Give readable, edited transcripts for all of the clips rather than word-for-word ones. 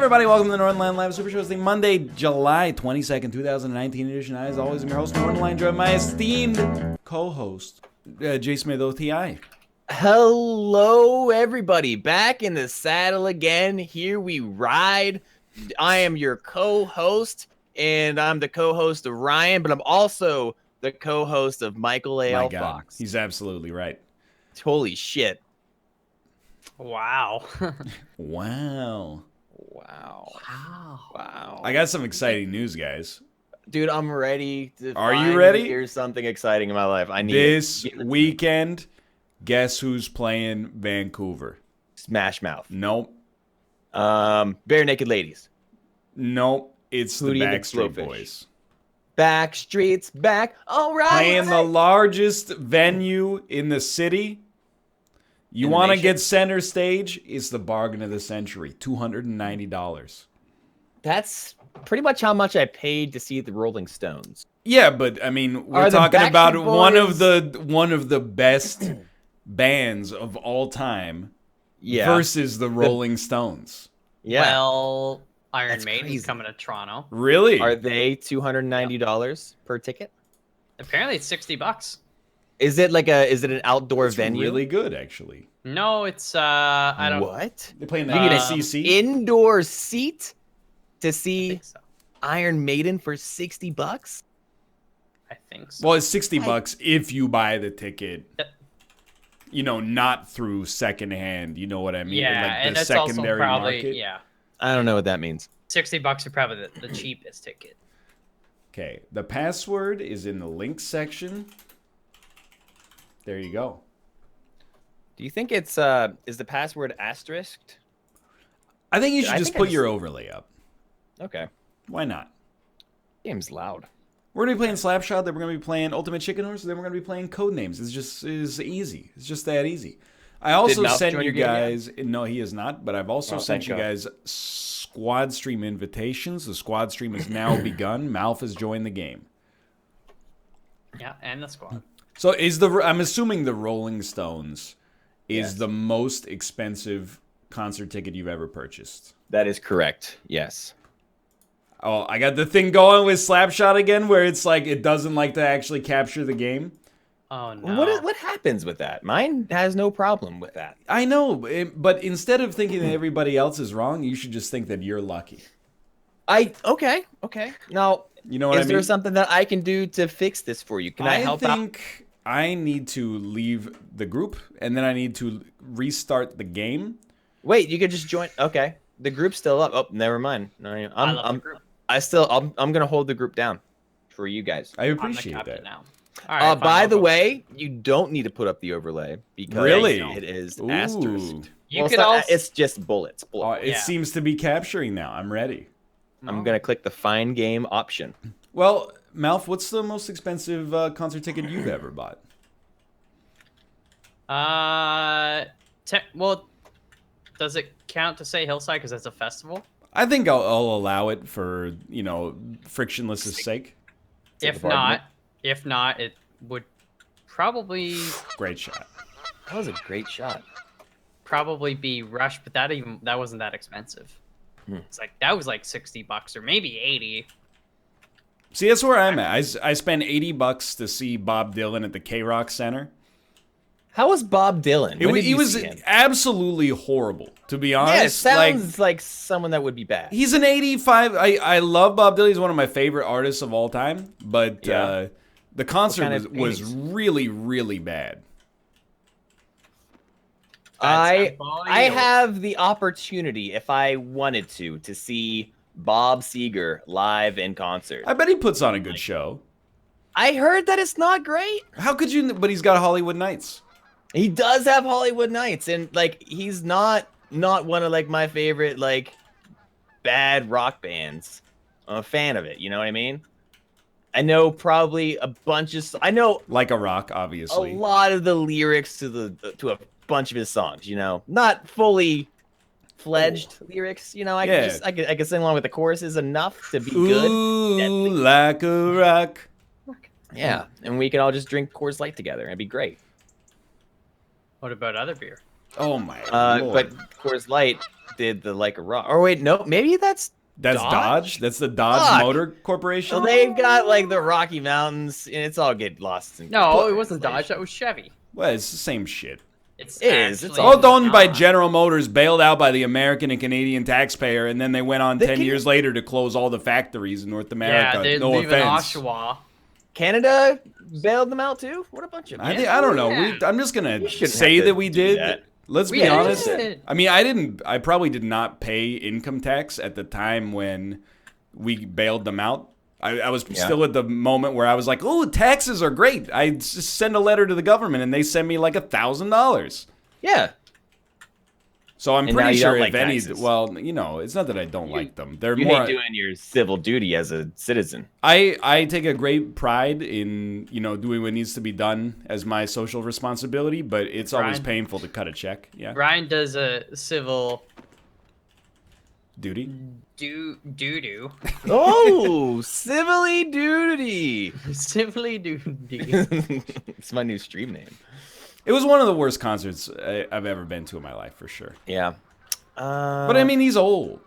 everybody, welcome to the Northernlion Live Super Show. It's the Monday, July 22nd, 2019 edition. As always, I'm your host, Northernlion, joined by my esteemed co-host, J. Smith OTI. Hello, everybody. Back in the saddle again. Here we ride. I am your co-host, and I'm the co-host of Ryan, but I'm also the co-host of Michael A. My L. God, Fox. he's absolutely right. Holy shit. Wow. Wow. I got some exciting news, guys. Dude, I'm ready to Are you ready? hear something exciting in my life. I need This it. weekend, guess who's playing Vancouver? Smash Mouth. Nope. Bare Naked Ladies. Nope. It's Hootie the and the Backstreet Blowfish. Boys. Backstreet's back. All right. Playing the largest venue in the city. You want to get center stage? It's the bargain of the century. $290. That's pretty much how much I paid to see the Rolling Stones. Yeah, but I mean, we're Are the talking about Backstreet one of the best bands of all time Yeah. versus the Rolling Stones. Yeah. Well, Iron That's Maiden's crazy. coming to Toronto. Really? Are they $290 per ticket? Apparently it's $60. Is it an outdoor It's venue? really good, actually. No, it's I don't What? They play in the You need a CC. Indoor seat to I see think so. Iron Maiden for $60? I think so. Well, it's $60 if you buy the ticket. Yep. You know, not through secondhand. You know what I mean? Yeah, Like and the it's also secondary probably market. I don't know what that means. $60 are probably the cheapest ticket. Okay, the password is in the links section. There you go. Do you think it's is the password asterisked? I think you should I just think I put just- your overlay up. Okay. Why not? Game's loud. We're gonna be playing Slapshot. Then we're gonna be playing Ultimate Chicken Horse. Then we're gonna be playing Codenames. It's easy. It's just that easy. I also Mouth sent join you your game yet? guys. No, he is not. But I've also Oh, sent thank you God. guys squad stream invitations. The squad stream has now begun. Malf has joined the game. Yeah, and the squad. So I'm assuming the Rolling Stones is Yes. the most expensive concert ticket you've ever purchased. That is correct. Yes. Oh, I got the thing going with Slapshot again, where it's like it doesn't like to actually capture the game. Oh no. What happens with that? Mine has no problem with that. I know, but instead of thinking that everybody else is wrong, you should just think that you're lucky. Okay. Now, You know what I is mean? there something that I can do to fix this for you? Can I help out? think I need to leave the group, and then I need to restart the game. Wait, you could just join. Okay, the group's still up. Oh, never mind. No, I love the group. I'm gonna hold the group down for you guys. I I'm the appreciate captain that. now. All right, fine, By I'll the go. way, you don't need to put up the overlay because Really? it is Ooh. asterisked. You Well, could it's, not- also it's just bullets. It Yeah. seems to be capturing now. I'm ready. I'm gonna click the find game option. Well, Malf, what's the most expensive concert ticket you've ever bought? Well, does it count to say Hillside because it's a festival? I think I'll allow it for, frictionless' sake. If argument. not, it would probably Great shot. That was a great shot. be Rush, but that wasn't that expensive. Hmm. It's like that was like $60 or maybe 80. See, that's where I'm at. I spent $80 to see Bob Dylan at the K-Rock Center. How was Bob Dylan? When did He you was see him? absolutely horrible, to be Yeah, it honest. sounds like someone that would be bad. He's an 85. I love Bob Dylan. He's one of my favorite artists of all time. But Yeah. the concert kind of was paintings? really, really bad. Bad sound quality I or- have the opportunity, if I wanted to see Bob Seger live in concert. I bet he puts on a good show. I heard that it's not great. How could you? But he's got Hollywood Nights. He does have Hollywood Nights, and he's not one of my favorite bad rock bands. I'm a fan of it. You know what I mean? I know probably I know Like a rock, a obviously. lot of the lyrics to a bunch of his songs. Not fully fledged lyrics. I Yeah. could sing along with the choruses enough to be good. Ooh, like a rock. Yeah, and we could all just drink Coors Light together. It'd be great. What about other beer? Oh my But lord. Coors Light did the Like a Rock. Or wait, no, maybe that's Dodge? That's the Dodge Fuck. Motor Corporation? So they've got like the Rocky Mountains, and it's all get lost in No, it wasn't translation. Dodge. That was Chevy. Well, it's the same shit. It's It is, it's actually all Both owned by not. General Motors, bailed out by the American and Canadian taxpayer, and then they went on 10 years later to close all the factories in North America. Yeah, they no leave in offense. Oshawa. Canada bailed them out too. What a bunch of. I don't know. Yeah. I'm just gonna shouldn't say have to that we do did. that. Let's We be honest. did. I mean, I probably did not pay income tax at the time when we bailed them out. I was still at the moment where I was like, oh, taxes are great. I just send a letter to the government and they send me like $1,000. Yeah. So I'm And now pretty you don't sure like if any, taxes. well, you know, it's not that I don't like them. They're You more. hate doing your civil duty as a citizen. I take a great pride in, you know, doing what needs to be done as my social responsibility, but it's always Brian? painful to cut a check. Yeah. Ryan does a civil Duty. doo-doo. Oh, civilly duty. Civilly doo-doo. It's my new stream name. It was one of the worst concerts I've ever been to in my life, for sure. Yeah. But I mean, he's old.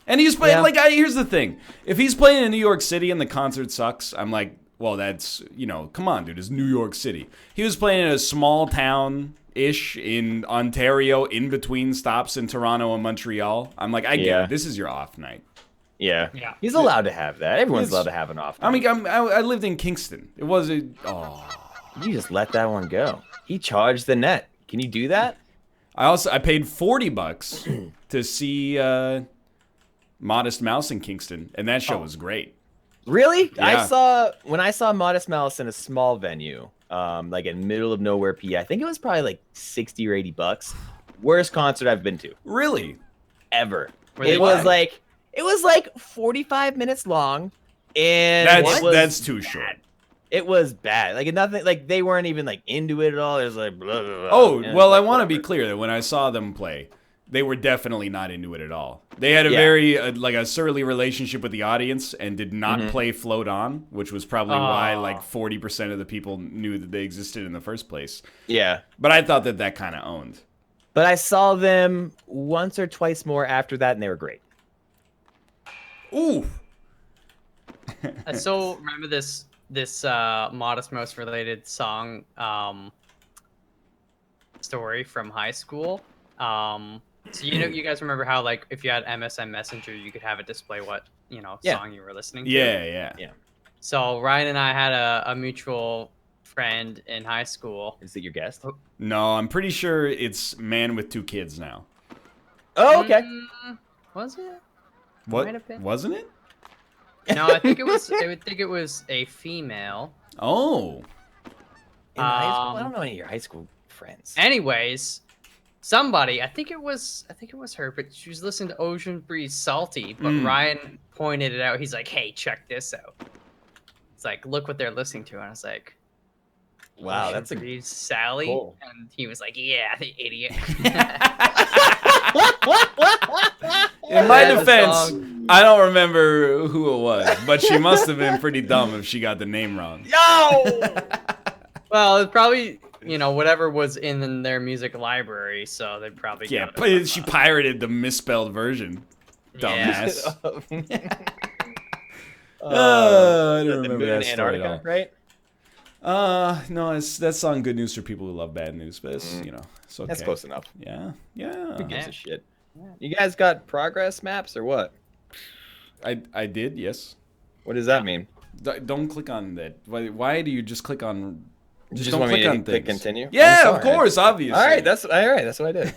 And he's playing, here's the thing. If he's playing in New York City and the concert sucks, I'm like, well, that's, you know, come on, dude, it's New York City. He was playing in a small town-ish in Ontario, in between stops in Toronto and Montreal. I'm like, I get it. This is your off night. Yeah. Yeah. He's allowed to have that. Everyone's It's- allowed to have an off. I mean, I lived in Kingston. It was a, You just let that one go. He charged the net. Can you do that? I paid $40 to see Modest Mouse in Kingston, and that show was great. Really? Yeah. When I saw Modest Mouse in a small venue, like in middle of nowhere, PA. I think it was probably like $60 or $80. Worst concert I've been to Really? ever. Were they It was bad? like 45 minutes long, and That's too short. it was bad. Like nothing. Like they weren't even like into it at all. It was like blah, blah, blah. Oh, And it's well, I like, want to be whatever. clear that when I saw them play, they were definitely not into it at all. They had a Yeah. very, like a surly relationship with the audience and did not Mm-hmm. play Float On, which was probably why Aw. like 40% of the people knew that they existed in the first place. Yeah. But I thought that kind of owned. But I saw them once or twice more after that, and they were great. Ooh. I still remember this Modest Mouse related song story from high school. So you guys remember how like if you had MSN Messenger, you could have it display what Yeah. song you were listening to. Yeah. So Ryan and I had a mutual friend in high school. Is it your guest? No, I'm pretty sure it's Man with Two Kids now. Oh, okay. Was it? What? Might have been. Wasn't it? No, I think it was. I would think it was a female. Oh. In high school? I don't know any of your high school friends. Anyways, somebody, I think it was her, but she was listening to Ocean Breeze Salty, but Ryan pointed it out. He's like, "Hey, check this out." It's like, look what they're listening to, and I was like, Wow, Ocean that's a Breeze Sally, Cool. and he was like, "Yeah, the idiot." In my Yeah, the defense, song. I don't remember who it was, but she must have been pretty dumb if she got the name wrong. Yo! Well, it's probably whatever was in their music library, so they probably Yeah, got it but she from, pirated the misspelled version. Yeah. Dumbass. I The don't remember moon that in story at all. Antarctica, right? No, that's song good news for people who love bad news, but it's, it's okay. That's close enough. Yeah. Who gives Yeah. a shit? You guys got progress maps or what? I did, yes. What does that mean? Don't click on that. Why do you just click on? Just don't want me click to on click things. continue? Yeah, I'm of sorry. course, obviously. All right, that's what I did.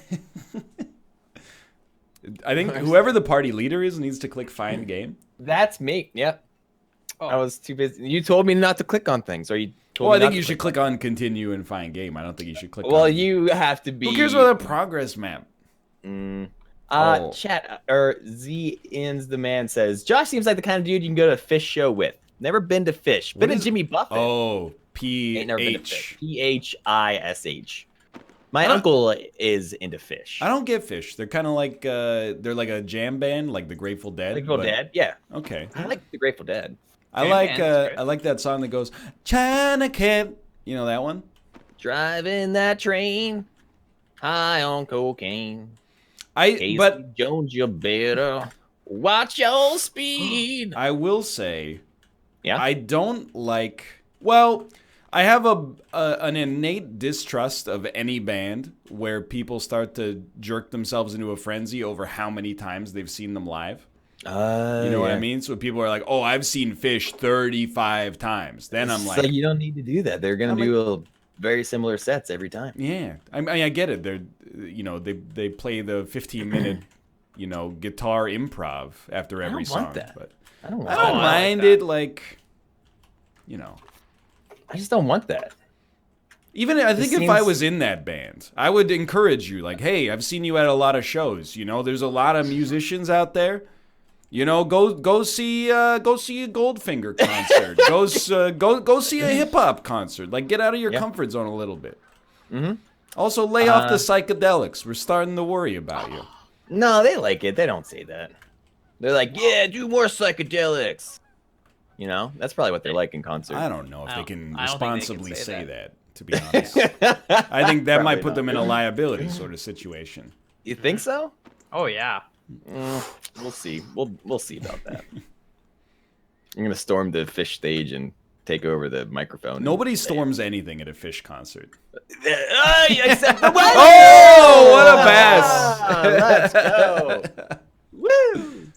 I think whoever the party leader is needs to click find game. That's me. Yep. Oh. I was too busy. You told me not to click on things, or you told Well, I me think not you to should click on continue and find game. I don't think you should click. Well, on... you have to be. Who cares about a progress map? Oh. Chat or Z ins the man says Josh seems like the kind of dude you can go to a fish show with. Never been to Fish. Been to is- Jimmy Buffett. Oh, Ain't never been to Fish. PH. PHISH. My I don't- uncle is into Fish. I don't get Fish. They're kind of like they're like a jam band, like the Grateful Dead. Grateful but- Dead. Yeah, Okay. I like the Grateful Dead. I Jam like band's great. I like that song that goes China Cat. You know that one? Driving that train. high on cocaine. But Casey Jones, you better watch your speed. I will say, Yeah. I don't like. Well, I have an innate distrust of any band where people start to jerk themselves into a frenzy over how many times they've seen them live. You know what I mean? So people are like, "Oh, I've seen Fish 35 times." Then I'm like, "You don't need to do that. They're gonna do very similar sets every time." Yeah, I mean, I get it. They're, they play the 15-minute, guitar improv after every song. Want that. But I don't mind it. Like, I just don't want that. Even I think if I was in that band, I would encourage you. Like, hey, I've seen you at a lot of shows. There's a lot of musicians out there. Go see a Goldfinger concert. Go see a hip hop concert. Like, get out of your comfort zone a little bit. Mm-hmm. Also, lay off the psychedelics. We're starting to worry about you. No, they like it. They don't say that. They're like, yeah, do more psychedelics. That's probably what they're like in concert. I don't know if they can responsibly say that. To be honest, I think that Probably might put not. them in a liability sort of situation. You think so? Oh yeah. We'll see. We'll see about that. I'm gonna storm the Fish stage and take over the microphone. Nobody storms anything at a Fish concert. Except the Oh, what a pass! Let's go. Woo!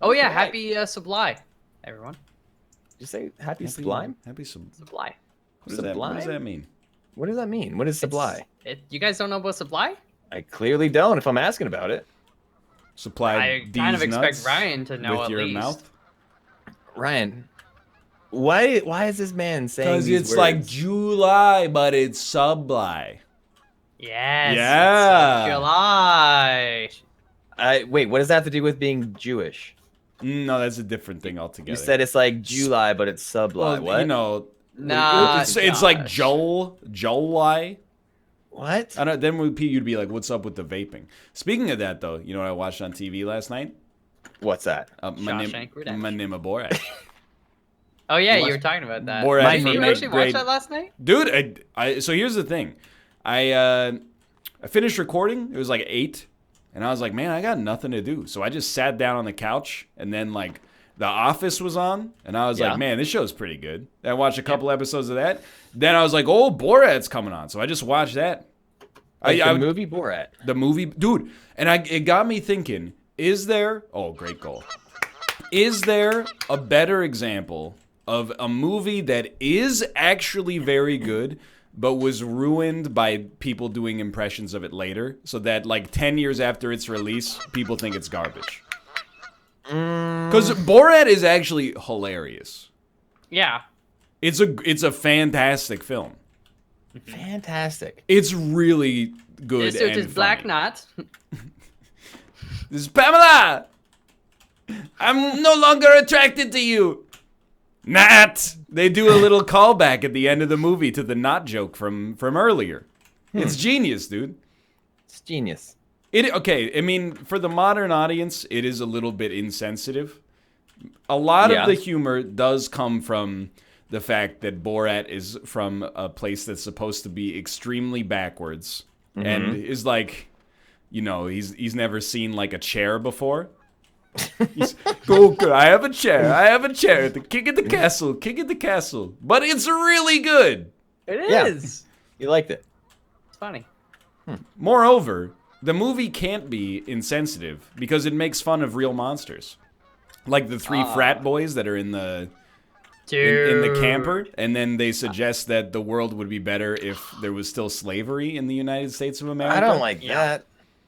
Oh yeah. Happy Sublime, everyone. Did you say happy Sublime? Happy Sublime. What does that mean? What does that mean? What is Sublime? You guys don't know about Sublime? I clearly don't. If I'm asking about it, Supply I these kind of expect nuts Ryan to know with at your least. mouth. Ryan, why is this man saying? Because these it's words? like July, but it's Sublime. Yes. Yeah. July. Wait, what does that have to do with being Jewish? No, that's a different thing altogether. You said it's like July, but it's Sublime. well, What? Nah, it's like Josh. July. What? I don't. Then you'd be like, "What's up with the vaping?" Speaking of that, though, you know what I watched on TV last night? What's that? Shawshank Redemption. My name is Borat. Oh yeah, you were talking about that. Borat Did from you eighth actually watch grade. that last night? Dude, so here's the thing. I finished recording. It was like 8, and I was like, man, I got nothing to do. So I just sat down on the couch, and then like The Office was on, and I was like, man, this show's pretty good. I watched a couple episodes of that. Then I was like, oh, Borat's coming on, so I just watched that. The movie Borat. The movie, dude, and it got me thinking: is there? Oh, great goal! Is there a better example of a movie that is actually very good, but was ruined by people doing impressions of it later, so that like 10 years after its release, people think it's garbage? Because Borat is actually hilarious. Yeah. It's a fantastic film. Fantastic. It's really good. This dude and is Black funny. Knot. This is Pamela. I'm no longer attracted to you. Nat. They do a little callback at the end of the movie to the Not joke from earlier. It's genius, dude. It's genius. Okay, I mean, for the modern audience, it is a little bit insensitive. A lot of the humor does come from the fact that Borat is from a place that's supposed to be extremely backwards and is like, he's never seen like a chair before. He's, okay, I have a chair. The king of the castle. But it's really good. It is. You liked it. It's funny. Moreover, the movie can't be insensitive because it makes fun of real monsters. Like the 3 frat boys that are in the camper, and then they suggest that the world would be better if there was still slavery in the United States of America. I don't like that.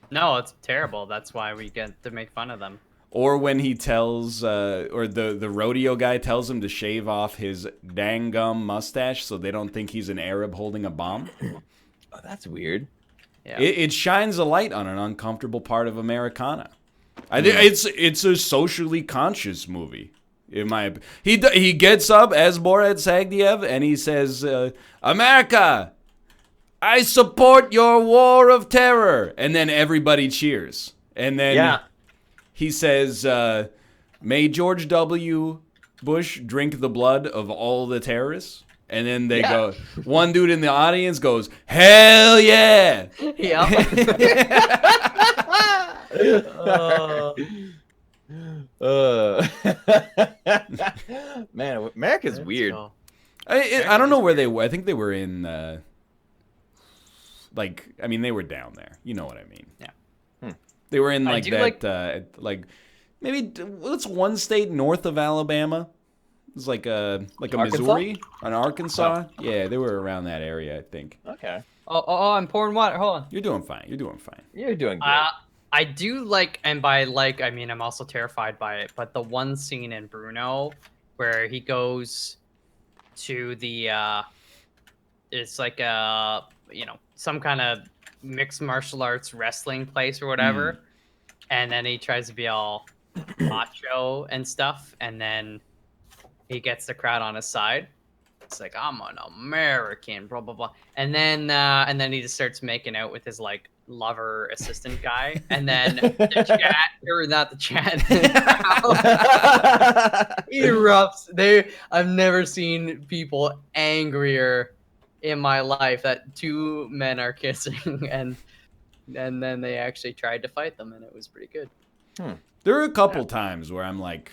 No, it's terrible. That's why we get to make fun of them. Or when he tells, or the rodeo guy tells him to shave off his dang gum mustache so they don't think he's an Arab holding a bomb. Oh, that's weird. Yeah. It shines a light on an uncomfortable part of Americana. I think it's a socially conscious movie. He gets up as Borat Sagdiyev and he says, "America, I support your war of terror," and then everybody cheers. And then he says, "May George W. Bush drink the blood of all the terrorists." And then they go, one dude in the audience goes, hell yeah. Yeah. Man, America's weird. I don't know where they were. I think they were in, they were down there. You know what I mean? Yeah. They were in I maybe what's one state north of Alabama? It's like a Arkansas? Missouri, an Arkansas. Oh. Yeah, they were around that area, I think. Okay. Oh, I'm pouring water. Hold on. You're doing fine. You're doing good. I do like, and by like, I mean, I'm also terrified by it, but the one scene in Bruno where he goes to the, it's like some kind of mixed martial arts wrestling place or whatever. And then he tries to be all macho and stuff. And then he gets the crowd on his side. It's like, I'm an American, blah, blah, blah. And then he just starts making out with his like lover assistant guy. And then the chat, or not the chat, erupts. I've never seen people angrier in my life that two men are kissing and then they actually tried to fight them and it was pretty good. There are a couple times where I'm like,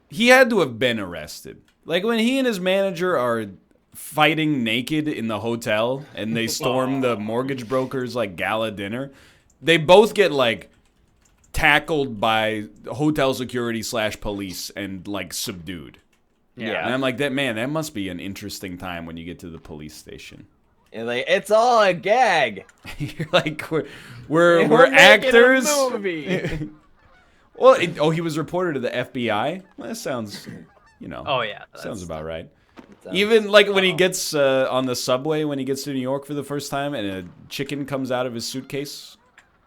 he had to have been arrested. Like when he and his manager are fighting naked in the hotel and they storm the mortgage broker's like gala dinner, they both get like tackled by hotel security / police and like subdued. Yeah. And I'm like, that must be an interesting time when you get to the police station. And like, it's all a gag. You're like, we're actors. A movie. Well, he was reported to the FBI. Well, that sounds, Oh yeah, sounds about right. Even like when he gets on the subway when he gets to New York for the first time, and a chicken comes out of his suitcase,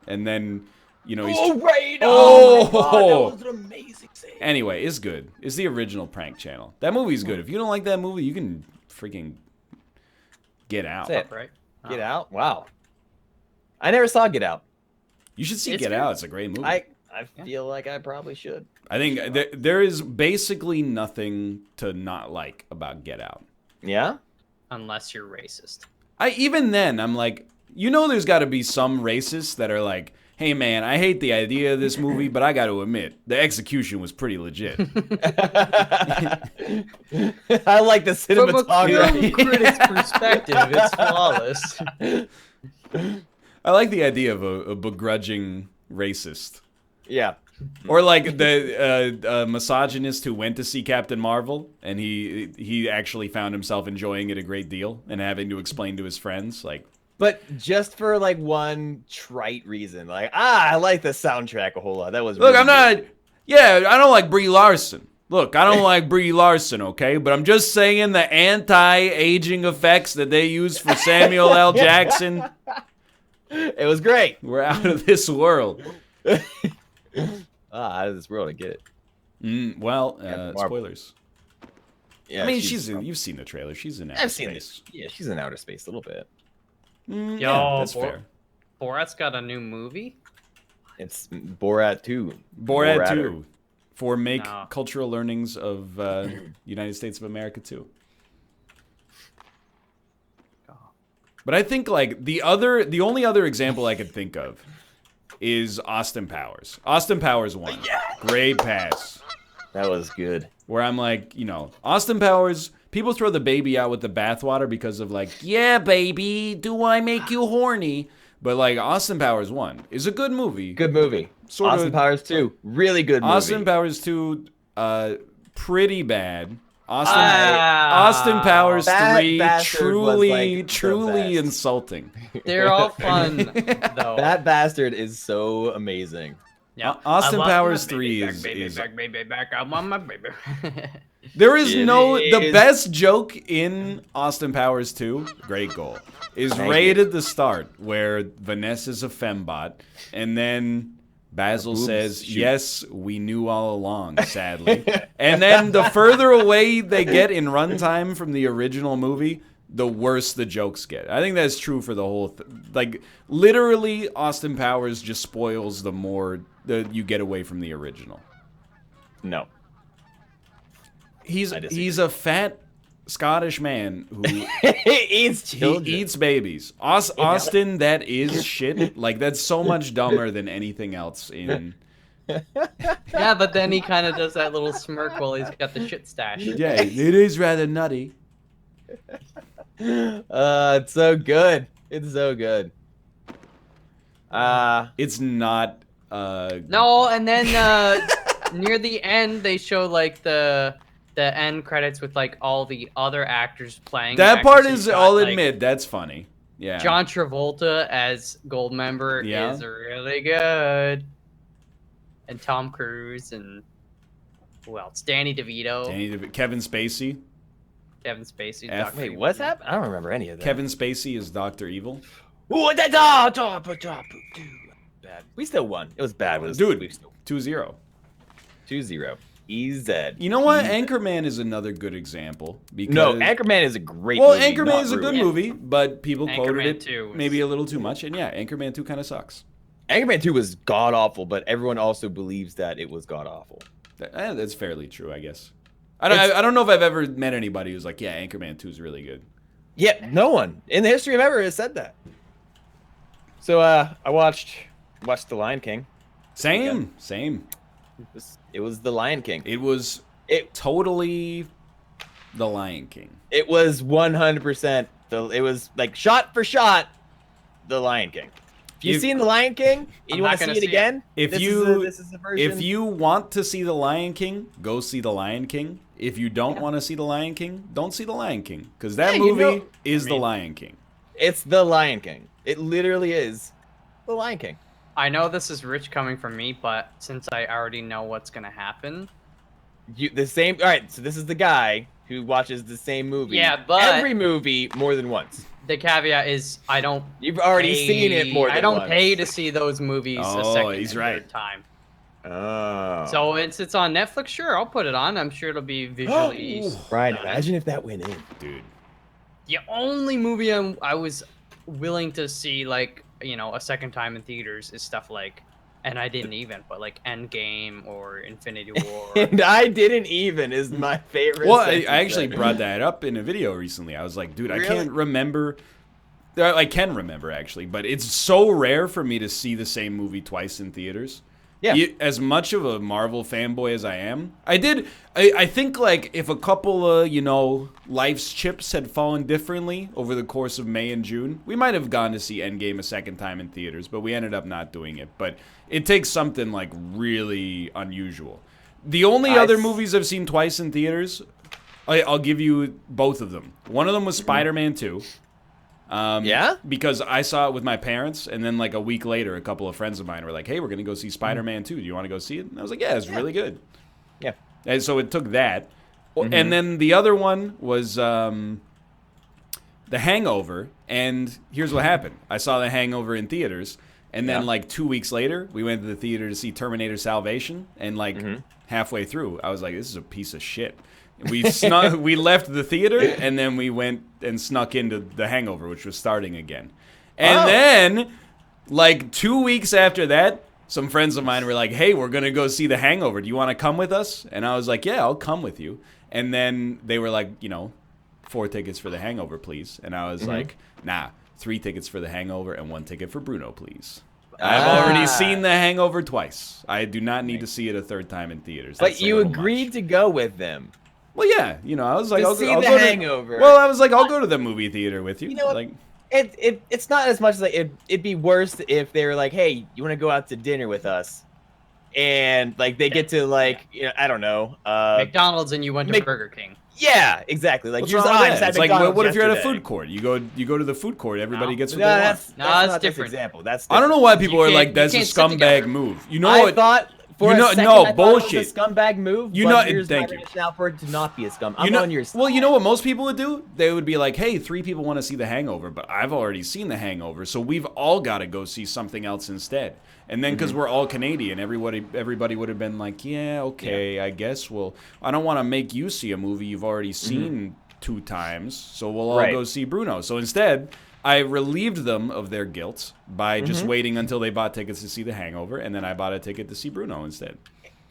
and then he's right. Oh, my God, that was an amazing scene. Anyway, it's good. It's the original Prank Channel. That movie's good. If you don't like that movie, you can freaking Get Out. That's it. right? Get Out. Wow. I never saw Get Out. You should see It's Get good. Out. It's a great movie. I feel like I probably should. I think there is basically nothing to not like about Get Out. Yeah? Unless you're racist. Even then, I'm like, there's got to be some racists that are like, hey man, I hate the idea of this movie, but I got to admit, the execution was pretty legit. I like the cinematography. From a film critic's perspective, it's flawless. I like the idea of a begrudging racist. Yeah. Or like the misogynist who went to see Captain Marvel, and he actually found himself enjoying it a great deal and having to explain to his friends, like. But just for like one trite reason, like I like the soundtrack a whole lot. That was Look, really I'm not. good. Yeah, I don't like Brie Larson. Look, I don't like Brie Larson, okay? But I'm just saying the anti-aging effects that they used for Samuel L. Jackson. It was great. We're out of this world. Out of this world, I get it. Spoilers. Yeah, I mean, you've seen the trailer. She's in outer space. Yeah, she's in outer space a little bit. Yeah, that's fair. Borat's got a new movie? It's Borat 2. Borat 2. For cultural learnings of United States of America 2. But I think like the only other example I could think of is Austin Powers. Austin Powers 1. Yeah. Great pass. That was good. Where I'm like, Austin Powers, people throw the baby out with the bathwater because of like, yeah, baby, do I make you horny? But like Austin Powers 1 is a good movie. Good movie. Austin Powers 2, really good movie. Austin Powers 2, pretty bad. Austin Powers 3, truly insulting. They're all fun, though. That bastard is so amazing. Yeah. Austin Powers 3 is back. I want my baby. There is the best joke in Austin Powers 2, great goal, is right at the start where Vanessa's a fembot and then Basil says, yes, we knew all along, sadly. And then the further away they get in runtime from the original movie, the worse the jokes get. I think that's true for the whole like literally Austin Powers just spoils the more that you get away from the original. No. He's a fat Scottish man who eats children. he eats babies. Austin, that is shit. Like, that's so much dumber than anything else in... Yeah, but then he kind of does that little smirk while he's got the shit stash. Yeah, it is rather nutty. It's so good. It's so good. It's not... No, and then near the end, they show, like, the end credits with, like, all the other actors playing. That part is, I'll like, admit, that's funny. Yeah. John Travolta as Goldmember is really good. And Tom Cruise and who else? Danny DeVito. Kevin Spacey. Kevin Spacey. Wait, what's happened? I don't remember any of that. Kevin Spacey is Dr. Evil. Bad. We still won. It was bad. Dude, 2-0. 2-0. EZ. You know what? Anchorman is another good example. Because... No, Anchorman is a great movie. movie. Well, Anchorman is a good movie, but people quoted it 2 was... maybe a little too much. And yeah, Anchorman 2 kind of sucks. Anchorman 2 was god-awful, but everyone also believes that it was god-awful. That's fairly true, I guess. I don't know if I've ever met anybody who's like, yeah, Anchorman 2 is really good. Yeah, no one in the history of ever has said that. So I watched The Lion King. Same. It was The Lion King. It was totally The Lion King. It was 100%. It was like shot for shot, The Lion King. If you've seen The Lion King and you want to see it again, this is the version. If you want to see The Lion King, go see The Lion King. If you don't want to see The Lion King, don't see The Lion King. Because that movie is The Lion King. It's The Lion King. It literally is The Lion King. I know this is rich coming from me, but since I already know what's going to happen. All right, so this is the guy who watches the same movie. Yeah, but every movie more than once. The caveat is You've already seen it more than once. I don't pay to see those movies a second and third time. Oh. So it's on Netflix, sure, I'll put it on. I'm sure it'll be visually. Brian, imagine if that went in. Dude. The only movie I was willing to see, like, you know, a second time in theaters is stuff like, and I didn't even, but like Endgame or Infinity War. And I didn't even is my favorite. Well, I actually brought that up in a video recently. I was like, dude, really? I can't remember. I can remember, actually, but it's so rare for me to see the same movie twice in theaters. Yeah. As much of a Marvel fanboy as I am, I think, like, if a couple of, you know, life's chips had fallen differently over the course of May and June, we might have gone to see Endgame a second time in theaters, but we ended up not doing it. But it takes something, like, really unusual. The only other movies I've seen twice in theaters, I'll give you both of them. One of them was Spider-Man 2. Yeah? Because I saw it with my parents, and then like a week later, a couple of friends of mine were like, hey, we're going to go see Spider-Man 2. Do you want to go see it? And I was like, yeah, it's really good. Yeah. And so it took that. And then the other one was The Hangover. And here's what happened. I saw The Hangover in theaters. And then like 2 weeks later, we went to the theater to see Terminator Salvation. And like halfway through, I was like, this is a piece of shit. We left the theater, and then we went and snuck into The Hangover, which was starting again. And then, like 2 weeks after that, some friends of mine were like, hey, we're going to go see The Hangover. Do you want to come with us? And I was like, yeah, I'll come with you. And then they were like, you know, 4 tickets for The Hangover, please. And I was like, nah, 3 tickets for The Hangover and 1 ticket for Bruno, please. I've already seen The Hangover twice. I do not need to see it a third time in theaters. But you agreed to go with them. Well, yeah, you know, I was like, I'll go The Hangover. I was like, I'll go to the movie theater with you. You know what? Like, it's not as much like it'd be worse if they were like, hey, you want to go out to dinner with us, and like they get to like, you know, I don't know, McDonald's, and you went to Burger King. Yeah, exactly. Like you're it's like, what if you're at a food court? You go to the food court. Everybody gets what they want. That's different. Example. That's I don't know why people are like, that's a scumbag move. You know I what? thought. For a second, no, I bullshit. It was a scumbag move. You know, here's thank my you. rationale for it to not be a scum. I'm on your side. Well, you know what most people would do? They would be like, hey, 3 people want to see The Hangover, but I've already seen The Hangover, so we've all got to go see something else instead. And then because we're all Canadian, everybody would have been like, yeah, okay, I guess I don't want to make you see a movie you've already seen 2 times, so we'll all go see Bruno. So instead, I relieved them of their guilt by just waiting until they bought tickets to see The Hangover, and then I bought a ticket to see Bruno instead.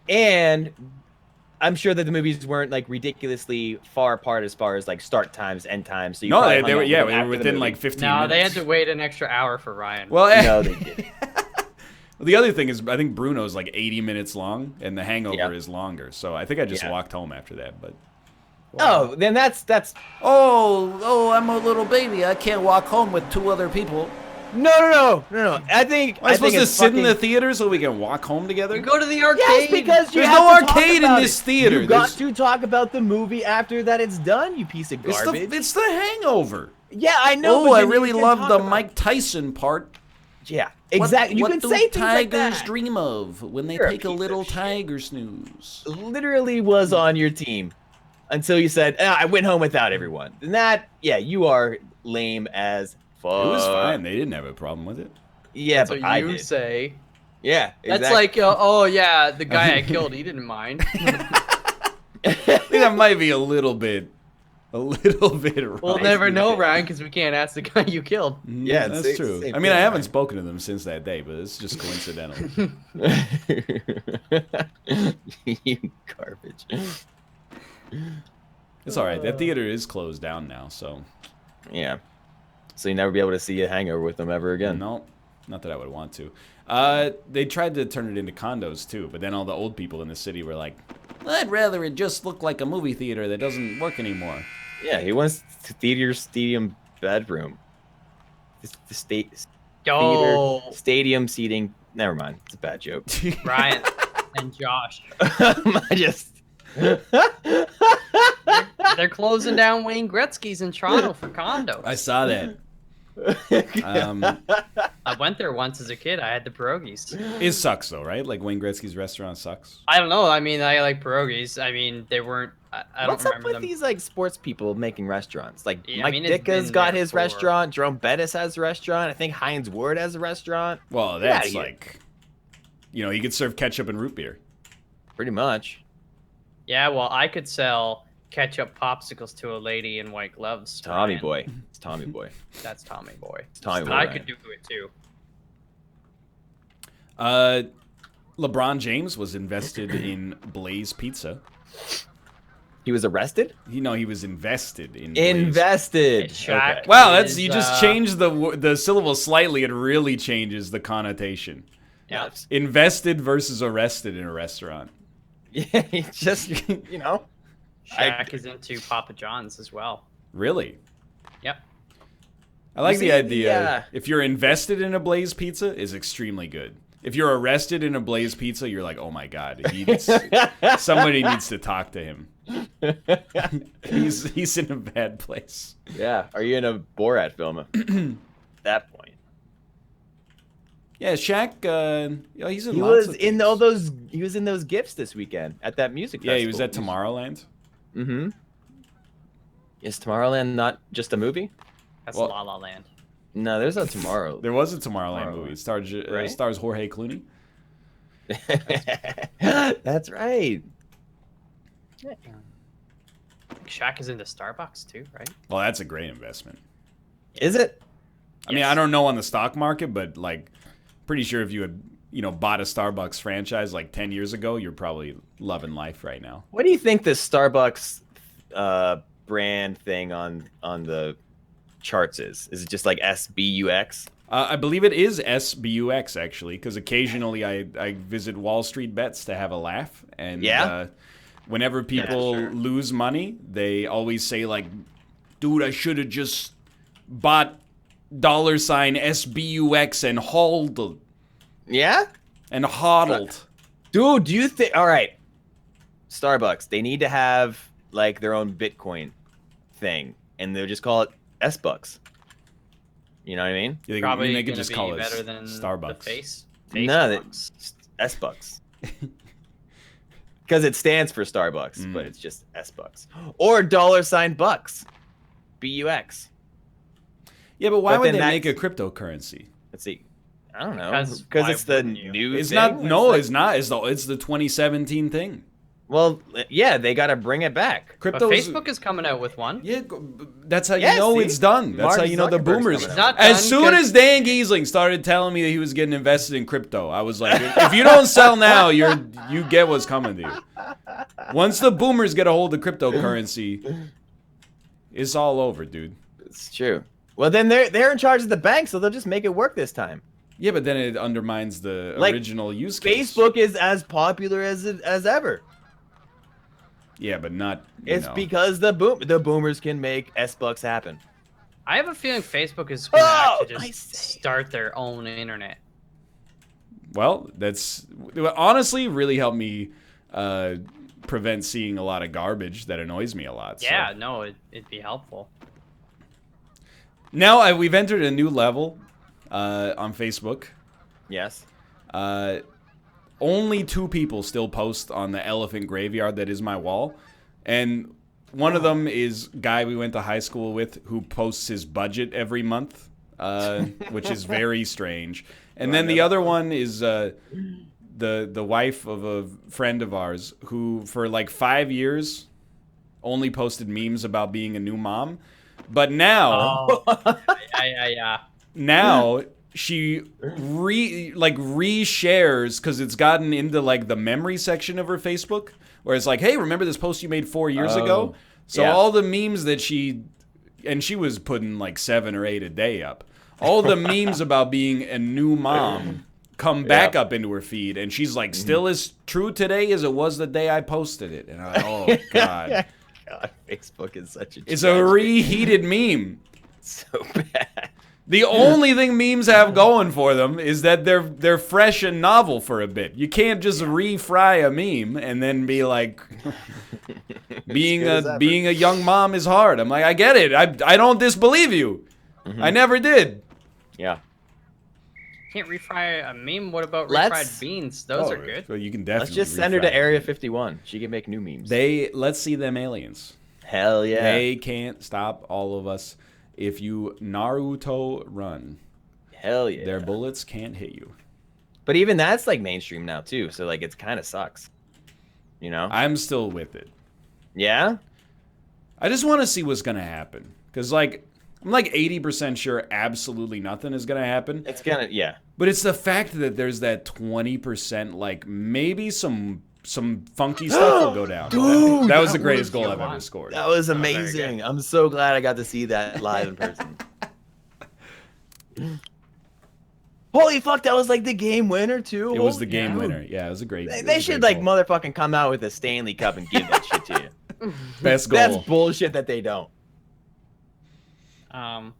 And I'm sure that the movies weren't like ridiculously far apart as far as like start times, end times. So you No, probably they hung were out with yeah, them we were after the within movie. like 15 No, minutes. they had to wait an extra hour for Ryan. Well, No, they did. the other thing is, I think Bruno's like 80 minutes long, and The Hangover Yeah. is longer. So I think I just walked home after that. But Oh, then that's oh, I'm a little baby. I can't walk home with 2 other people. no. I think Am I supposed to it's sit in the fucking- theater so we can walk home together? You go to the arcade. Yes, because you There's have no to talk arcade in about this it. theater. You got There's- to talk about the movie after that it's done. You piece of garbage. It's the Hangover. Yeah, I know. Oh, but I then really you can love talk the about- Mike Tyson part. Yeah, exactly. You what can do say things like tigers that. dream of when they You're a take a piece of little shit. tiger snooze? Literally was on your team until you said, I went home without everyone. And that, yeah, you are lame as fuck. It was fine. They didn't have a problem with it. Yeah, That's but what I you did. say. Yeah, That's exactly. like, oh yeah, the guy I killed, he didn't mind. I think that might be a little bit right. We'll never know, Ryan, because we can't ask the guy you killed. Yeah, that's same- true. same I mean, I thing, haven't right? spoken to them since that day, but it's just coincidental. You garbage. It's all right. That theater is closed down now, so Yeah. So you never be able to see a hangover with them ever again. no, not that I would want to. They tried to turn it into condos too, but then all the old people in the city were like, "I'd rather it just look like a movie theater that doesn't work anymore." Yeah, he wants stadium bedroom. The Yo, stadium seating. Never mind. It's a bad joke. Ryan and Josh. I just. They're closing down Wayne Gretzky's in Toronto for condos. I saw that. I went there once as a kid. I had the pierogies. It sucks though, right? Like Wayne Gretzky's restaurant sucks. I don't know. I mean, I like pierogies. I mean, they weren't. I don't What's up remember with them. these like sports people making restaurants? Like Yeah, I Mike mean, it's Dicka's been got there his for- restaurant. Jerome Bettis has a restaurant. I think Heinz Ward has a restaurant. Well, Get outta that's here. like, you could serve ketchup and root beer. Pretty much. Yeah, well, I could sell ketchup popsicles to a lady in white gloves. Tommy Ryan. boy. It's Tommy boy. That's Tommy boy. It's Tommy boy. I Ryan. could do it too. LeBron James was invested in Blaze Pizza. He was arrested? He was invested in Blaze. Invested. Hey, Shaq. Okay. Wow, is, you just changed the syllable slightly. It really changes the connotation. Yeah. Invested versus arrested in a restaurant. Yeah, he just, Shaq is into Papa John's as well. Really? Yep. I like You the see, idea. If you're invested in a Blaze Pizza, is extremely good. If you're arrested in a Blaze Pizza, you're like, oh my god, somebody needs to talk to him. He's in a bad place. Yeah. Are you in a Borat film at that point? Yeah, Shaq. He's in. He lots was of in things. all those. He was in those gifts this weekend at that music festival. Yeah, he was at Tomorrowland. Mm-hmm. Is Tomorrowland not just a movie? That's Well- La La Land. No, there's a Tomorrow. There was a Tomorrowland Tomorrowland. movie. It stars, Right? stars Jorge Clooney. That's right. I think Shaq is into Starbucks too, right? Well, that's a great investment. Is it? I mean, I don't know on the stock market, but like, pretty sure if you had, bought a Starbucks franchise like 10 years ago, you're probably loving life right now. What do you think the Starbucks brand thing on the charts is? Is it just like SBUX? I believe it is SBUX actually, because occasionally I visit Wall Street Bets to have a laugh, and Yeah? whenever people sure. lose money, they always say like, "Dude, I should have just bought $SBUX and hodled Yeah? and hodled." Dude, do you think? All right, Starbucks. They need to have like their own Bitcoin thing, and they'll just call it S-Bucks. You know what I mean? You think Probably they could gonna just be call it better than Starbucks? The face No, bucks. S-Bucks. Because it stands for Starbucks, Mm. but it's just S-Bucks. Or $Bucks. BUX. Yeah, but why But would then they make a that's- cryptocurrency? Let's see. I don't know. Because Because why it's the wouldn't you? new It's thing. not. No, like- it's not. It's the 2017 thing. Well, yeah, they got to bring it back. But Facebook is coming out with one. Yeah, that's how you know it's done. That's how you know the boomers. As soon as Dan Giesling started telling me that he was getting invested in crypto, I was like, if you don't sell now, you get what's coming to you. Once the boomers get a hold of cryptocurrency, it's all over, dude. It's true. Well, then they're in charge of the bank, so they'll just make it work this time. Yeah, but then it undermines the original use case. Facebook is as popular as ever. Yeah, but not. It's because the boomers can make S-Bucks happen. I have a feeling Facebook is going to actually just start their own internet. Well, that's honestly really helped me prevent seeing a lot of garbage that annoys me a lot. Yeah, so. no, it'd be helpful. Now we've entered a new level on Facebook. Yes. Only 2 people still post on the elephant graveyard that is my wall. And one of them is a guy we went to high school with who posts his budget every month, which is very strange. And then the other one is the wife of a friend of ours who for like 5 years only posted memes about being a new mom. But now... Now... she reshares because it's gotten into like the memory section of her Facebook where it's like, hey, remember this post you made 4 years ago? So all the memes that she was putting like 7 or 8 a day up. All the memes about being a new mom come back up into her feed, and she's like, still as true today as it was the day I posted it. And I'm like, oh god. God, Facebook is such a It's a reheated meme. So bad. The only thing memes have going for them is that they're fresh and novel for a bit. You can't just refry a meme and then be like, being a young mom is hard. I'm like, I get it. I don't disbelieve you. I never did. Yeah. Can't refry a meme. What about refried beans? Those are good. Well, you can definitely. Let's just send her to Area 51. She can make new memes. Let's see them aliens. Hell yeah. They can't stop all of us. If you Naruto run, hell yeah, their bullets can't hit you. But even that's like mainstream now too, so like it's kind of sucks. You know? I'm still with it. Yeah? I just want to see what's going to happen. Because like, I'm like 80% sure absolutely nothing is going to happen. It's gonna, yeah. But it's the fact that there's that 20%, like maybe some funky stuff will go down. Dude, that was the greatest goal I've ever scored. That was amazing. I'm so glad I got to see that live in person. Holy fuck, that was like the game winner too. It was the game winner. Yeah, it was a great. They should like motherfucking come out with a Stanley Cup and give that shit to you. Best goal. That's bullshit that they don't. Can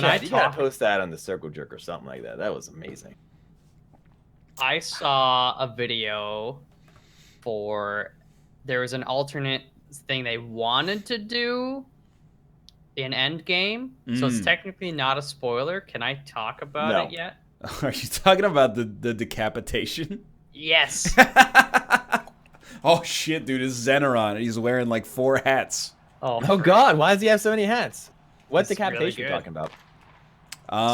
I you gotta post that on the Circle Jerk or something like that? That was amazing. I saw a video there was an alternate thing they wanted to do in Endgame, so it's technically not a spoiler. Can I talk about it yet? Are you talking about the decapitation? Yes. Oh shit, dude, it's Zeneron. He's wearing like 4 hats. Oh god, why does he have so many hats? What decapitation are you talking about?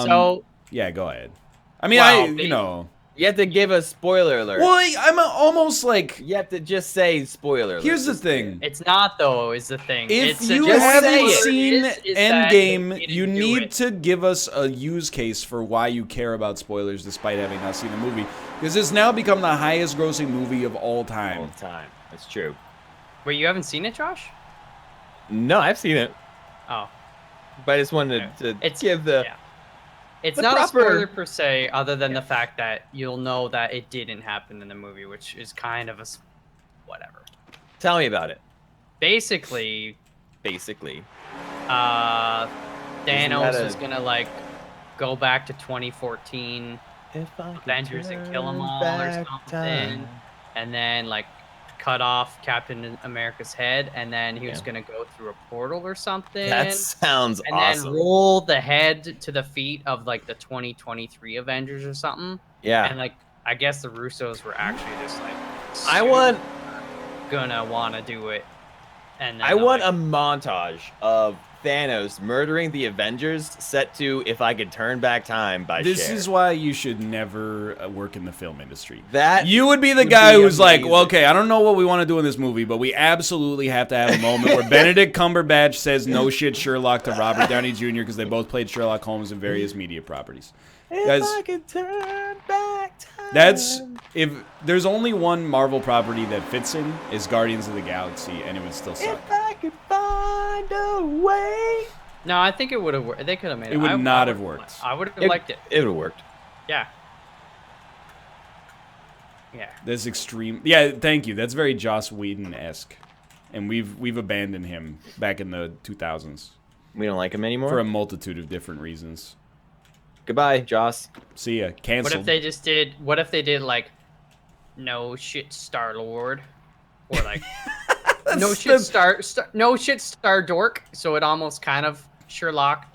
So yeah, go ahead. I mean, you have to give a spoiler alert. Well, I'm almost like... You have to just say spoiler alert. Here's the thing. It's not, though, is the thing. If you haven't seen Endgame, you need to give us a use case for why you care about spoilers despite having not seen the movie. Because it's now become the highest grossing movie of all time. All time. That's true. Wait, you haven't seen it, Josh? No, I've seen it. Oh. But I just wanted to give the... Yeah. It's not a spoiler per se, other than the fact that you'll know that it didn't happen in the movie, which is kind of a whatever. Tell me about it. Basically, Thanos is gonna like go back to 2014, Avengers and kill them all or something, and then like cut off Captain America's head, and then he was gonna go through a portal or something. That sounds awesome. And then roll the head to the feet of like the 2023 Avengers or something. Yeah. And like I guess the Russos were actually just like gonna want to do it. And then I want a montage of Thanos murdering the Avengers set to "If I Could Turn Back Time" by This Cher. is why you should never work in the film industry. That you would be the guy who's like, well, okay, I don't know what we want to do in this movie, but we absolutely have to have a moment where Benedict Cumberbatch says no shit Sherlock to Robert Downey Jr. because they both played Sherlock Holmes in various media properties. If I could turn back time. That's if there's only one Marvel property that fits in is Guardians of the Galaxy, and it would still suck. If I could find a way. No, I think it would have worked. They could have made it. It would not have worked. I would have liked it. It would have worked. Yeah. Yeah. That's extreme. Yeah, thank you. That's very Joss Whedon-esque, and we've abandoned him back in the 2000s We don't like him anymore. for a multitude of different reasons. Goodbye, Joss. See ya. Canceled. What if they just did? What if they did like, no shit, Star Lord, or like, no shit, no shit, Star Dork. So it almost kind of Sherlock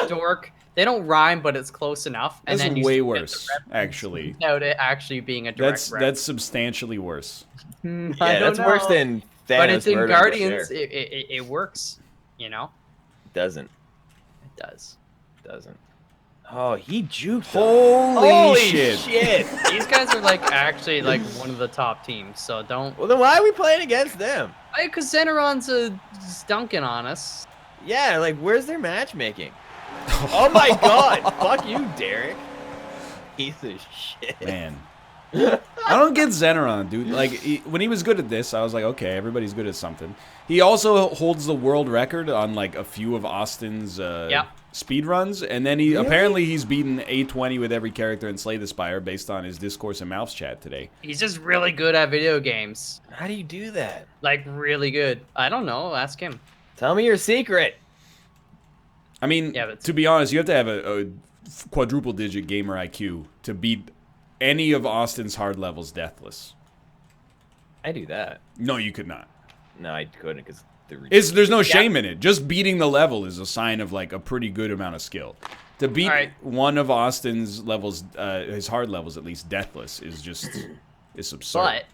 Dork. They don't rhyme, but it's close enough. And That's then you way still get worse, the reference actually. without it actually being a direct That's substantially worse. Yeah, that's worse than Thanos. But it's in murdering Guardians. Cher. It works. You know. It doesn't. It does. Doesn't. Oh, he juked. Holy shit. These guys are like actually like one of the top teams. So don't. Well, then why are we playing against them? Because Zeneron's just dunking on us. Yeah, like where's their matchmaking? Oh my god! Fuck you, Derek. Piece of shit. Man. I don't get Zeneron, dude. Like, when he was good at this, I was like, okay, everybody's good at something. He also holds the world record on, like, a few of Austin's speed runs. And then apparently he's beaten A20 with every character in Slay the Spire based on his discourse in Mouse Chat today. He's just really good at video games. How do you do that? Like, really good. I don't know. Ask him. Tell me your secret. I mean, to be honest, you have to have a quadruple-digit gamer IQ to beat any of Austin's hard levels deathless. I do that. No, you could not. No, I couldn't because there's no shame in it. Just beating the level is a sign of like a pretty good amount of skill. To beat one of Austin's levels, his hard levels at least, deathless is just it's absurd. But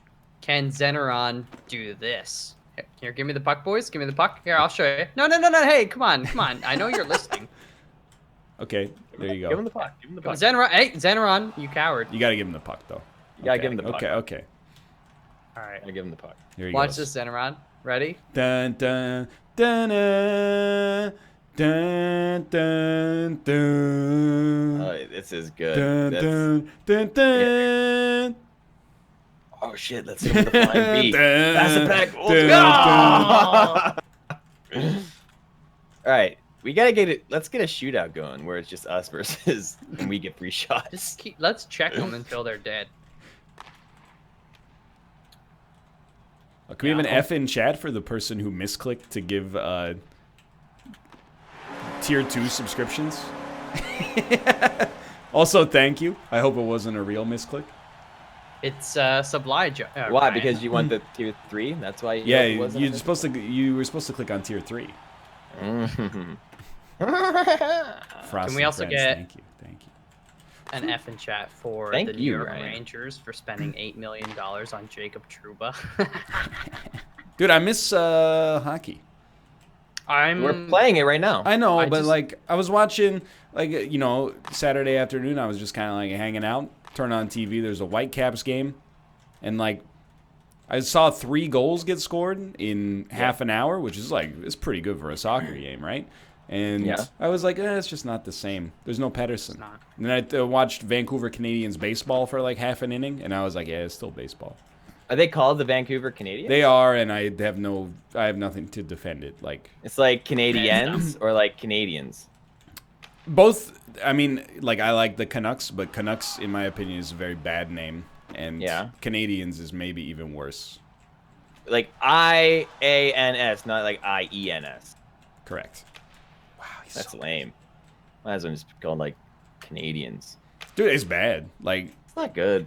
can Zeneron do this? Here, give me the puck, boys. Give me the puck. Here, I'll show you. No. Hey, come on. I know you're listening. Okay, there you go. Give him the puck. Give him the puck. Zeneron, hey, Zeneron, you coward. You gotta give him the puck, though. You gotta give him the puck. Okay. All right. I give him the puck. Here you go. Watch this, Zeneron. Ready? Dun dun dun dun dun dun dun. Oh, this is good. Dun dun dun dun. Oh shit! Let's go with the flying beat. Pass it back. All right, we gotta get it. Let's get a shootout going where it's just us versus, and we get 3 shots. Let's check them until they're dead. Can we have an F in chat for the person who misclicked to give tier 2 subscriptions? Also, thank you. I hope it wasn't a real misclick. It's Sublime. Why? Because you want the tier 3? That's why. You were supposed to click on tier 3. Mm-hmm. Can we also get? Thank you. An F in chat for the New York Rangers for spending $8 million on Jacob Trouba. Dude, I miss hockey. We're playing it right now. I know, but like I was watching, like Saturday afternoon, I was just kind of like hanging out. Turn on TV. There's a Whitecaps game, and like I saw 3 goals get scored in half an hour, which is like it's pretty good for a soccer game, right? And I was like, it's just not the same. There's no Pedersen. And then I watched Vancouver Canadians baseball for like half an inning, and I was like, it's still baseball. Are they called the Vancouver Canadians? They are, and I have nothing to defend it. Like it's like Canadiens or like Canadians. Both. I mean, like I like the Canucks, but Canucks, in my opinion, is a very bad name, and Canadians is maybe even worse. Like IANS, not like IENS. Correct. That's lame. Might as well just call like Canadians. Dude, it's bad. Like it's not good.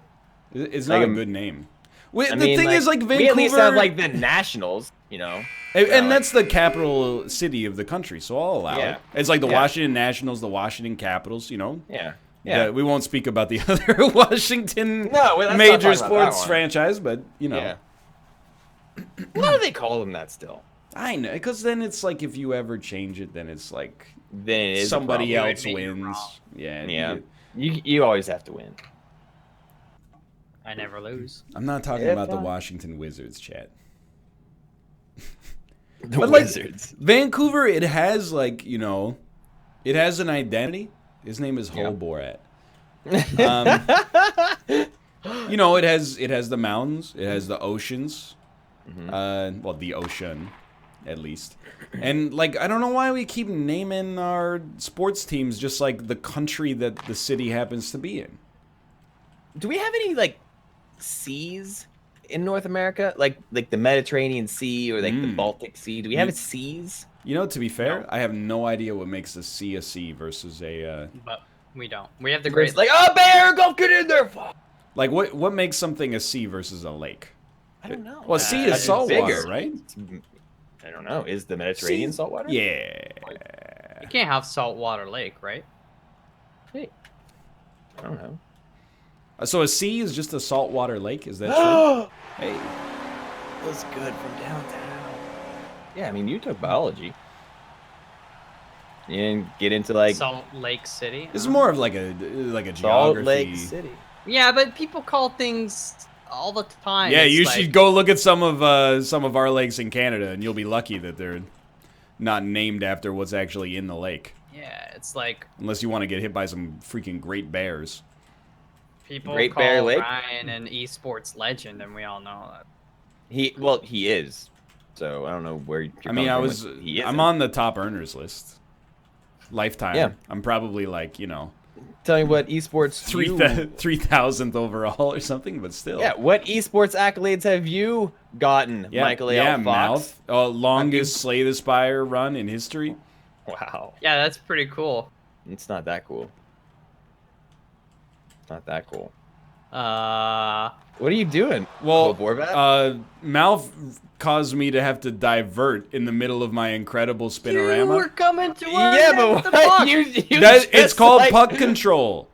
It's not a good name. The thing like, is, like Vancouver. We at least have like the Nationals, and that's the capital city of the country, so I'll allow it. It's like the Washington Nationals, the Washington Capitals, Yeah. We won't speak about the other Washington major sports franchise, but Why do they call them that still? I know, because then it's like if you ever change it, then it's like Then it is a somebody problem. else wins. Yeah. Yeah. You always have to win. I never lose. I'm not talking about the Washington Wizards, chat. The But Wizards. Like, Vancouver, it has like, you know, it has an identity. His name is Borat. You know, it has the mountains, it has the oceans. Well, the ocean, at least. And like, I don't know why we keep naming our sports teams just like the country that the city happens to be in. Do we have any like seas in North America, like the Mediterranean Sea or like the Baltic Sea? Do we have seas? You know, to be fair, I have no idea what makes a sea versus a. But we don't. We have the Great. Like, oh, bear, go get in there. Like, what makes something a sea versus a lake? I don't know. Well, sea is saltwater, right? I don't know. Is the Mediterranean saltwater? Yeah. You can't have saltwater lake, right? Hey. I don't know. So a sea is just a saltwater lake? Is that true? Hey. That was good from downtown. Yeah, I mean, you took biology. You didn't get into like Salt Lake City. This is more of like a geography. Salt Lake City. Yeah, but people call things all the time. Yeah, It's you like, should go look at some of our lakes in Canada, and you'll be lucky that they're not named after what's actually in the lake. Yeah, it's like Unless you want to get hit by some freaking great bears. people Great call Bear Lake? Ryan an esports legend, and we all know that. He is. So I don't know where you're coming from. I'm on the top earners list. Lifetime. Yeah. I'm probably like, you know, Tell me what esports 3,000th overall or something, but still. Yeah, what esports accolades have you gotten, Michael A. L. Fox? Mouth. Longest Slay the Spire run in history. Wow. Yeah, that's pretty cool. It's not that cool. It's not that cool. What are you doing? Well, Borbat? Mouth caused me to have to divert in the middle of my incredible spinorama. You were coming to us. Yeah, but what? It's called puck control.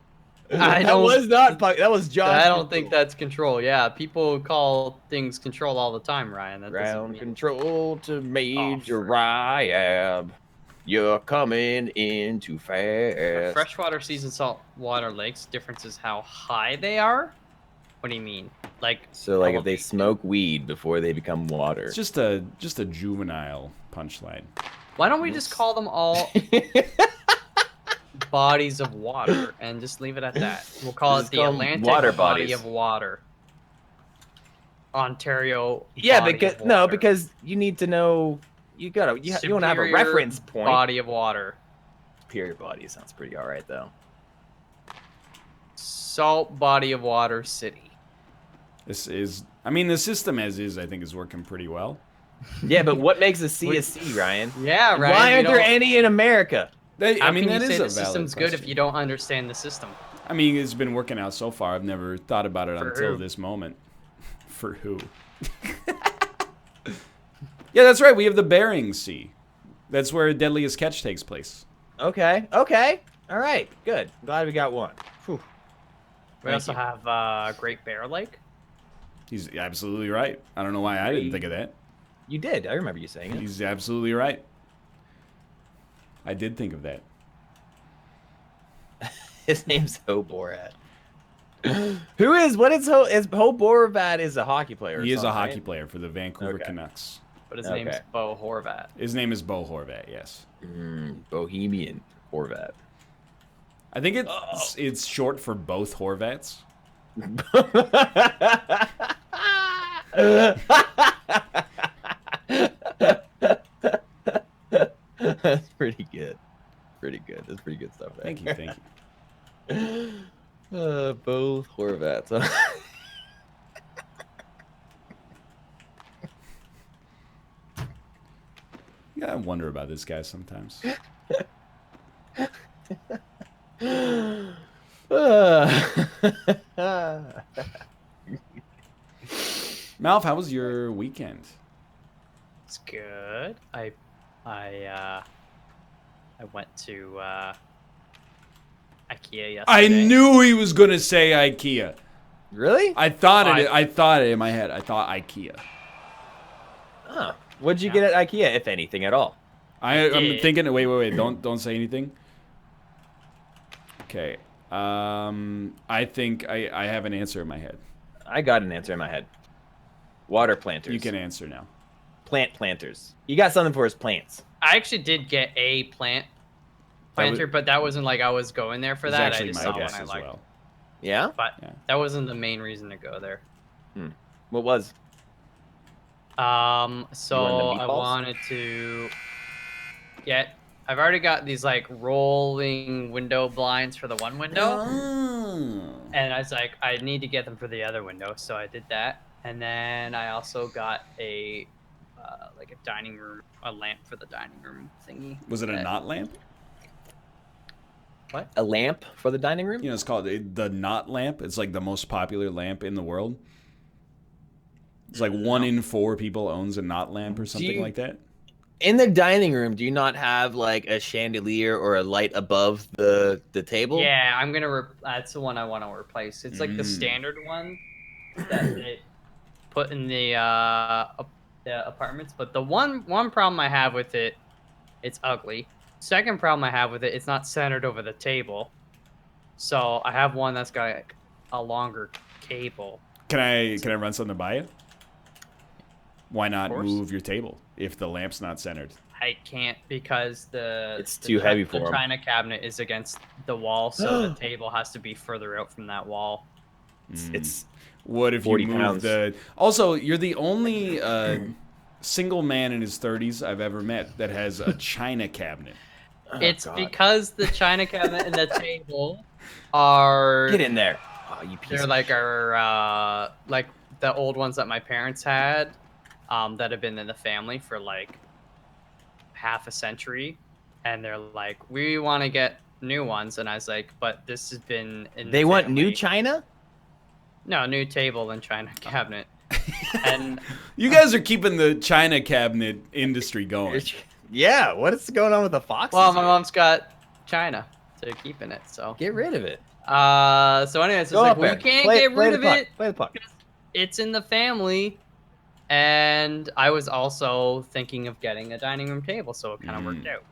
That was not puck. That was John. I don't think that's control. Yeah, people call things control all the time, Ryan. That Ground control to Major Ryab. You're coming in too fast. Freshwater seas and saltwater lakes. Difference is how high they are. What do you mean? Like if they smoke weed before they become water. It's just a juvenile punchline. Why don't we just call them all bodies of water and just leave it at that? We'll call it the Atlantic water body bodies. of water. Ontario. Yeah, body because of water. because you need to know. You want to have a reference point. Body of water. Superior body sounds pretty all right though. Salt body of water city. The system as is, I think, is working pretty well. Yeah, but what makes a C a C, Ryan? Yeah, Ryan. Why aren't there any in America? How can you that say is the a valid system's good if question. you don't understand the system? I mean, it's been working out so far. I've never thought about it until who? this moment. For who? Yeah, that's right. We have the Bering Sea. That's where Deadliest Catch takes place. Okay. All right. Good. Glad we got one. Whew. We also have Great Bear Lake. He's absolutely right. I don't know why I didn't think of that. You did. I remember you saying it. He's absolutely right. I did think of that. His name's Ho Borat. Ho Borat is a hockey player. He is a hockey player for the Vancouver Okay. Canucks. But his name's Bo Horvat. His name is Bo Horvat, yes. Bohemian Horvat. I think it's short for both Horvats. That's pretty good. That's pretty good stuff there. Thank you. Both Horvats. Yeah, I wonder about this guy sometimes. Malf, how was your weekend? It's good. I went to IKEA yesterday. I knew he was gonna say IKEA. Really? I thought it in my head. I thought IKEA. Oh. What'd you get at IKEA, if anything at all? I'm thinking. Wait. Don't say anything. Okay. I think I have an answer in my head. I got an answer in my head. Water planters. You can answer now. Plant planters. You got something for his plants. I actually did get a planter, but that wasn't like I was going there for that. I just saw one I liked. Well. Yeah? But that wasn't the main reason to go there. What was? So I wanted to get. I've already got these like rolling window blinds for the one window, and I was like, I need to get them for the other window, so I did that. And then I also got a like a dining room, a lamp for the dining room thingy. Was it a knot lamp? What? A lamp for the dining room? You know, it's called the knot lamp. It's like the most popular lamp in the world. It's like 1 in 4 people owns a knot lamp or something like that. In the dining room, do you not have like a chandelier or a light above the table? Yeah, I'm gonna. That's the one I want to replace. It's like the standard one that they put in the apartments. But the one problem I have with it, it's ugly. Second problem I have with it, it's not centered over the table. So I have one that's got like a longer cable. Can I run something by you? Why not move your table if the lamp's not centered? I can't because it's too heavy for the china cabinet is against the wall, so the table has to be further out from that wall. It's what if you move the? Also, you're the only single man in his 30s I've ever met that has a china cabinet. It's because the china cabinet and the table are get in there. Oh, you piece. They're like our like the old ones that my parents had. That have been in the family for like half a century, and they're like, we want to get new ones, and I was like, but this has been in they want new china. No, new table and china cabinet. And you guys are keeping the china cabinet industry going. Yeah, what is going on with the foxes? Well, my mom's got china to keep in it, so get rid of it. So anyways, it's like, well, you can't get rid of it. Play the puck. It's in the family. And I was also thinking of getting a dining room table, so it kind of worked out.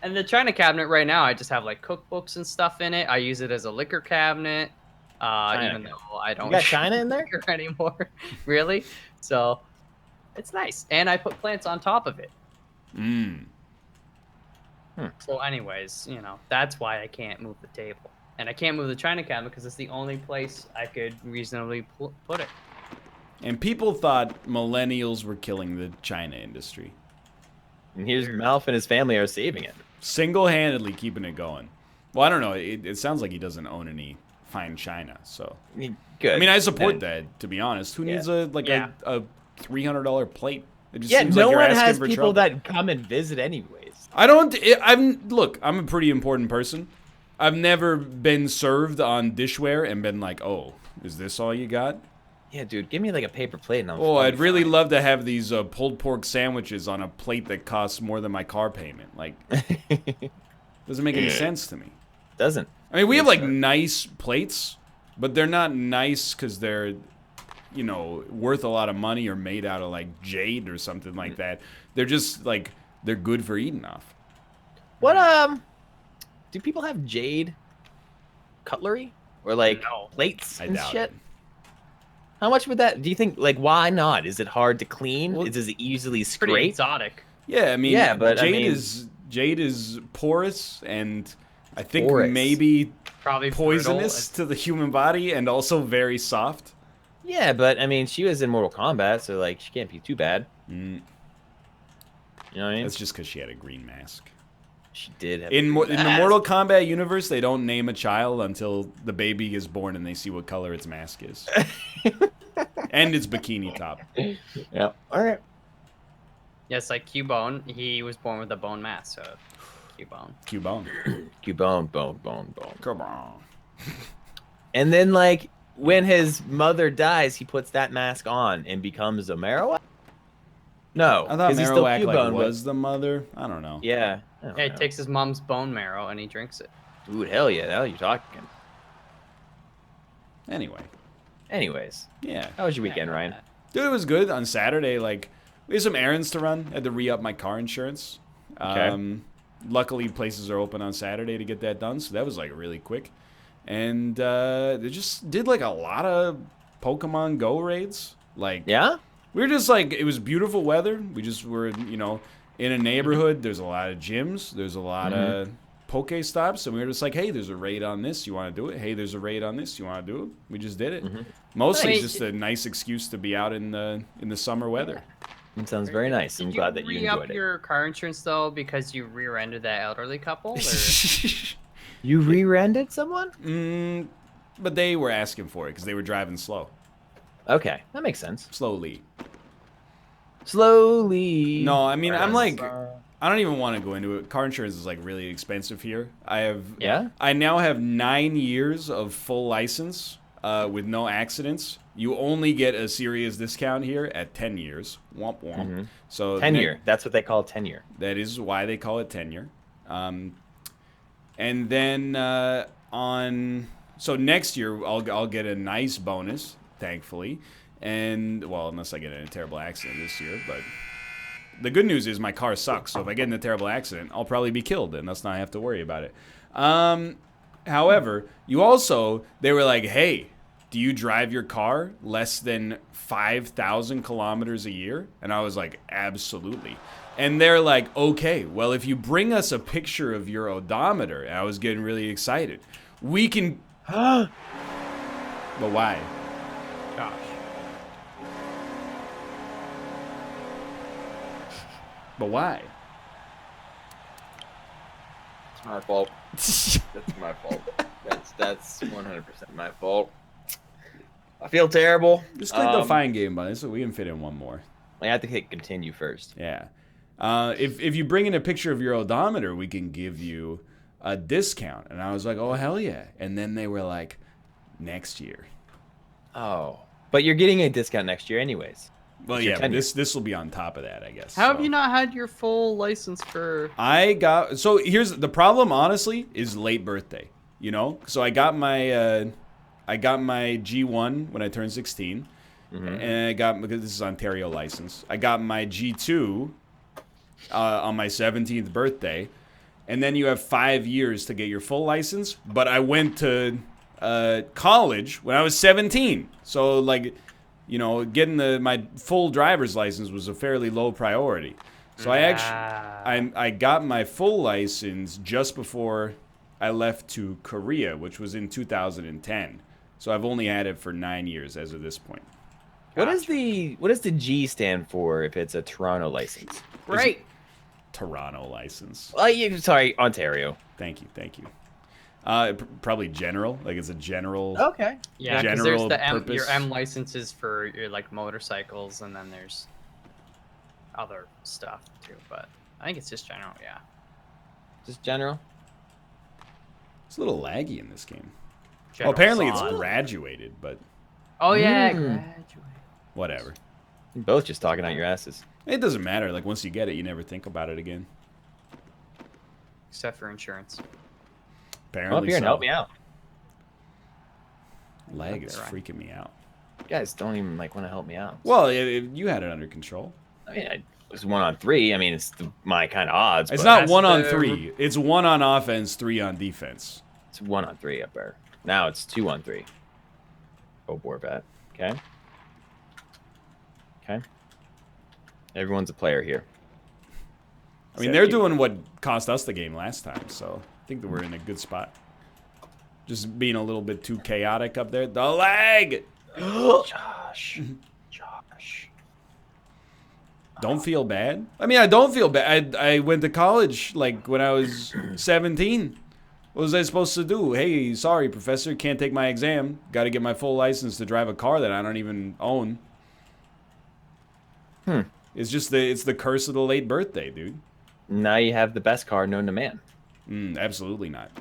And the china cabinet right now, I just have like cookbooks and stuff in it. I use it as a liquor cabinet, even though I don't. You got china in there anymore, really. So it's nice, and I put plants on top of it. So, anyways, you know, that's why I can't move the table, and I can't move the china cabinet because it's the only place I could reasonably put it. And people thought millennials were killing the China industry. And here's Malf and his family are saving it. Single-handedly keeping it going. Well, I don't know. It sounds like he doesn't own any fine china, so. Good. I mean, I support that, to be honest. Who needs a $300 plate? It just seems no like you're one asking has for people trouble. that come and visit anyways. Look, I'm a pretty important person. I've never been served on dishware and been like, oh, is this all you got? Yeah, dude, give me like a paper plate and I'd really love to have these pulled pork sandwiches on a plate that costs more than my car payment. Like, doesn't make any sense to me. Doesn't. I mean, we have like nice plates, but they're not nice because they're, you know, worth a lot of money or made out of like jade or something like that. They're just like they're good for eating off. What do people have jade cutlery or like plates and shit? How much would that? Do you think? Like, why not? Is it hard to clean? Is it easily scraped? Pretty exotic. Yeah, I mean, but jade is porous and I think porous. maybe probably poisonous to the human body and also very soft. Yeah, but I mean, she was in Mortal Kombat, so like she can't be too bad. You know what I mean? That's just because she had a green mask. She did have in the Mortal Kombat universe, they don't name a child until the baby is born and they see what color its mask is. And its bikini top. Yeah. All right. Yes, like Cubone, he was born with a bone mask, so Cubone. Bone. Come on. And then like when his mother dies, he puts that mask on and becomes a Marowak? No. I thought Marowak was the mother. I don't know. Yeah. He takes his mom's bone marrow and he drinks it. Dude, hell yeah. Now you're talking. Anyways. Yeah. Yeah. How was your weekend, Ryan? Dude, it was good. On Saturday, like, we have some errands to run. I had to re-up my car insurance. Okay. Luckily, places are open on Saturday to get that done, so that was like really quick. And they just did like a lot of Pokemon Go raids. Like, Yeah? we were just like, it was beautiful weather. We just were, you know, in a neighborhood. There's a lot of gyms. There's a lot of Poke stops. And we were just like, hey, there's a raid on this. You want to do it? Hey, there's a raid on this. You want to do it? We just did it. Mostly just a nice excuse to be out in the summer weather. It sounds very nice. I'm glad that you enjoyed re-up it. your car insurance though because you rear-ended that elderly couple? Or? You rear-ended someone? But they were asking for it because they were driving slow. Okay, that makes sense. Slowly. Slowly. No, I mean, I'm like, I don't even want to go into it. Car insurance is like really expensive here. I now have 9 years of full license with no accidents. You only get a serious discount here at 10 years. Womp womp. So tenure. That's what they call tenure. That is why they call it tenure. And then so next year I'll get a nice bonus, thankfully. And well, unless I get in a terrible accident this year, but the good news is my car sucks. So if I get in a terrible accident, I'll probably be killed, and thus not have to worry about it. However, they were like, hey, do you drive your car less than 5,000 kilometers a year? And I was like, absolutely. And they're like, okay, well, if you bring us a picture of your odometer, and I was getting really excited, we can... But why? Gosh. But why? It's my fault. That's my fault. That's 100% my fault. I feel terrible. Just click the find game button so we can fit in one more. I have to hit continue first. Yeah. If you bring in a picture of your odometer, we can give you a discount. And I was like, oh, hell yeah. And then they were like, next year. Oh. But you're getting a discount next year anyways. Well, yeah, but this will be on top of that, I guess. How have you not had your full license for... So here's the problem, honestly, is late birthday, you know? So I got my G1 when I turned 16. And because this is Ontario license, I got my G2 on my 17th birthday. And then you have 5 years to get your full license. But I went to college when I was 17. So, like, you know, getting my full driver's license was a fairly low priority. So I got my full license just before I left to Korea, which was in 2010. So I've only had it for 9 years as of this point. What does the G stand for if it's a Toronto license? Right. Toronto license. Sorry, Ontario. Thank you. Probably general, like it's a general. Okay. Yeah, because there's the purpose. your M licenses for your like motorcycles, and then there's other stuff too. But I think it's just general. Yeah. Just general. It's a little laggy in this game. General apparently song. it's graduated, but Oh yeah, graduate. whatever. You're both just talking out your asses. It doesn't matter. Like once you get it, you never think about it again. Except for insurance. Apparently, Come up here and help me out. Lag is freaking me out. You guys don't even want to help me out. Well, you had it under control. I mean, it was 1-on-3. I mean, it's my kind of odds. It's but not 1-on-3. It's 1 on offense, 3 on defense. It's 1-on-3 up there. Now it's 2-on-3. Oh, Borat. Okay. Everyone's a player here. I mean, they're doing what cost us the game last time, so I think that we're in a good spot. Just being a little bit too chaotic up there. The lag! Josh. Don't feel bad. I mean, I don't feel bad. I went to college, like, when I was 17. What was I supposed to do? Hey, sorry, professor, can't take my exam. Got to get my full license to drive a car that I don't even own. It's just it's the curse of the late birthday, dude. Now you have the best car known to man. Absolutely not.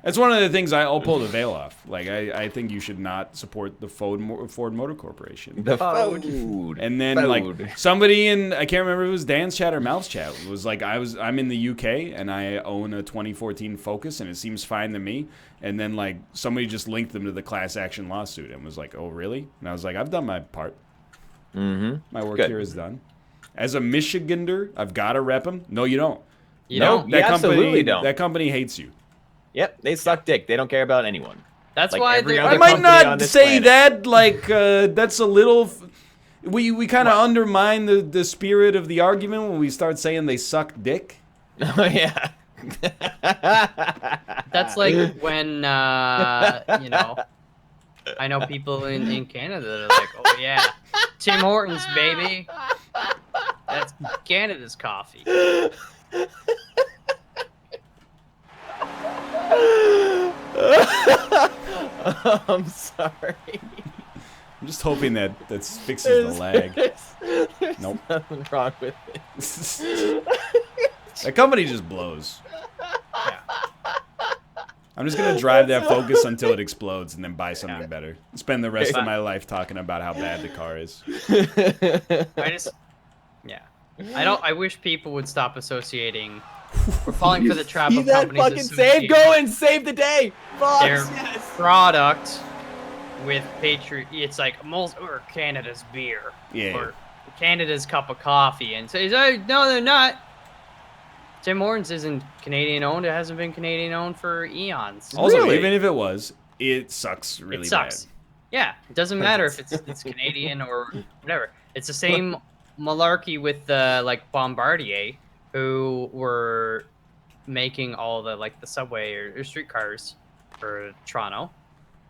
That's one of the things I'll pull the veil off. Like, I think you should not support the Ford Motor Corporation. The food. And then, like, somebody I can't remember if it was Dan's chat or Mal's chat, was like, I'm in the UK, and I own a 2014 Focus, and it seems fine to me. And then, like, somebody just linked them to the class action lawsuit and was like, oh, really? And I was like, I've done my part. Mm-hmm. My work here is done. As a Michigander, I've got to rep him. No, you don't. You don't. You absolutely don't. That company hates you. Yep, they suck dick. They don't care about anyone. That's Like why every they're- other I might company on not this say planet. that. Like that's a little. We kind of undermine the spirit of the argument when we start saying they suck dick. Oh yeah. That's like when you know, I know people in Canada that are like, oh yeah, Tim Hortons, baby. That's Canada's coffee. I'm sorry. I'm just hoping that fixes the lag. There's Nope. nothing wrong with it. That company just blows. Yeah. I'm just gonna drive that Focus until it explodes and then buy something better. Spend the rest of my life talking about how bad the car is. I wish people would stop associating. We're falling for the trap See of that companies fucking associating save going, save the day. Fox, their yes. product with It's like most or Canada's beer. Yeah. Or Canada's cup of coffee, and says, "Oh no, they're not." Tim Hortons isn't Canadian owned. It hasn't been Canadian owned for eons. Also, Really? even if it was, it sucks really It sucks. bad. Yeah, it doesn't matter if it's Canadian or whatever. It's the same malarkey with like Bombardier, who were making all the like the subway or streetcars for Toronto,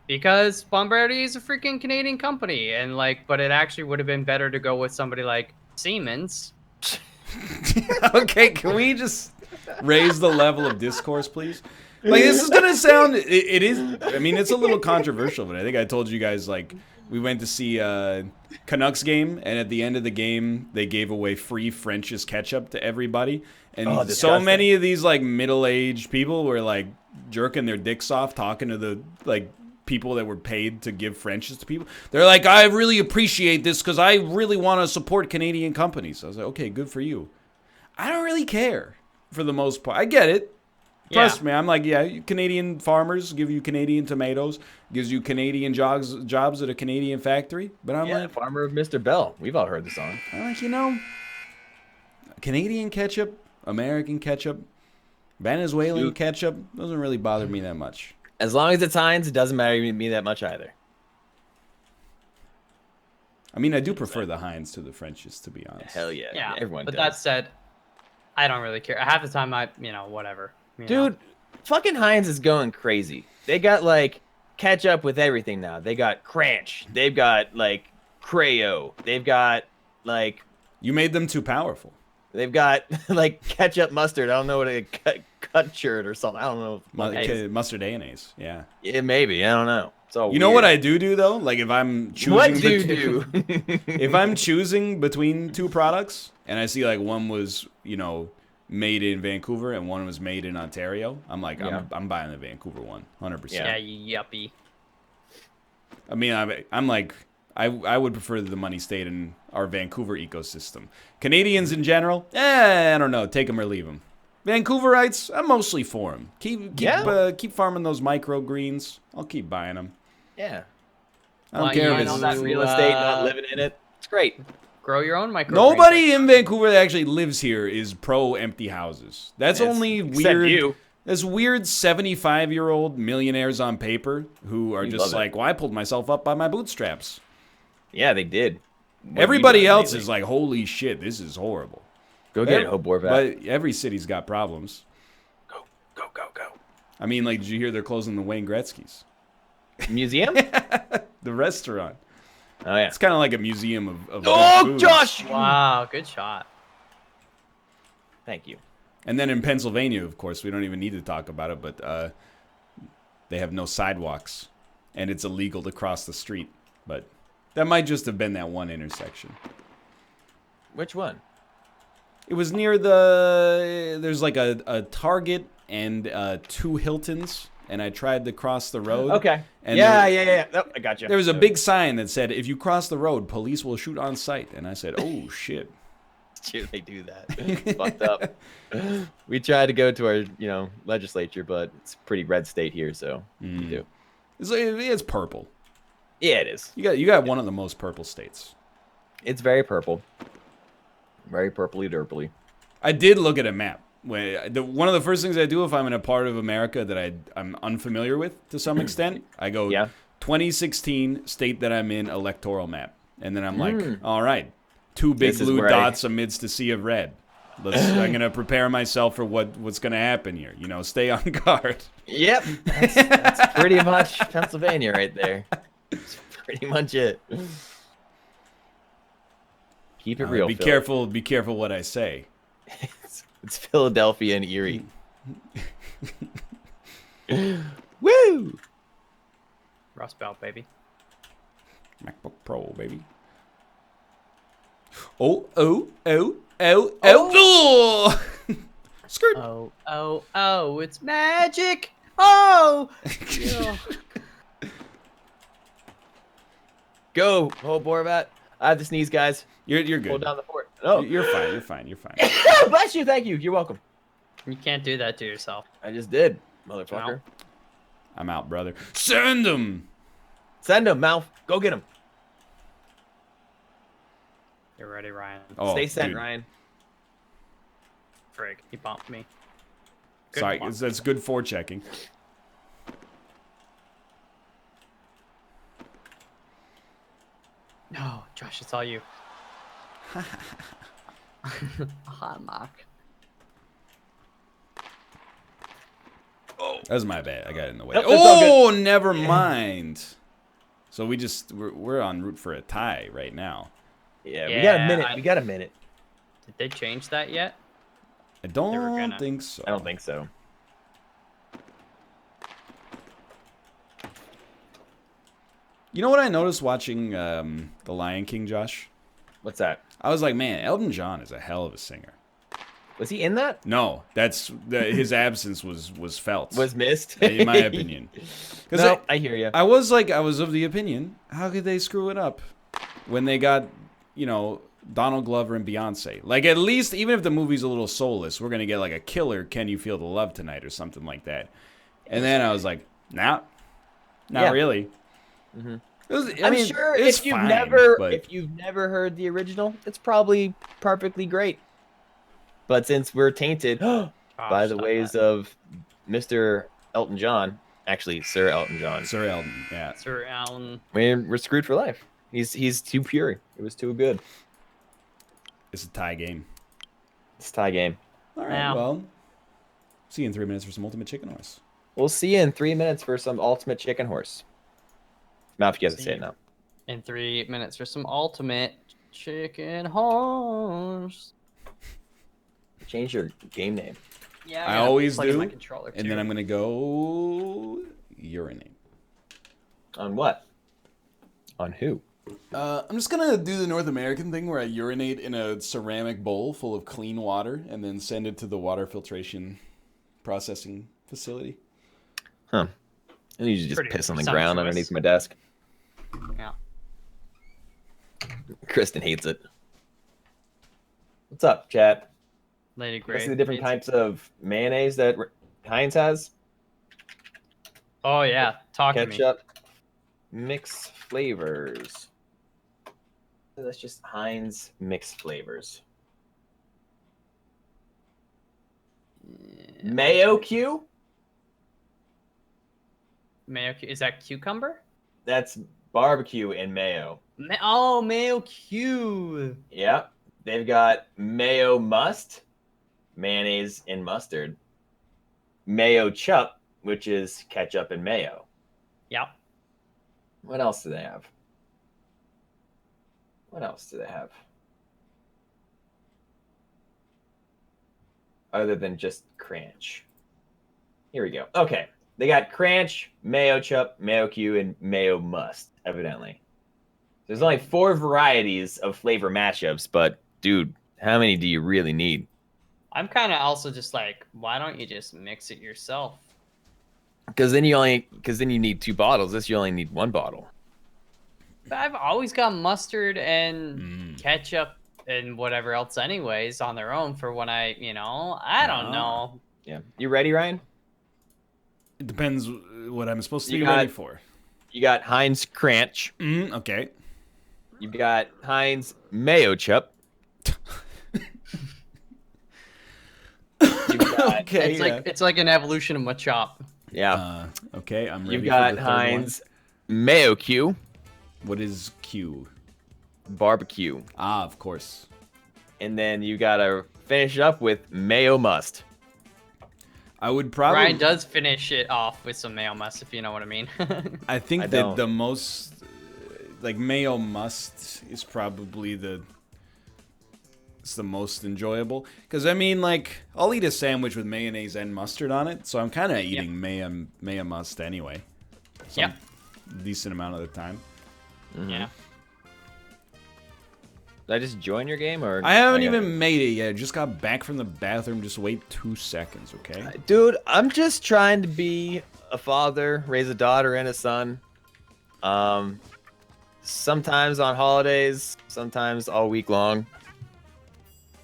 because Bombardier is a freaking Canadian company, and like, but it actually would have been better to go with somebody like Siemens. Okay, can we just raise the level of discourse, please? Like, this is gonna sound. It is. I mean, it's a little controversial, but I think I told you guys, like, we went to see Canucks game, and at the end of the game, they gave away free French's ketchup to everybody, and so disgusting. many of these like middle-aged people were like jerking their dicks off, talking to the like people that were paid to give French's to people. They're like, I really appreciate this because I really want to support Canadian companies. I was like, okay, good for you. I don't really care for the most part. I get it. Trust me, I'm like, yeah, Canadian farmers give you Canadian tomatoes, gives you Canadian jobs at a Canadian factory. But I'm like, farmer of Mr. Bell. We've all heard the song. I'm like, you know, Canadian ketchup, American ketchup, Venezuelan ketchup doesn't really bother me that much. As long as it's Heinz, it doesn't matter to me that much either. I mean, I do prefer the Heinz to the French's, to be honest. Hell yeah. Yeah, Everyone but does. that said, I don't really care. Half the time, whatever. You know? Dude, fucking Heinz is going crazy. They got like ketchup with everything now. They got Cranch. They've got like Creo. They've got like You made them too powerful. they've got like ketchup mustard. I don't know what a cut shirt or something. I don't know. Mustard mayonnaise, yeah. Yeah, maybe. I don't know. So You know what I do though? Like if I'm choosing What do you do? if I'm choosing between two products and I see like one was, you know, made in Vancouver and one was made in Ontario, I'm like, I'm buying the Vancouver one, 100%. Yeah, you yuppie. I mean, I'm like, I would prefer that the money stayed in our Vancouver ecosystem. Canadians in general, I don't know, take them or leave them. Vancouverites, I'm mostly for them. Keep farming those microgreens. I'll keep buying them. Yeah. I don't Well, care you if Buying it's all that real estate, not living in it. It's great. Grow your own micro. Nobody in Vancouver that actually lives here is pro empty houses. That's only except weird. you. There's weird 75-year-old millionaires on paper who are just love it. like, well, I pulled myself up by my bootstraps. Yeah, they did. What have Everybody you done else lately? is like, holy shit, this is horrible. Go get it, Hoborvat. But every city's got problems. Go. I mean, like, did you hear they're closing the Wayne Gretzky's? Museum? The restaurant. Oh yeah. It's kind of like a museum of Oh, good food. Josh! Wow, good shot. Thank you. And then in Pennsylvania, of course, we don't even need to talk about it, but they have no sidewalks, and it's illegal to cross the street. But that might just have been that one intersection. Which one? It was near there's like a Target and 2 Hiltons, and I tried to cross the road. Okay. And Yeah. Oh, I got you. There was a big sign that said, if you cross the road, police will shoot on sight. And I said, oh, shit. Sure, they do that. It's fucked up. We tried to go to our, legislature, but it's a pretty red state here, so you do. It's purple. Yeah, it is. You got one of the most purple states. It's very purple. Very purpley derply. I did look at a map. One of the first things I do if I'm in a part of America that I'm unfamiliar with to some extent, I go 2016 state that I'm in electoral map. And then I'm like, all right, 2 big blue dots amidst a sea of red. I'm going to prepare myself for what's going to happen here. You know, stay on guard. Yep. That's pretty much Pennsylvania right there. That's pretty much it. Keep it real. Be careful what I say. It's Philadelphia and Erie. Woo! Rust Belt, baby. MacBook Pro, baby. Oh. Skirt. Oh, it's magic. Oh. Go, Borat. I have to sneeze, guys. You're good. Hold down the fort. Oh, you're fine. Bless you. Thank you. You're welcome. You can't do that to yourself. I just did, motherfucker. No. I'm out, brother. Send him. Send him, mouth. Go get him. You're ready, Ryan. Oh, Stay sent, dude. Ryan. Frig, he bumped me. Sorry, that's good forechecking. No, Josh, it's all you. Hot mark. Oh, that was my bad. I got it in the way. Nope, oh, never mind. So we're en route for a tie right now. Yeah, we got a minute. We got a minute. Did they change that yet? I don't think so. I don't think so. You know what I noticed watching The Lion King, Josh? What's that? I was like, man, Elton John is a hell of a singer. Was he in that? No, his absence was felt. Was missed, in my opinion. No, I hear you. I was of the opinion, how could they screw it up when they got, Donald Glover and Beyonce? Like, at least, even if the movie's a little soulless, we're gonna get like a killer "Can You Feel the Love Tonight" or something like that. And then I was like, not really. Mm-hmm. I'm sure if you've never heard the original, it's probably perfectly great. But since we're tainted by the ways of Mr. Elton John, actually Sir Elton John, Sir Elton, yeah, Sir Alan, we're screwed for life. He's too pure. It was too good. It's a tie game. It's a tie game. All right, well, see you in 3 minutes for some Ultimate Chicken Horse. We'll see you in 3 minutes for some Ultimate Chicken Horse. Mouth, you have to say it now. In 3 minutes for some Ultimate Chicken Horse. Change your game name. Yeah, I always do. My controller too. And then I'm gonna go urinate. On what? On who? I'm just gonna do the North American thing where I urinate in a ceramic bowl full of clean water and then send it to the water filtration processing facility. Huh. I usually just piss on the ground underneath my desk. Yeah. Kristen hates it. What's up, chat? Lady Grey. See the different types of mayonnaise that Heinz has? Oh, yeah. Talk to me. Ketchup. Mix flavors. So that's just Heinz mixed flavors. Mayo Q? Mayo Q. Is that cucumber? That's barbecue and mayo. Mayo Q. Yep. They've got mayo must, mayonnaise and mustard. Mayo chup, which is ketchup and mayo. Yep. What else do they have? What else do they have? Other than just Cranch. Here we go. Okay. They got Cranch, Mayo Chup, Mayo Q, and Mayo Must, evidently. There's only 4 varieties of flavor mashups, but dude, how many do you really need? I'm kind of also just like, why don't you just mix it yourself? Because then you need 2 bottles. This you only need 1 bottle. But I've always got mustard and ketchup and whatever else anyways on their own for when I don't know. Yeah. You ready, Ryan? It depends what I'm supposed to be ready for. You got Heinz Cranch. Okay. You've got Heinz Mayo Chup. You've got, Okay, it's like an evolution of Machop. yeah. Okay, I'm ready You've for got the third Heinz Mayo Q. one. What is Q? Barbecue. Ah, of course. And then you gotta finish up with Mayo Must. I would probably. Ryan does finish it off with some mayo must, if you know what I mean. I think I that don't. the most, like, mayo must is probably it's the most enjoyable. Because, I mean, like, I'll eat a sandwich with mayonnaise and mustard on it, so I'm kind of eating mayo must anyway. Yep. Decent amount of the time. Yeah. Did I just join your game, or I haven't even made it yet. Just got back from the bathroom. Just wait 2 seconds, okay? Dude, I'm just trying to be a father, raise a daughter and a son. Sometimes on holidays, sometimes all week long.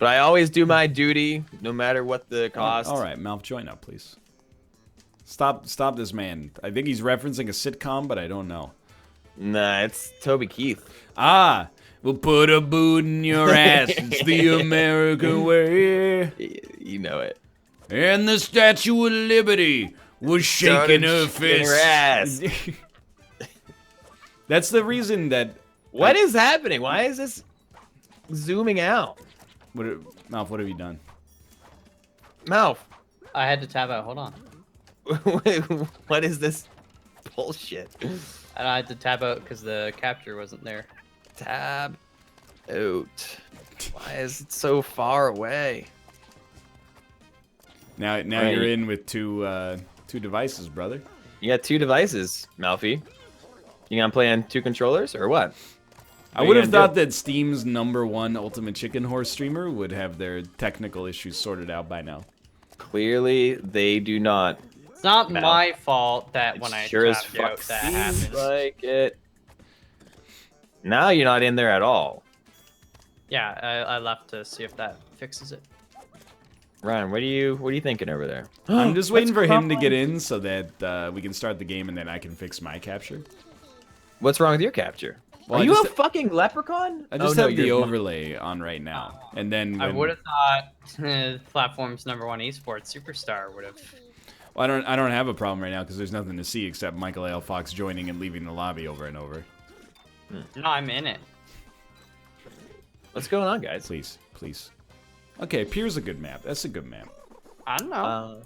But I always do my duty, no matter what the cost. All right, Malf, join up, please. Stop this man. I think he's referencing a sitcom, but I don't know. Nah, it's Toby Keith. Ah, we'll put a boot in your ass. It's the American way. You know it. And the Statue of Liberty was shaking her shaking fist. her ass. That's the reason that. What is happening? Why is this zooming out? Malf, what have you done? Mouth. I had to tab out. Hold on. What is this bullshit? And I had to tab out because the capture wasn't there. Tab out. Why is it so far away? Now Right. you're in with two devices, brother. You got 2 devices, Malfi. You gonna play on 2 controllers or what? I would have thought that Steam's #1 Ultimate Chicken Horse streamer would have their technical issues sorted out by now. Clearly, they do not. It's not No. my fault that when I Sure as tapped out fuck that seems happened. like it. Now you're not in there at all. Yeah, I left to see if that fixes it. Ryan, what are you thinking over there? I'm just waiting for him to get in so that we can start the game and then I can fix my capture. What's wrong with your capture? Well, Are I you just- a fucking leprechaun? I just Oh, no, have the you're- overlay on right now, and then I when- would have thought platform's #1 esports superstar would have. Well, I don't have a problem right now because there's nothing to see except Michael L. Fox joining and leaving the lobby over and over. No, I'm in it. What's going on, guys? Please, please. Okay, Pier's a good map. That's a good map. I don't know.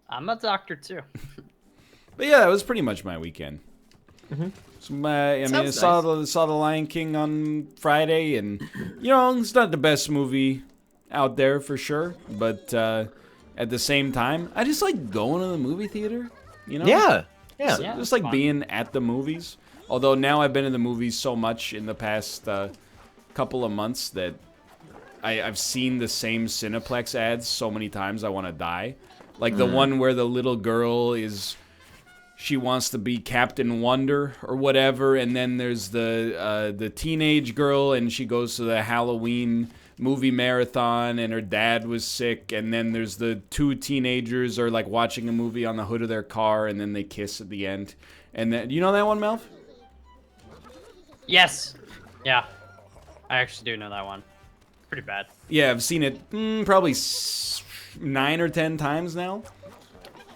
I'm a doctor too. But yeah, that was pretty much my weekend. So, I mean, I Sounds saw the Lion King on Friday, and you know, it's not the best movie out there for sure. But at the same time, I just like going to the movie theater. You know? Yeah. Yeah. Yeah. Just like fun. being at the movies. Although now I've been in the movies so much in the past couple of months that I've seen the same Cineplex ads so many times I want to die. Like the one where the little girl she wants to be Captain Wonder or whatever, and then there's the teenage girl and she goes to the Halloween movie marathon and her dad was sick, and then there's the 2 teenagers are like watching a movie on the hood of their car and then they kiss at the end. And then, you know that one, Melf? Yes. Yeah. I actually do know that one. Pretty bad. Yeah, I've seen it probably 9 or 10 times now.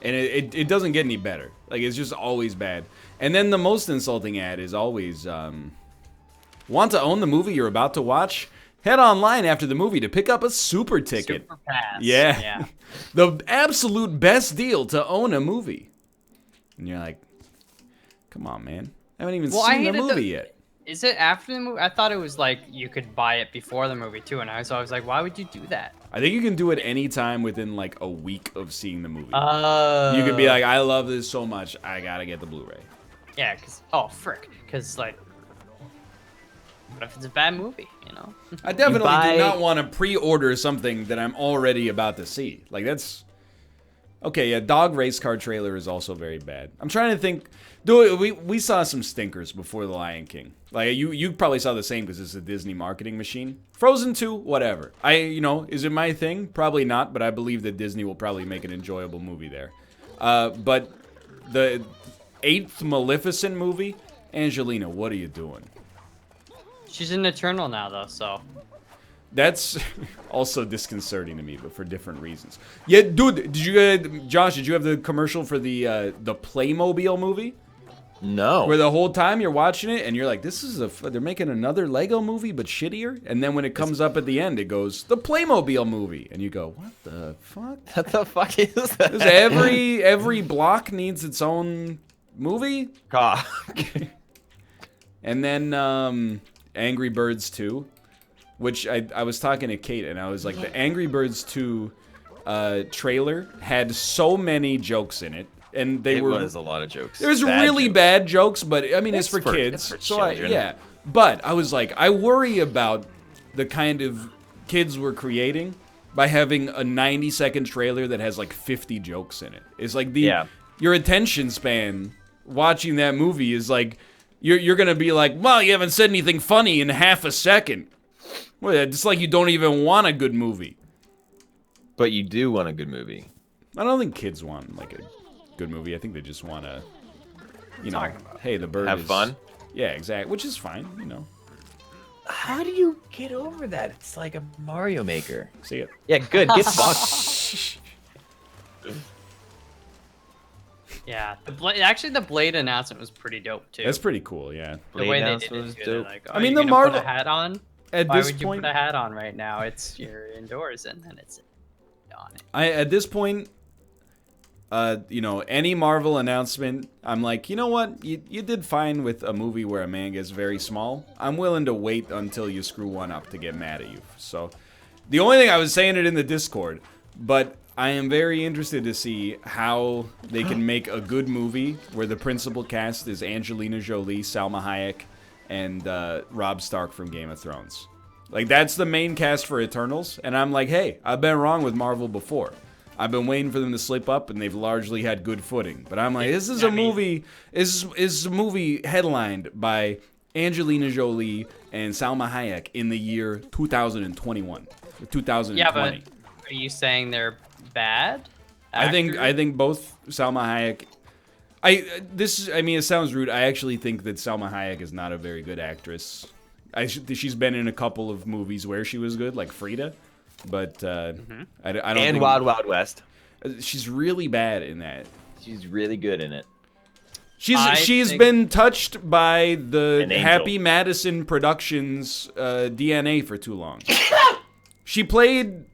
And it doesn't get any better. Like, it's just always bad. And then the most insulting ad is always, want to own the movie you're about to watch? Head online after the movie to pick up a super ticket. Super pass. Yeah. Yeah. The absolute best deal to own a movie. And you're like, come on, man. I haven't even Well, I seen the hated movie yet. Is it after the movie? I thought it was like you could buy it before the movie too, and so I was like, why would you do that? I think you can do it anytime within like a week of seeing the movie. Oh. You could be like, I love this so much, I gotta get the Blu-ray. Yeah, because like, what if it's a bad movie? You know. I definitely buy- do not want to pre-order something that I'm already about to see. Like, that's... Okay, yeah, Dog Race Car trailer is also very bad. I'm trying to think... Dude, we saw some stinkers before The Lion King. Like, you probably saw the same because it's a Disney marketing machine. Frozen 2, whatever. Is it my thing? Probably not, but I believe that Disney will probably make an enjoyable movie there. But the 8th Maleficent movie Angelina, what are you doing? She's an Eternal now, though, so. That's also disconcerting to me, but for different reasons. Yeah, dude, Josh, did you have the commercial for the Playmobil movie? No. Where the whole time you're watching it and you're like, this is they're making another Lego movie, but shittier? And then when it comes up at the end, it goes, the Playmobil movie. And you go, what the fuck? What the fuck is that? Does every block needs its own movie? God. And then Angry Birds 2. Which I was talking to Kate, and I was like, the Angry Birds 2 trailer had so many jokes in it. And it was a lot of jokes. There's really bad jokes, but I mean, it's for kids. It's for children. Yeah. But I was like, I worry about the kind of kids we're creating by having a 90-second trailer that has like 50 jokes in it. It's like your attention span watching that movie is like, you're going to be like, well, you haven't said anything funny in half a second. Well, it's like you don't even want a good movie. But you do want a good movie. I don't think kids want like a good movie. I think they just want to, hey, the bird have fun. Yeah, exactly. Which is fine, How do you get over that? It's like a Mario Maker. See it? Yeah, good. Get fucked. Yeah, actually the Blade announcement was pretty dope too. That's pretty cool, yeah. The way they did it was good. Like, I mean, the Marvel put a hat on. At Why this would you point, put a hat on right now? You're indoors and then it's on it. At this point, any Marvel announcement, I'm like, you know what? You did fine with a movie where a man gets very small. I'm willing to wait until you screw one up to get mad at you. So, the only thing I was saying it in the Discord, but I am very interested to see how they can make a good movie where the principal cast is Angelina Jolie, Salma Hayek, and Robb Stark from Game of Thrones. Like, that's the main cast for Eternals, and I'm like, hey, I've been wrong with Marvel before. I've been waiting for them to slip up, and they've largely had good footing. But I'm like, this is a movie headlined by Angelina Jolie and Salma Hayek in the year 2021, 2020. Yeah, but are you saying they're bad actors? I think both Salma Hayek. It sounds rude. I actually think that Salma Hayek is not a very good actress. She's been in a couple of movies where she was good, like Frida, but I don't. And think, Wild Wild West. She's really bad in that. She's really good in it. She's been touched by the Happy Madison Productions DNA for too long. She played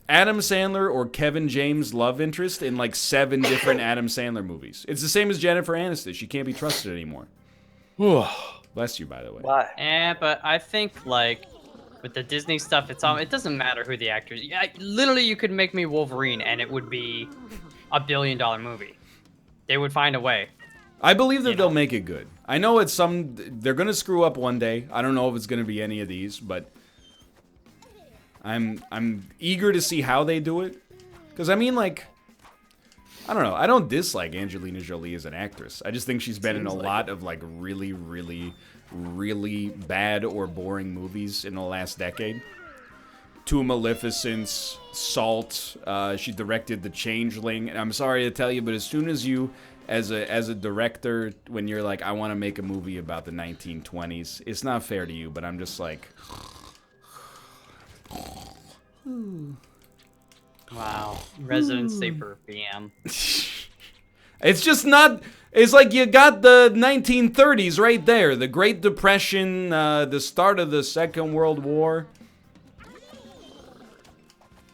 Adam Sandler or Kevin James' love interest in like 7 different Adam Sandler movies. It's the same as Jennifer Aniston. She can't be trusted anymore. Bless you, by the way. Why? But I think like with the Disney stuff, it doesn't matter who the actors. Yeah, literally, you could make me Wolverine, and it would be $1 billion movie. They would find a way. I believe that they'll make it good. I know they're gonna screw up one day. I don't know if it's gonna be any of these, but I'm eager to see how they do it. Because I mean, like, I don't know. I don't dislike Angelina Jolie as an actress. I just think she's been in a lot of like really, really, really bad or boring movies in the last decade. Two Maleficents, Salt. She directed The Changeling. And I'm sorry to tell you, but as soon as you, as a director, when you're like, I want to make a movie about the 1920s, it's not fair to you. But I'm just like, wow, Resident Saber BM. It's just not. It's like you got the 1930s right there, the Great Depression, the start of the Second World War.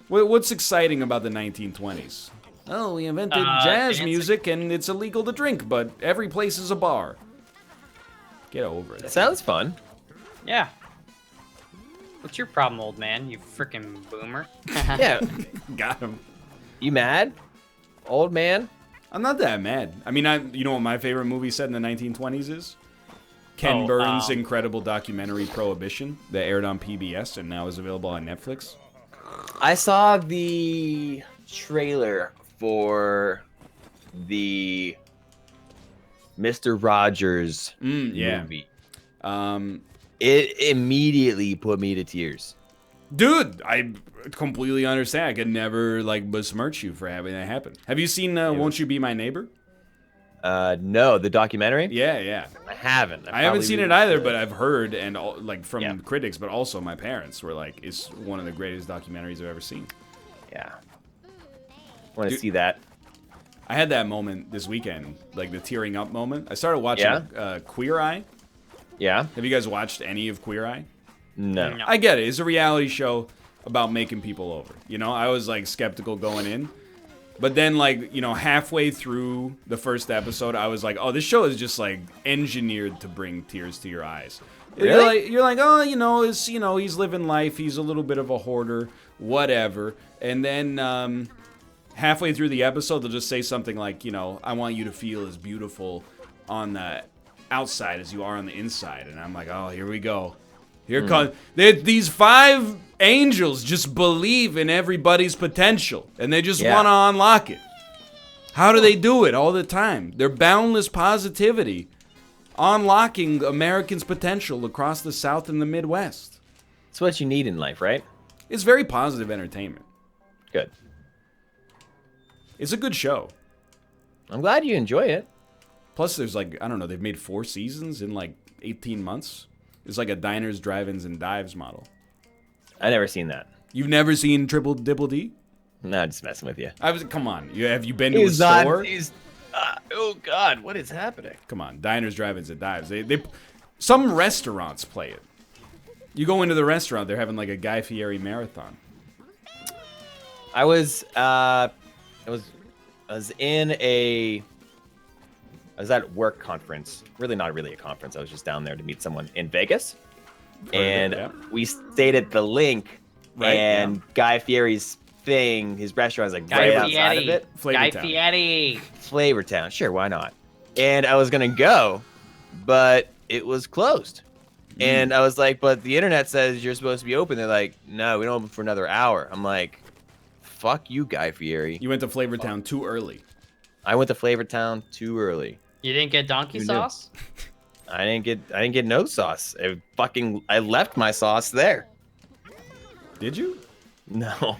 What's exciting about the 1920s? Oh, we invented jazz music and it's illegal to drink, but every place is a bar. Get over it. It sounds fun. Yeah. What's your problem, old man? You freaking boomer. Yeah. Got him. You mad? Old man? I'm not that mad. I mean, you know what my favorite movie set in the 1920s is? Ken Burns' incredible documentary Prohibition that aired on PBS and now is available on Netflix. I saw the trailer for the Mr. Rogers movie. It immediately put me to tears. Dude, I completely understand. I could never besmirch you for having that happen. Have you seen Won't You Be My Neighbor? No, the documentary? Yeah, yeah. I haven't. I haven't seen it either, but I've heard from Yeah. critics, but also my parents were like, it's one of the greatest documentaries I've ever seen. Yeah. Want to see that. I had that moment this weekend, like the tearing up moment. I started watching Queer Eye. Yeah? Have you guys watched any of Queer Eye? No. No. I get it. It's a reality show about making people over. You know, I was like skeptical going in. But then, like, you know, halfway through the first episode, I was like, oh, this show is just like engineered to bring tears to your eyes. Really? You're like, oh, he's living life. He's a little bit of a hoarder, whatever. And then halfway through the episode, they'll just say something like, you know, I want you to feel as beautiful on the outside as you are on the inside. And I'm like, oh, here we go. Here comes these 5 angels just believe in everybody's potential, and they just want to unlock it. How do they do it all the time? They're boundless positivity, unlocking Americans' potential across the South and the Midwest. It's what you need in life, right? It's very positive entertainment. Good. It's a good show. I'm glad you enjoy it. Plus, there's like, I don't know, they've made 4 seasons in like 18 months. It's like a diners, drive-ins, and dives model. I never seen that. You've never seen Triple Dipple D? No, just messing with you. Come on. Have you been to a store? Oh God, what is happening? Come on, diners, drive-ins, and dives. Some restaurants play it. You go into the restaurant, they're having like a Guy Fieri marathon. I was at work conference. Really not really a conference. I was just down there to meet someone in Vegas. And we stayed at the Link, and Guy Fieri's thing, his restaurant is like right outside of it. Guy Fieri. Flavortown. Sure, why not? And I was going to go, but it was closed. And I was like, but the internet says you're supposed to be open. They're like, no, we don't open for another hour. I'm like, fuck you, Guy Fieri. You went to Flavortown too early. I went to Flavortown too early. You didn't get donkey sauce? I didn't get no sauce. I left my sauce there. Did you? No.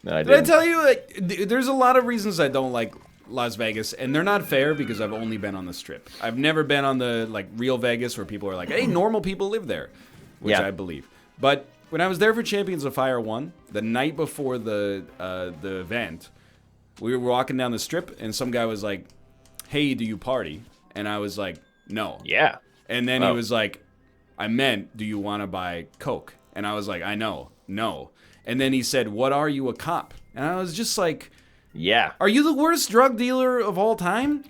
No, I Did I didn't. tell you, like, there's a lot of reasons I don't like Las Vegas, and they're not fair because I've only been on the Strip. I've never been on the, like, real Vegas where people are like, hey, normal people live there, which I believe. But when I was there for Champions of Fire 1, the night before the event, we were walking down the Strip, and some guy was like, hey, do you party? And I was like, no. Yeah. And then he was like, I meant, do you want to buy Coke? And I was like, I know. No. And then he said, what are you, a cop? And I was just like, yeah. Are you the worst drug dealer of all time?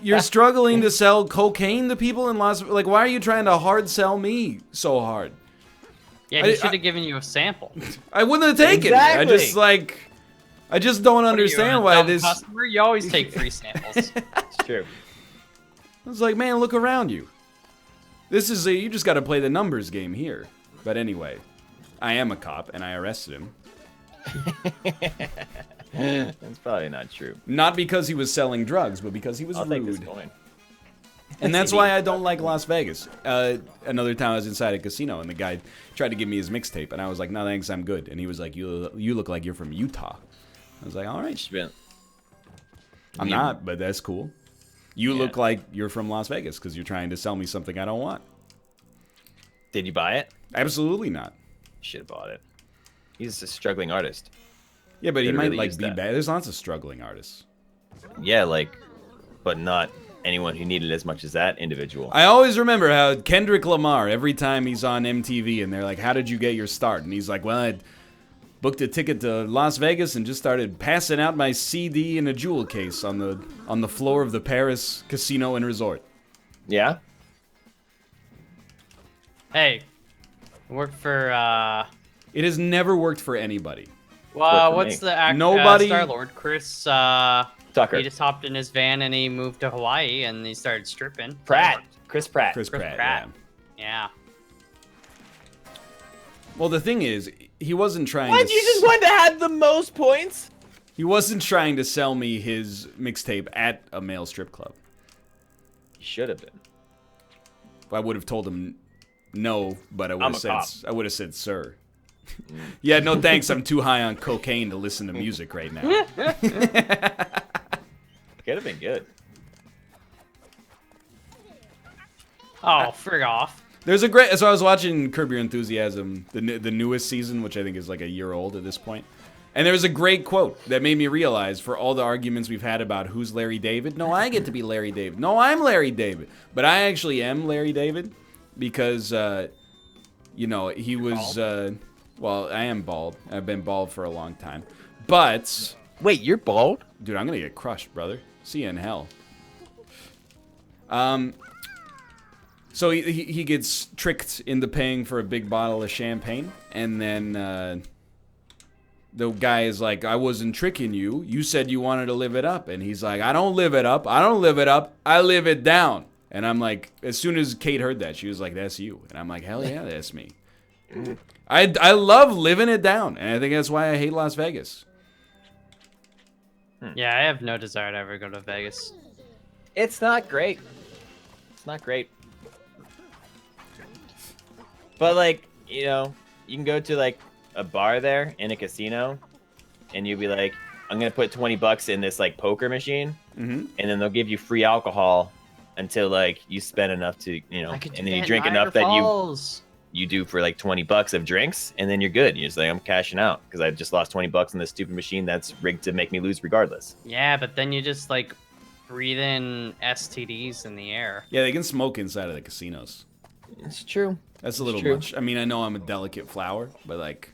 You're struggling to sell cocaine to people in Las Vegas. Like, why are you trying to hard sell me so hard? Yeah, he should have given you a sample. I wouldn't have taken it. I just don't understand why this. Customer, you always take free samples. It's true. I was like, man, look around you. You just got to play the numbers game here. But anyway, I am a cop, and I arrested him. That's probably not true. Not because he was selling drugs, but because he was I'll rude. take this coin. And that's why I don't like Las Vegas. Another time I was inside a casino, and the guy tried to give me his mixtape, and I was like, no, thanks, I'm good. And he was like, you look like you're from Utah. I was like, all right. I'm not, but that's cool. You look like you're from Las Vegas because you're trying to sell me something I don't want. Did you buy it? Absolutely not. Should have bought it. He's a struggling artist. Yeah, but he might really like use be that. bad. There's lots of struggling artists. Yeah, but not anyone who needed as much as that individual. I always remember how Kendrick Lamar, every time he's on MTV and they're like, how did you get your start? And he's like, well, I booked a ticket to Las Vegas and just started passing out my CD in a jewel case on the floor of the Paris Casino and Resort. Yeah? Hey, worked for, It has never worked for anybody. well, what's the actor? Nobody- Star-Lord, Chris, Tucker. he just hopped in his van and he moved to Hawaii and he started stripping. Chris Pratt. Chris Pratt. Pratt. Yeah. Yeah. Well, the thing is, he wasn't trying Why'd to... you just want to have the most points? He wasn't trying to sell me his mixtape at a male strip club. He should have been. I would have told him no, but I would have cop. said, sir. Yeah, no thanks. I'm too high on cocaine to listen to music right now. Could have been good. Oh, frig off. There's a great. So I was watching Curb Your Enthusiasm, the newest season, which I think is like a year old at this point. And there was a great quote that made me realize, for all the arguments we've had about who's Larry David, no, I get to be Larry David. No, I'm Larry David. But I actually am Larry David because, you know, he was, well, I am bald. I've been bald for a long time. But... Wait, you're bald? Dude, I'm going to get crushed, brother. See you in hell. So he gets tricked into paying for a big bottle of champagne, and then... the guy is like, I wasn't tricking you. You said you wanted to live it up. And he's like, I don't live it up. I don't live it up. I live it down. And I'm like, as soon as Kate heard that, she was like, that's you. And I'm like, hell yeah, that's me. I love living it down. And I think that's why I hate Las Vegas. Yeah, I have no desire to ever go to Vegas. It's not great. It's not great. But, like, you know, you can go to, like, a bar there in a casino, and you'll be like, I'm gonna put $20 in this like poker machine, and then they'll give you free alcohol until like you spend enough to, you know, and then you drink enough that you do for like $20 of drinks, and then you're good. You're just like, I'm cashing out because I just lost $20 in this stupid machine that's rigged to make me lose regardless. Yeah, but then you just like breathe in STDs in the air. Yeah, they can smoke inside of the casinos. It's true. That's a little much. I mean, I know I'm a delicate flower, but like,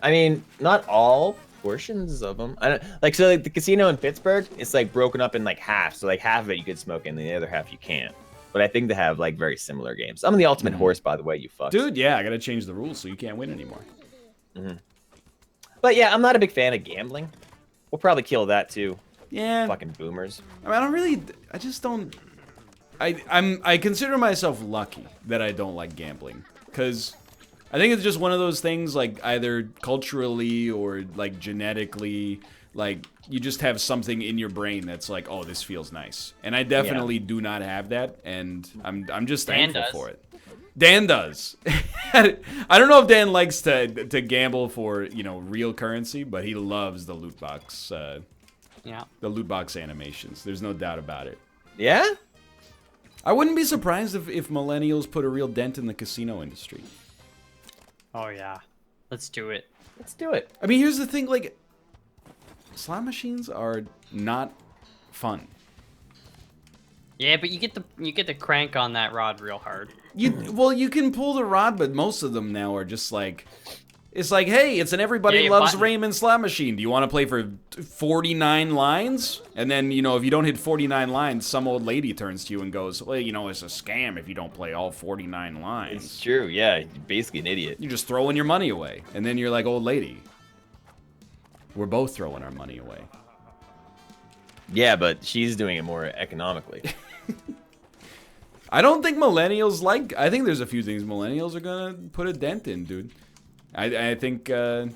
I mean, not all portions of them. I don't like, so like the casino in Pittsburgh, it's like broken up in like half. So like half of it you could smoke in, and the other half you can't. But I think they have like very similar games. I'm the ultimate horse, by the way, you fucks. Dude, yeah, I gotta change the rules so you can't win anymore. But yeah, I'm not a big fan of gambling. We'll probably kill that too. Yeah. Fucking boomers. I mean, I just don't. I consider myself lucky that I don't like gambling, because I think it's just one of those things, like either culturally or like genetically, like you just have something in your brain that's like, oh, this feels nice. And I definitely do not have that, and I'm just thankful for it. Dan does. I don't know if Dan likes to gamble for, you know, real currency, but he loves the loot box. The loot box animations. There's no doubt about it. Yeah? I wouldn't be surprised if millennials put a real dent in the casino industry. Oh yeah, let's do it. Let's do it. I mean, here's the thing: like, slot machines are not fun. Yeah, but you get the crank on that rod real hard. Well, you can pull the rod, but most of them now are just like, it's like, hey, it's an Everybody Loves Raymond slot machine. Do you want to play for 49 lines? And then, you know, if you don't hit 49 lines, some old lady turns to you and goes, well, you know, it's a scam if you don't play all 49 lines. It's true, yeah. You're basically an idiot. You're just throwing your money away. And then you're like, old lady, we're both throwing our money away. Yeah, but she's doing it more economically. I don't think millennials like... I think there's a few things millennials are going to put a dent in, dude. I think what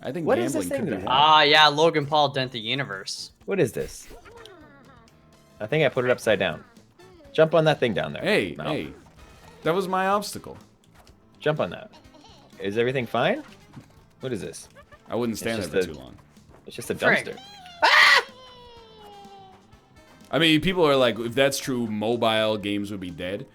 gambling is this thing could be one. Yeah, Logan Paul Dent the Universe. What is this? I think I put it upside down. Jump on that thing down there. Hey, hey. That was my obstacle. Jump on that. Is everything fine? What is this? I wouldn't stand there for too long. It's just a dumpster. I mean, people are like, if that's true, mobile games would be dead.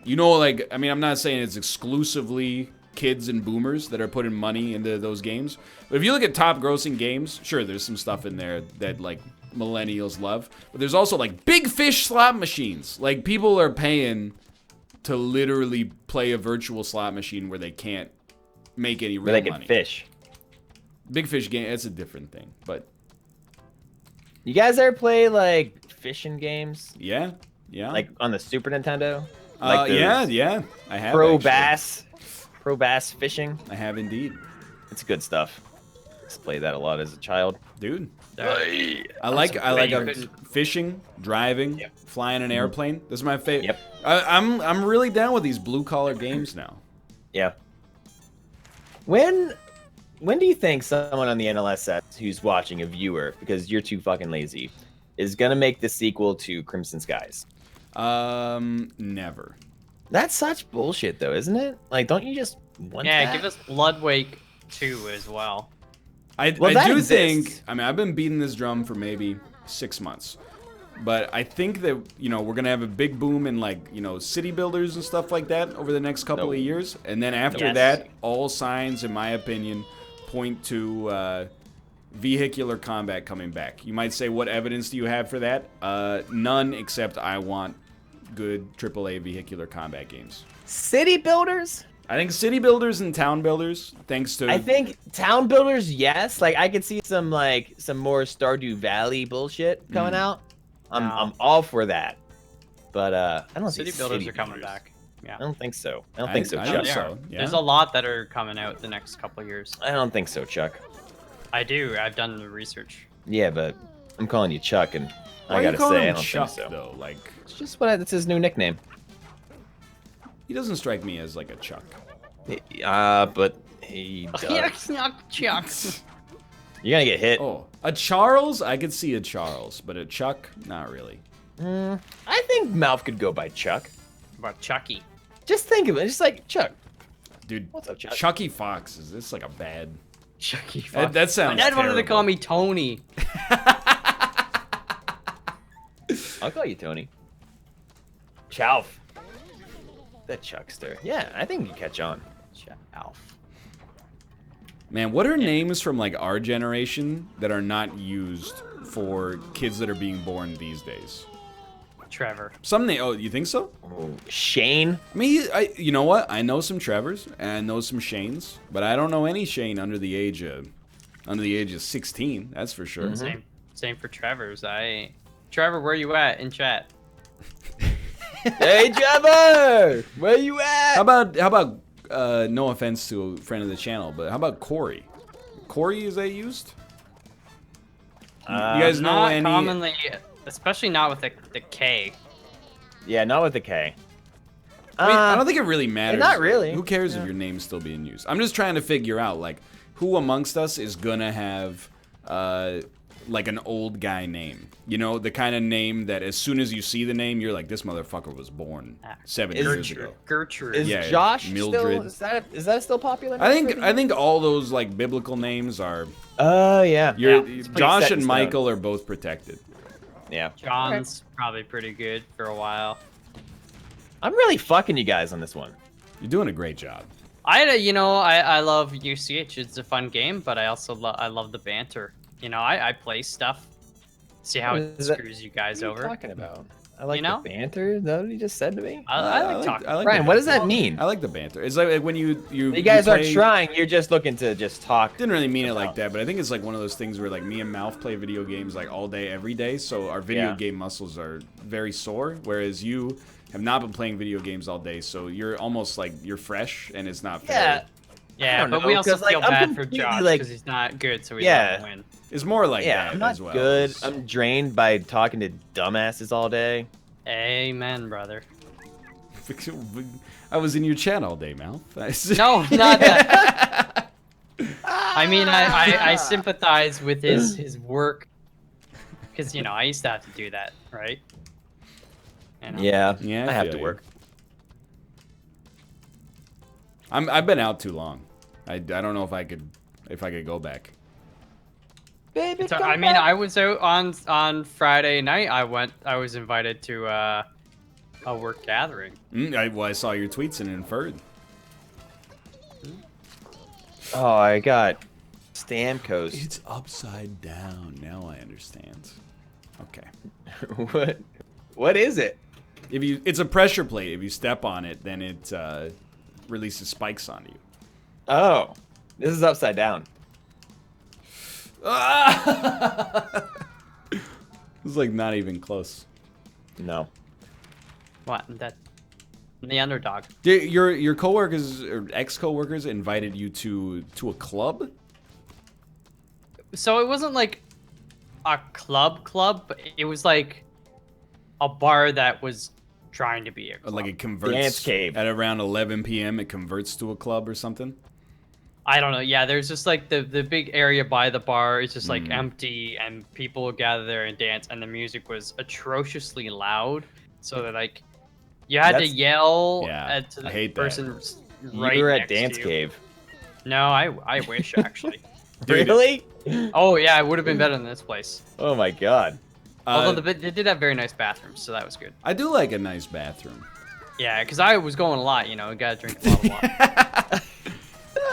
You know, like, I mean, I'm not saying it's exclusively kids and boomers that are putting money into those games. But if you look at top grossing games, sure, there's some stuff in there that, like, millennials love. But there's also, like, big fish slot machines. Like, people are paying to literally play a virtual slot machine where they can't make any real money. Where they can fish. Big fish game, that's a different thing. But you guys ever play, like, fishing games? Yeah, yeah. Like, on the Super Nintendo? Like yeah. I have Pro bass fishing. I have indeed. It's good stuff. I used to play that a lot as a child. Dude. I like fishing, driving, flying an airplane. This is my favorite. Yep. I'm really down with these blue collar games now. Yeah. When do you think someone on the NLS set who's watching, a viewer, because you're too fucking lazy, is gonna make the sequel to Crimson Skies? Never. That's such bullshit, though, isn't it? Like, don't you just want that? Yeah, give us Bloodwake 2 as well. I do think, I mean, I've been beating this drum for maybe 6 months. But I think that, you know, we're going to have a big boom in, like, you know, city builders and stuff like that over the next couple of years. And then after that, all signs, in my opinion, point to vehicular combat coming back. You might say, what evidence do you have for that? None, except I want good AAA vehicular combat games. City builders? I think city builders and town builders, thanks to... I think town builders, yes. Like, I could see some more Stardew Valley bullshit coming out. I'm all for that. But I don't City think builders are coming back. Yeah. I don't think so. I don't think so, I Chuck. think so. Yeah. There's a lot that are coming out the next couple of years. I don't think so, Chuck. I do. I've done the research. Yeah, but I'm calling you Chuck, and Why I gotta are you calling say, I him don't Chuck, think so. though? Like, It's just it's his new nickname. he doesn't strike me as like a Chuck. But he does. Chuck. You're gonna get hit. Oh, a Charles? I could see a Charles, but a Chuck? Not really. I think Mouth could go by Chuck. About Chucky. Just think of it, just like Chuck. Dude, What's up, Chuck? Chucky Fox, is this like a bad... Chucky. That sounds My dad wanted to terrible. call me Tony. I'll call you Tony. Chalf. The Chuckster. Yeah, I think you catch on. Alf. Man, what are names from like our generation that are not used for kids that are being born these days? Trevor. Oh, you think so? Oh, Shane. I mean, you know what? I know some Trevors and I know some Shanes, but I don't know any Shane under the age of 16. That's for sure. Same for Trevor's. Trevor, where you at in chat? Hey, Trevor! Where you at? How about no offense to a friend of the channel, but how about Corey? Corey, is that used? You guys know Not any? commonly, especially not with the K. Yeah, not with the K. I mean, I don't think it really matters. not really. Who cares if your name's still being used? I'm just trying to figure out, like, who amongst us is gonna have, like, an old guy name. You know, the kind of name that as soon as you see the name, you're like, this motherfucker was born 7 years ago. Gertrude. Is Yeah, Josh Mildred. still? Is that still popular? I think all those like biblical names are. Oh yeah. it's pretty Josh set in and stone. Michael are both protected. Yeah. John's probably pretty good for a while. I'm really fucking you guys on this one. You're doing a great job. I love UCH. It's a fun game, but I also I love the banter. You know, I play stuff. See how it screws you guys What are over. you talking about? I like You know? the banter. Is that what you just said to me? I like talking. I like Brian, the what does banter. that mean? I like the banter. It's like when you guys aren't play- trying. You're just looking to just talk. Didn't really mean it like that, but I think it's like one of those things where like me and Mouth play video games like all day, every day. So our video Yeah. game muscles are very sore, whereas you have not been playing video games all day. So you're almost like you're fresh, and it's not fair. Yeah, don't but know, we also 'cause, like, feel I'm bad for completely, Josh like- because he's not good, so we Yeah. let him win. It's more like Yeah, that I'm not as well. good. I'm drained by talking to dumbasses all day. Amen, brother. I was in your chat all day, Mouth. No, not that. I mean, I sympathize with his work because I used to have to do that, right? You know? Yeah, Yeah, I have feel to you. work. I've been out too long. I don't know if I could go back. Baby, So, come I mean, back. I was out on Friday night. I was invited to a work gathering. I saw your tweets and inferred. Oh, I got Stamkos. It's upside down. Now I understand. Okay. What is it? It's a pressure plate. If you step on it, then it releases spikes on you. Oh, this is upside down. It's like not even close. No. What? That the underdog. Your coworkers or ex-coworkers invited you to a club? So it wasn't like a club, but it was like a bar that was trying to be a club. Like it converts Dance cave. at around 11 p.m. It converts to a club or something. I don't know. Yeah, there's just like the big area by the bar is just like empty, and people would gather there and dance, and the music was atrociously loud, so that like you had to yell at to I the hate that. person right You were at next to Dance you. Cave. No, I wish actually. Dude. Really? Oh yeah, it would have been better than this place. Oh my god. Although they did have very nice bathrooms, so that was good. I do like a nice bathroom. Yeah, because I was going a lot, you know, got to drink a lot of water.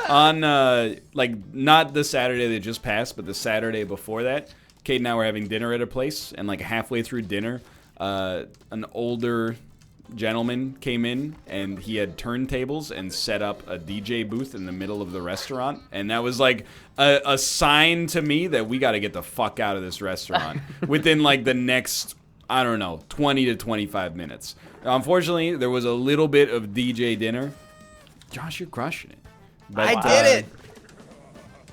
On, like, not the Saturday that just passed, but the Saturday before that, Kate and I were having dinner at a place, and, like, halfway through dinner, an older gentleman came in, and he had turntables and set up a DJ booth in the middle of the restaurant, and that was, like, a sign to me that we got to get the fuck out of this restaurant within, like, the next, I don't know, 20 to 25 minutes. Unfortunately, there was a little bit of DJ dinner. Josh, you're crushing it. But, I did it.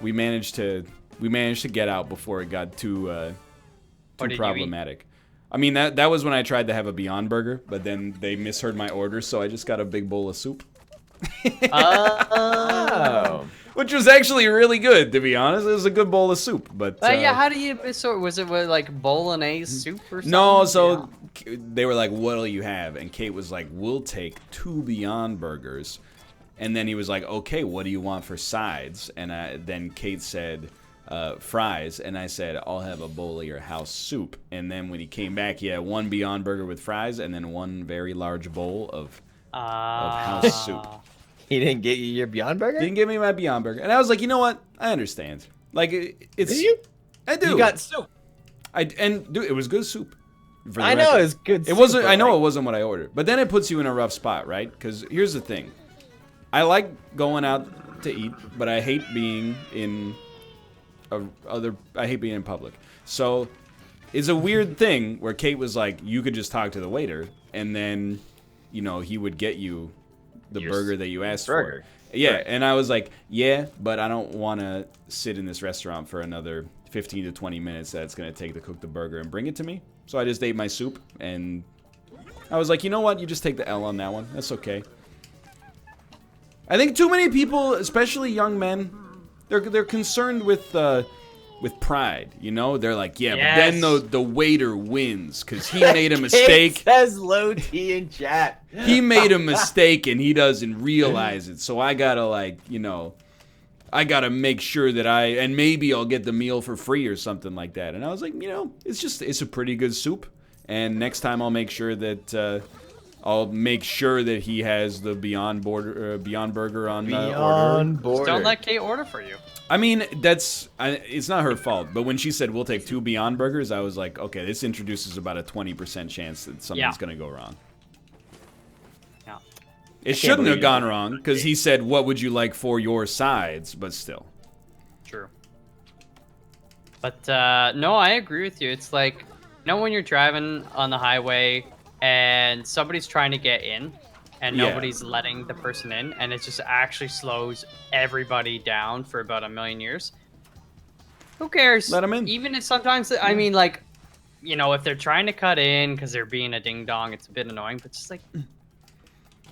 We managed to get out before it got too problematic. I mean, that was when I tried to have a Beyond Burger, but then they misheard my order, so I just got a big bowl of soup. Oh. Which was actually really good, to be honest. It was a good bowl of soup, but yeah, how do you sort? Was it with like bolognese soup or something? no. So they were like, "What'll you have?" And Kate was like, "We'll take 2 Beyond Burgers." And then he was like, "Okay, what do you want for sides?" And then Kate said, "Fries." And I said, "I'll have a bowl of your house soup." And then when he came back, he had 1 Beyond Burger with fries and then 1 very large bowl of house soup. He didn't get you your Beyond Burger? Didn't give me my Beyond Burger. And I was like, you know what? I understand. Like, it's... Did you? I do. You got soup. Dude, it was good soup. I know it was good soup. It wasn't. I know it wasn't what I ordered. But then it puts you in a rough spot, right? Because here's the thing. I like going out to eat, but I hate being in I hate being in public. So it's a weird thing where Kate was like, you could just talk to the waiter, and then, you know, he would get you the burger that you asked for. Yeah, right. And I was like, yeah, but I don't want to sit in this restaurant for another 15 to 20 minutes that's going to take to cook the burger and bring it to me. So I just ate my soup, and I was like, you know what? You just take the L on that one. That's okay. I think too many people, especially young men, they're concerned with pride, you know? They're like, yeah, yes. But then the waiter wins because he made a mistake. Kate says low T in chat. He made a mistake and he doesn't realize it. So I gotta, like, you know, I gotta make sure that and maybe I'll get the meal for free or something like that. And I was like, you know, it's a pretty good soup. And next time I'll make sure that he has the Beyond Burger on order. Just don't let Kate order for you. I mean, it's not her fault. But when she said we'll take 2 Beyond Burgers, I was like, okay, this introduces about a 20% chance that something's going to go wrong. Yeah. It shouldn't have gone wrong because he said, what would you like for your sides? But still. True. But no, I agree with you. It's like, you know, when you're driving on the highway and somebody's trying to get in and nobody's letting the person in, and it just actually slows everybody down for about 1,000,000 years. Who cares? Let them in. Even if sometimes, I mean, like, you know, if they're trying to cut in because they're being a ding-dong, it's a bit annoying, but just like...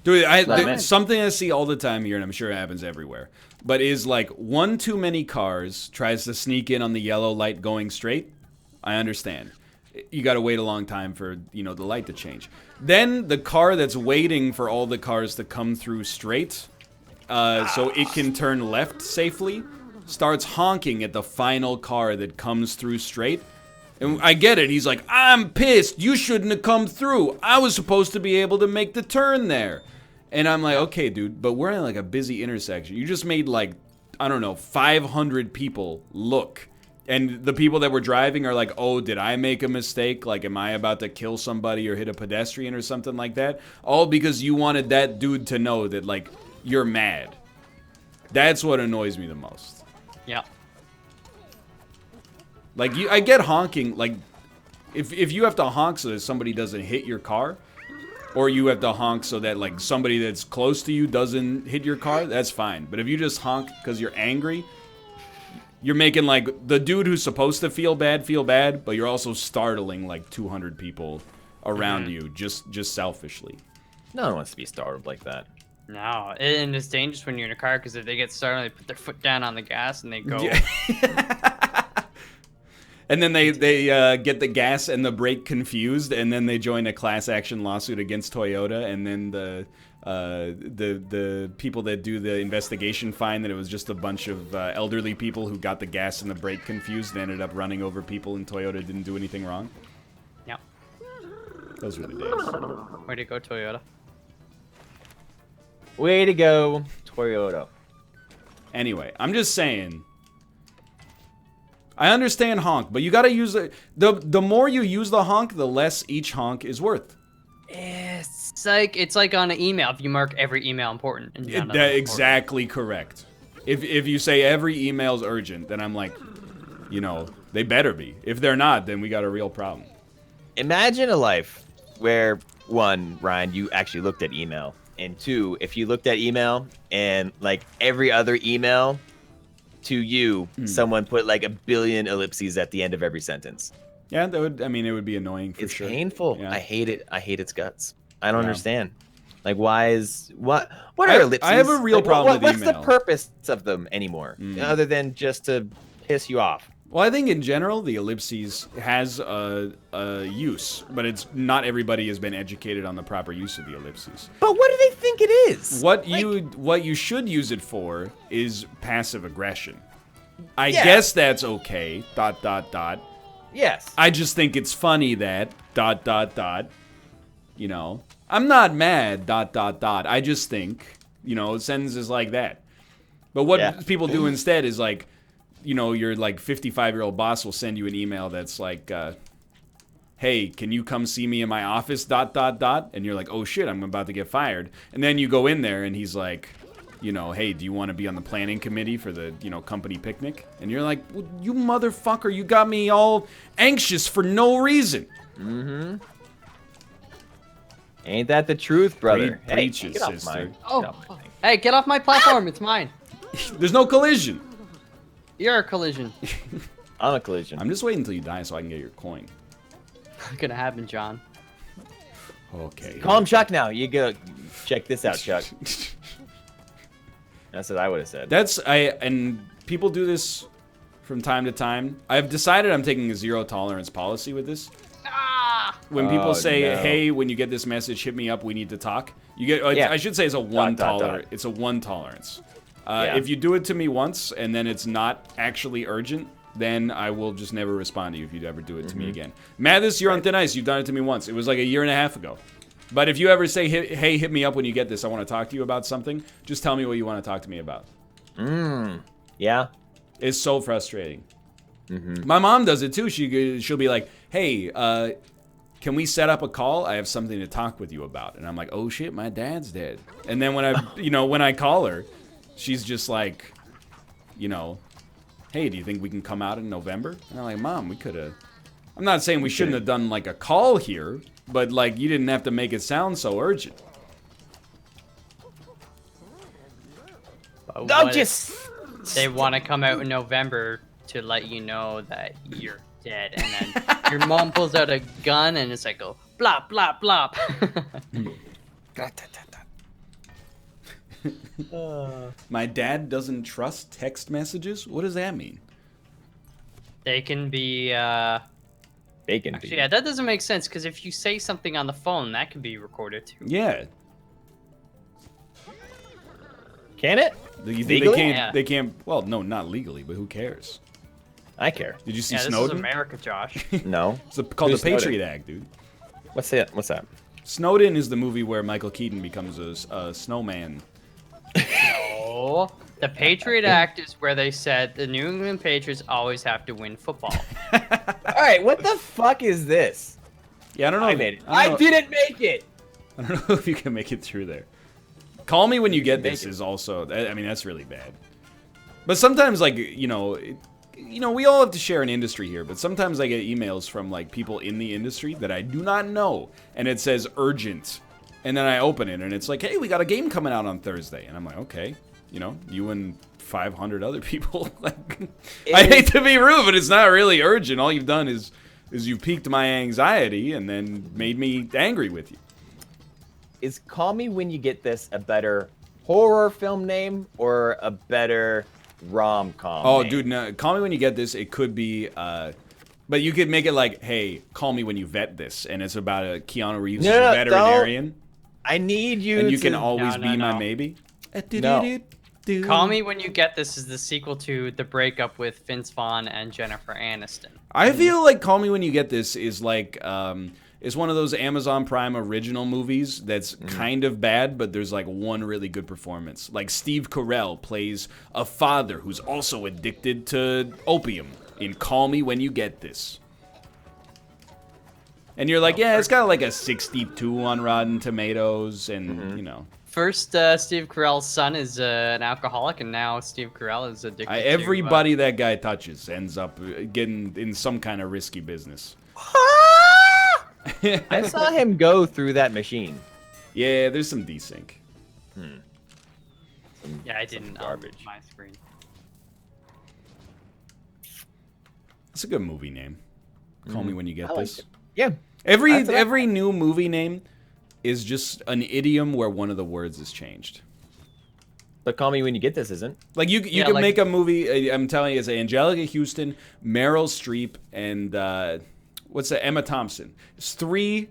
Dude, something I see all the time here, and I'm sure it happens everywhere, but is like one too many cars tries to sneak in on the yellow light going straight. I understand. You got to wait a long time for, you know, the light to change. Then the car that's waiting for all the cars to come through straight, so it can turn left safely, starts honking at the final car that comes through straight. And I get it. He's like, I'm pissed. You shouldn't have come through. I was supposed to be able to make the turn there. And I'm like, okay, dude, but we're in like a busy intersection. You just made like, I don't know, 500 people look. And the people that were driving are like, oh, did I make a mistake? Like, am I about to kill somebody or hit a pedestrian or something like that? All because you wanted that dude to know that, like, you're mad. That's what annoys me the most. Yeah. Like, I get honking. Like, if you have to honk so that somebody doesn't hit your car, or you have to honk so that, like, somebody that's close to you doesn't hit your car, that's fine. But if you just honk because you're angry... You're making, like, the dude who's supposed to feel bad, but you're also startling, like, 200 people around you, just selfishly. No one wants to be startled like that. No, and it's dangerous when you're in a car, because if they get startled, they put their foot down on the gas, and they go... Yeah. And then they get the gas and the brake confused, and then they join a class action lawsuit against Toyota, and then the people that do the investigation find that it was just a bunch of elderly people who got the gas and the brake confused and ended up running over people, and Toyota didn't do anything wrong. Those were the days. Way to go, Toyota. Way to go, Toyota. Anyway, I'm just saying. I understand honk, but you gotta use the more you use the honk, the less each honk is worth. It's like on an email. If you mark every email important, and none of them That's exactly correct. If you say every email's urgent, then I'm like, you know, they better be. If they're not, then we got a real problem. Imagine a life where, one, Ryan, you actually looked at email, and two, if you looked at email and like every other email to you, someone put like 1 billion ellipses at the end of every sentence. Yeah, that would. I mean, it would be annoying for sure. It's painful. Yeah. I hate it. I hate its guts. I don't understand. Like, why is what are ellipses? I have a real problem with what's email. the purpose of them anymore, other than just to piss you off? Well, I think in general the ellipses has a use, but it's not everybody has been educated on the proper use of the ellipses. But what do they think it is? What you should use it for is passive aggression. I guess that's okay. ... Yes. I just think it's funny that ... You know, I'm not mad ... I just think, you know, sentences like that. But what people do instead is like, you know, your like 55-year-old boss will send you an email that's like, hey, can you come see me in my office ... And you're like, oh shit, I'm about to get fired. And then you go in there and he's like, you know, hey, do you want to be on the planning committee for the, you know, company picnic? And you're like, well, you motherfucker, you got me all anxious for no reason. Mm-hmm. Ain't that the truth, brother? Preach Hey, it, get off sister. my- get Oh, off my thing. hey, get off my platform. It's mine. There's no collision. You're a collision. I'm a collision. I'm just waiting until you die so I can get your coin. Not gonna happen, John. Okay. Call him Chuck now. You go check this out, Chuck. That's what I would have said. And people do this from time to time. I've decided I'm taking a zero tolerance policy with this. When people say, no. hey, when you get this message, hit me up, we need to talk. You get. I should say it's a one tolerance. It's a one tolerance. If you do it to me once and then it's not actually urgent, then I will just never respond to you if you ever do it to me again. Mathis, you're on thin ice. You've done it to me once. It was like 1.5 years ago. But if you ever say, hey, hit me up when you get this, I want to talk to you about something, just tell me what you want to talk to me about. Yeah. It's so frustrating. My mom does it too. She'll be like, hey, can we set up a call? I have something to talk with you about. And I'm like, oh shit, my dad's dead. And then when I call her, she's just like, you know, hey, do you think we can come out in November? And I'm like, Mom, we could have. I'm not saying we shouldn't have done like a call here, but like you didn't have to make it sound so urgent. They want to come out in November to let you know that you're dead, and then your mom pulls out a gun and it's like, go blop blop blop. My dad doesn't trust text messages? What does that mean? They can be. Actually, yeah, that doesn't make sense because if you say something on the phone, that can be recorded too. Yeah. Can it? You think Legally? they can't. Well, no, not legally, but who cares? I care. Did you see Yeah, Snowden? this is America, Josh. No. It's called Who's the Patriot Snowden? Act, dude. What's that? What's that? Snowden is the movie where Michael Keaton becomes a snowman. No. The Patriot Act is where they said the New England Patriots always have to win football. All right, what the fuck is this? Yeah, I don't know. I made it. I didn't make it. I don't know if you can make it through there. Call me when you get this is also. I mean, that's really bad. But sometimes, like you know, we all have to share an industry here. But sometimes I get emails from like people in the industry that I do not know, and it says urgent, and then I open it and it's like, hey, we got a game coming out on Thursday, and I'm like, okay, you know, you and 500 other people. Like, I hate to be rude, but it's not really urgent. All you've done is you've piqued my anxiety and then made me angry with you. Is Call Me When You Get This a better horror film name or a better rom-com Oh, name? dude, no, Call Me When You Get This. It could be, but you could make it like, hey, call me when you vet this, and it's about a Keanu Reeves No, veterinarian. I need you. And you to... can always No, be my no. maybe. No. Call Me When You Get This is the sequel to the breakup with Vince Vaughn and Jennifer Aniston. I feel like Call Me When You Get This is like It's one of those Amazon Prime original movies that's kind of bad, but there's like one really good performance. Like Steve Carell plays a father who's also addicted to opium in Call Me When You Get This. And you're like, yeah, it's got like a 62 on Rotten Tomatoes, and you know. First, Steve Carell's son is an alcoholic, and now Steve Carell is addicted everybody that guy touches ends up getting in some kind of risky business. I saw him go through that machine. Yeah, there's some desync. Yeah, I didn't garbage. My screen. It's a good movie name. Call Me When You Get This. It. Yeah. Every new movie name is just an idiom where one of the words is changed. But Call Me When You Get This isn't. Like you can make a movie. I'm telling you, it's Angelica Houston, Meryl Streep, and what's that? Emma Thompson. It's 3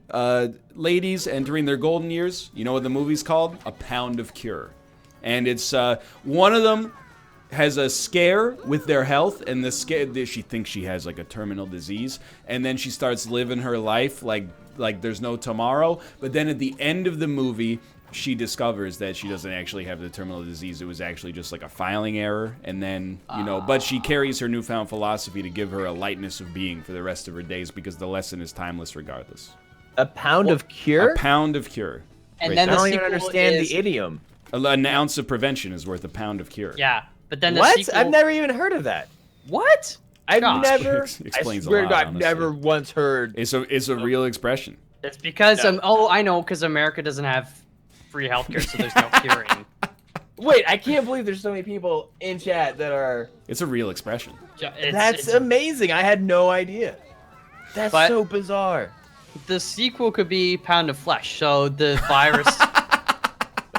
ladies entering their golden years. You know what the movie's called? A Pound of Cure. And it's one of them has a scare with their health, and the scare, she thinks she has like a terminal disease, and then she starts living her life like there's no tomorrow. But then at the end of the movie, she discovers that she doesn't actually have the terminal disease. It was actually just like a filing error. And then, but she carries her newfound philosophy to give her a lightness of being for the rest of her days, because the lesson is timeless regardless. A pound of cure? A pound of cure. And Right then there. I the don't even sequel understand is, the idiom. An ounce of prevention is worth a pound of cure. Yeah, but then the What? sequel... I've never even heard of that. What? I've Gosh. never. Explains I swear a lot, to God, I've honestly. never once heard. It's a real expression. It's because I know, because America doesn't have free healthcare, so there's no curing. Wait, I can't believe there's so many people in chat that are. It's a real expression. That's amazing. I had no idea. That's But- so bizarre. The sequel could be Pound of Flesh, so the virus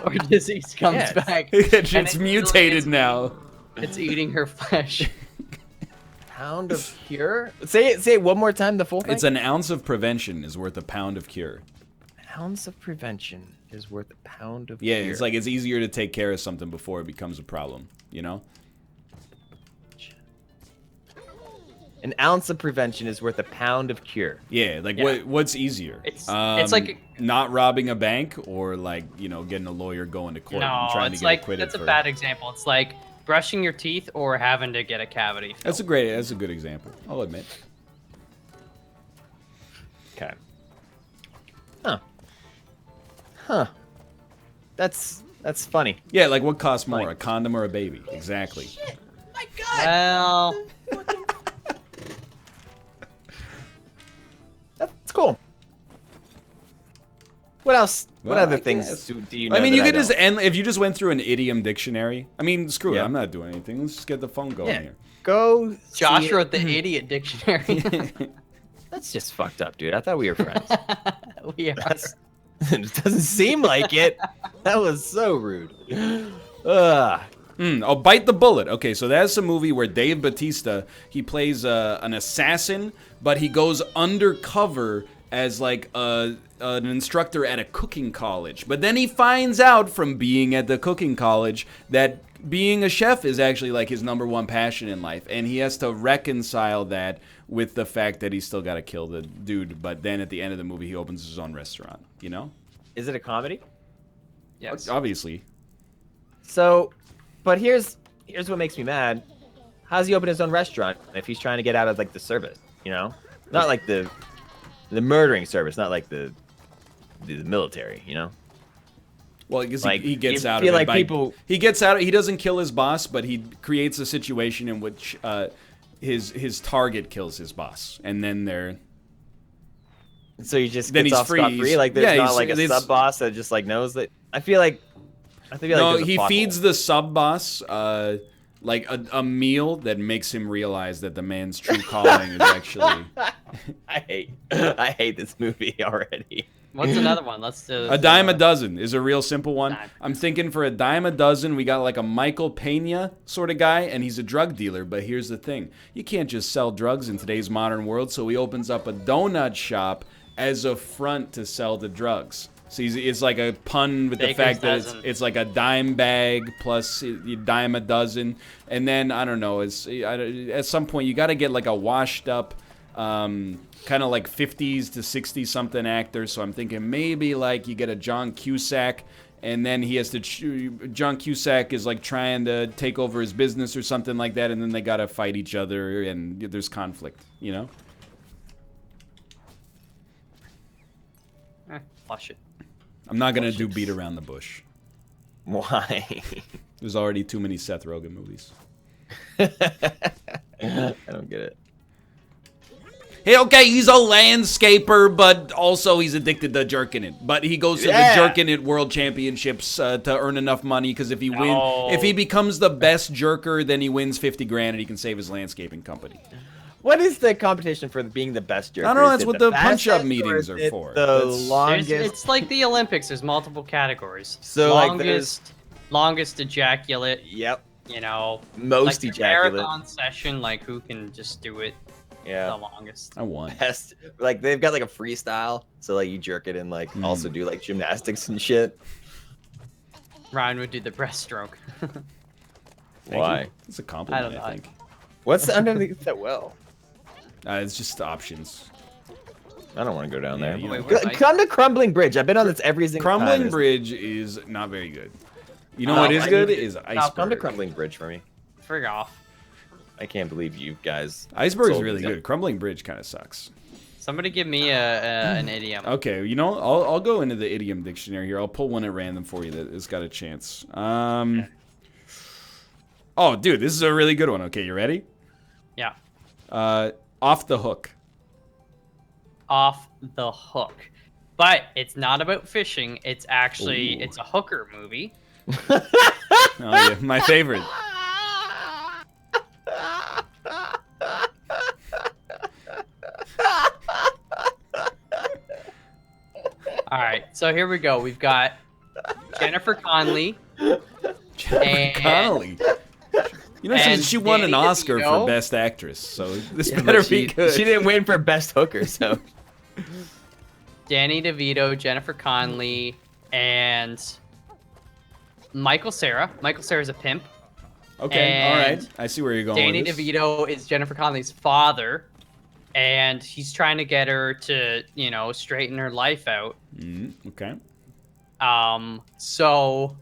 or disease comes Yes. back. It's and it mutated it's now. It's eating her flesh. Pound of cure? Say it one more time. The full thing. It's an ounce of prevention is worth a pound of cure. ounce of prevention is worth a pound of Yeah, cure. it's like it's easier to take care of something before it becomes a problem, you know? An ounce of prevention is worth a pound of cure. Yeah, like Yeah. what's easier? It's like not robbing a bank, or like, you know, getting a lawyer going to court and no, trying to it's get like acquitted that's a for bad example. It's like brushing your teeth or having to get a cavity filled. That's a good example. I'll admit. Okay. Huh. That's funny. Yeah, like what costs more, a condom or a baby? Exactly. Shit. My God. Well, That's cool. What else? What Well, other I things guess. do you know? I mean, that you could don't? just end if you just went through an idiom dictionary. I mean, screw it. Yeah. I'm not doing anything. Let's just get the phone going Yeah. here. Go. Josh see it. wrote the idiot dictionary. That's just fucked up, dude. I thought we were friends. We are. It doesn't seem like it. That was so rude. Ugh. Oh, Bite the Bullet. Okay, so that's a movie where Dave Bautista, he plays an assassin, but he goes undercover as like an instructor at a cooking college. But then he finds out from being at the cooking college that being a chef is actually like his #1 passion in life, and he has to reconcile that with the fact that he's still got to kill the dude. But then at the end of the movie, he opens his own restaurant. You know, Is it a comedy? Yes. obviously. So, but here's what makes me mad. How's he open his own restaurant if he's trying to get out of like the service? You know, not like the murdering service, not like the military. You know. Well, because Like, he gets you out of feel it like by, people- he gets out. He doesn't kill his boss, but he creates a situation in which his target kills his boss, and then they're So he just Then gets he's off scot free. free. Like there's Yeah, not he's- like a it's- sub boss that just like knows that. I feel like no. there's a He plot feeds hole. the sub boss like a meal that makes him realize that the man's true calling is actually I hate this movie already. What's another one? Let's do a dime a dozen is a real simple one. Dime. I'm thinking for a dime a dozen, we got like a Michael Pena sort of guy, and he's a drug dealer. But here's the thing: you can't just sell drugs in today's modern world. So he opens up a donut shop as a front to sell the drugs. So it's like a pun with the Baker's fact that dozen. it's like a dime bag plus you dime a dozen, and then I don't know. At some point you got to get like a washed up kind of like 50s to 60 something actor. So I'm thinking maybe like you get a John Cusack, and then he has to. John Cusack is like trying to take over his business or something like that, and then they gotta fight each other, and there's conflict. You know. Flush it. I'm not gonna do beat around the bush. Why? There's already too many Seth Rogen movies. I don't get it. Hey, okay, he's a landscaper, but also he's addicted to jerking it. But he goes to the jerking it world championships to earn enough money, because if he becomes the best jerker, then he wins 50 grand and he can save his landscaping company. What is the competition for being the best jerker? I don't know. That's what the punch-up meetings are for. The longest. It's like the Olympics. There's multiple categories. So longest ejaculate. Yep. You know, most like ejaculate. Marathon session, like who can just do it the longest. I won. Best. Like they've got like a freestyle, so like you jerk it and like also do like gymnastics and shit. Ryan would do the breaststroke. Why? It's a compliment, I I think. What's underneath that well? It's just options. I don't want to go down there. you know. Come to Crumbling Bridge. I've been on this every single time. Crumbling Bridge is not very good. You know what is good? Is Iceberg. Come to Crumbling Bridge for me. Frig off. I can't believe you guys. Iceberg's sold really me. good. Crumbling Bridge kind of sucks. Somebody give me an idiom. Okay, you know, I'll go into the idiom dictionary here. I'll pull one at random for you that has got a chance. Oh, dude, this is a really good one. Okay, you ready? Yeah. Off the hook. Off the hook. But it's not about fishing. It's actually, it's a hooker movie. Oh, yeah, my favorite. All right, so here we go. We've got Jennifer Connelly. Connelly. You know, she won an Oscar for Best Actress, so this better be good. She didn't win for Best Hooker, so. Danny DeVito, Jennifer Connelly, and Michael Cera. Michael Cera's a pimp. Okay, all right. I see where you're going Danny with this. DeVito is Jennifer Connelly's father, and he's trying to get her to, you know, straighten her life out. Okay. So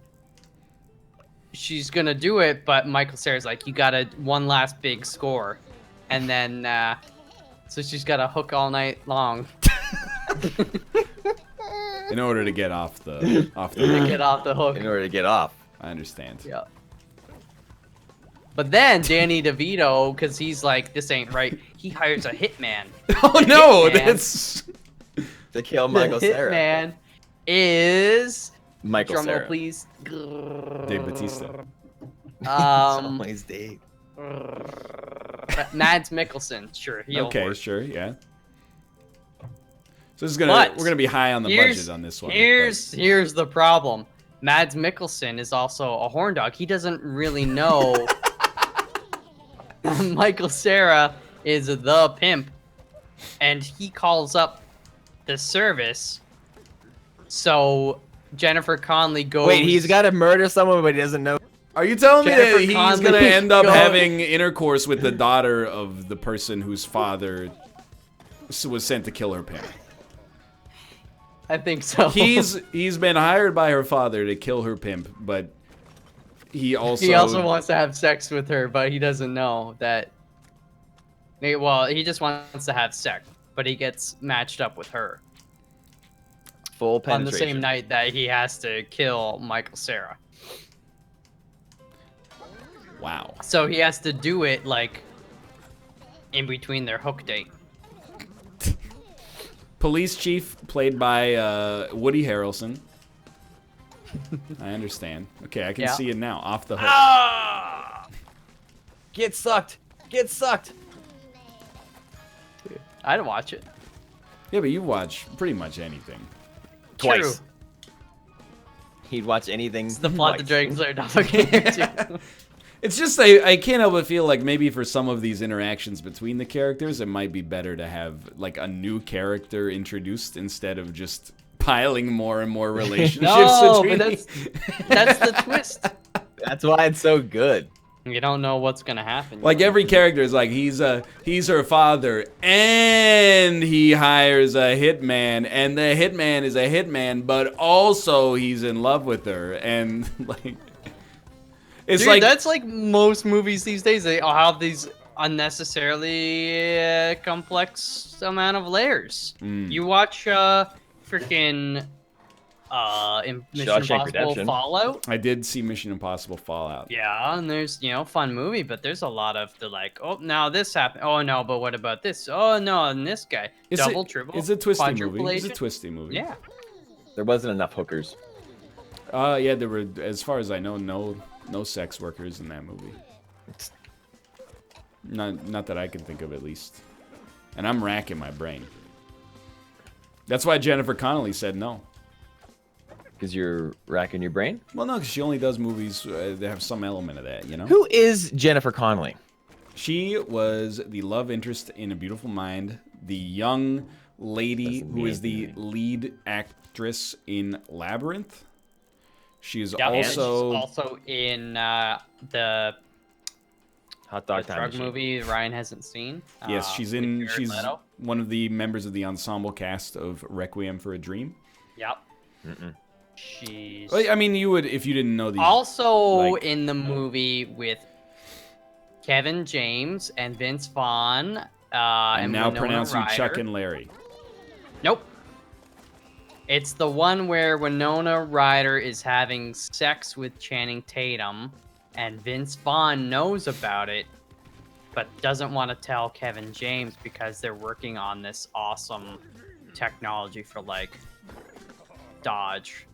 she's gonna do it, but Michael Cera's like, you got one last big score, and then so she's got to hook all night long. In order to get off the to get off the hook. In order to get off. I understand. Yeah. But then Danny DeVito, because he's like, this ain't right, he hires a hitman. Oh no, that's to kill Michael Cera. Hitman is Michael drum roll, Cera. please. Dave Bautista. Always Dave. Mads Mikkelsen, sure. Okay, sure, yeah. So this is we're gonna be high on the budget on this one. Here's the problem. Mads Mikkelsen is also a horn dog. He doesn't really know Michael Cera is the pimp, and he calls up the service. So Jennifer Connelly goes. Wait, he's got to murder someone, but he doesn't know. Are you telling me that he's Connelly gonna end up having intercourse with the daughter of the person whose father was sent to kill her pimp? I think so. He's been hired by her father to kill her pimp, but he also wants to have sex with her, but he doesn't know that. Well, he just wants to have sex, but he gets matched up with her Full on the penetration. same night that he has to kill Michael Cera. Wow. So he has to do it like in between their hook date. Police chief played by Woody Harrelson. I understand. Okay, I can see it now. Off the hook. Ah! Get sucked. Get sucked. I'd watch it. Yeah, but you watch pretty much anything. Twice. True. He'd watch anything. It's the plot the twice. Dragon Slayer doppelganger. It's just I can't help but feel like maybe for some of these interactions between the characters, it might be better to have like a new character introduced instead of just piling more and more relationships No, between. but that's the twist. That's why it's so good. You don't know what's gonna happen. Like every character is like he's her father, and he hires a hitman, and the hitman is a hitman, but also he's in love with her, and like it's Dude, like that's like most movies these days. They all have these unnecessarily complex amount of layers. You watch freaking in Mission Shawshank Impossible Redemption. Fallout. I did see Mission Impossible Fallout. Yeah, and there's fun movie, but there's a lot of the like, oh, now this happened. Oh no, but what about this? Oh no, and this guy double, triple. It's a twisty movie. It's a quadrupulation. twisty movie. Yeah. There wasn't enough hookers. Yeah, there were, as far as I know, no sex workers in that movie. Not that I can think of, at least. And I'm racking my brain. That's why Jennifer Connelly said no. Because you're racking your brain? Well, no, because she only does movies that have some element of that, you know? Who is Jennifer Connelly? She was the love interest in A Beautiful Mind, the young lady who is the lead actress in Labyrinth. She is Yeah, also... and she's also in the Hot Dog Time drug Machine. movie Ryan hasn't seen. Yes, she's with in. Jared She's Leto. one of the members of the ensemble cast of Requiem for a Dream. Yep. She's Well, I mean, you would if you didn't know these. also like- in the movie with Kevin James and Vince Vaughn. and now Winona pronounce you Chuck Ryder. and Larry. Nope. It's the one where Winona Ryder is having sex with Channing Tatum, and Vince Vaughn knows about it, but doesn't want to tell Kevin James because they're working on this awesome technology for like Dodge.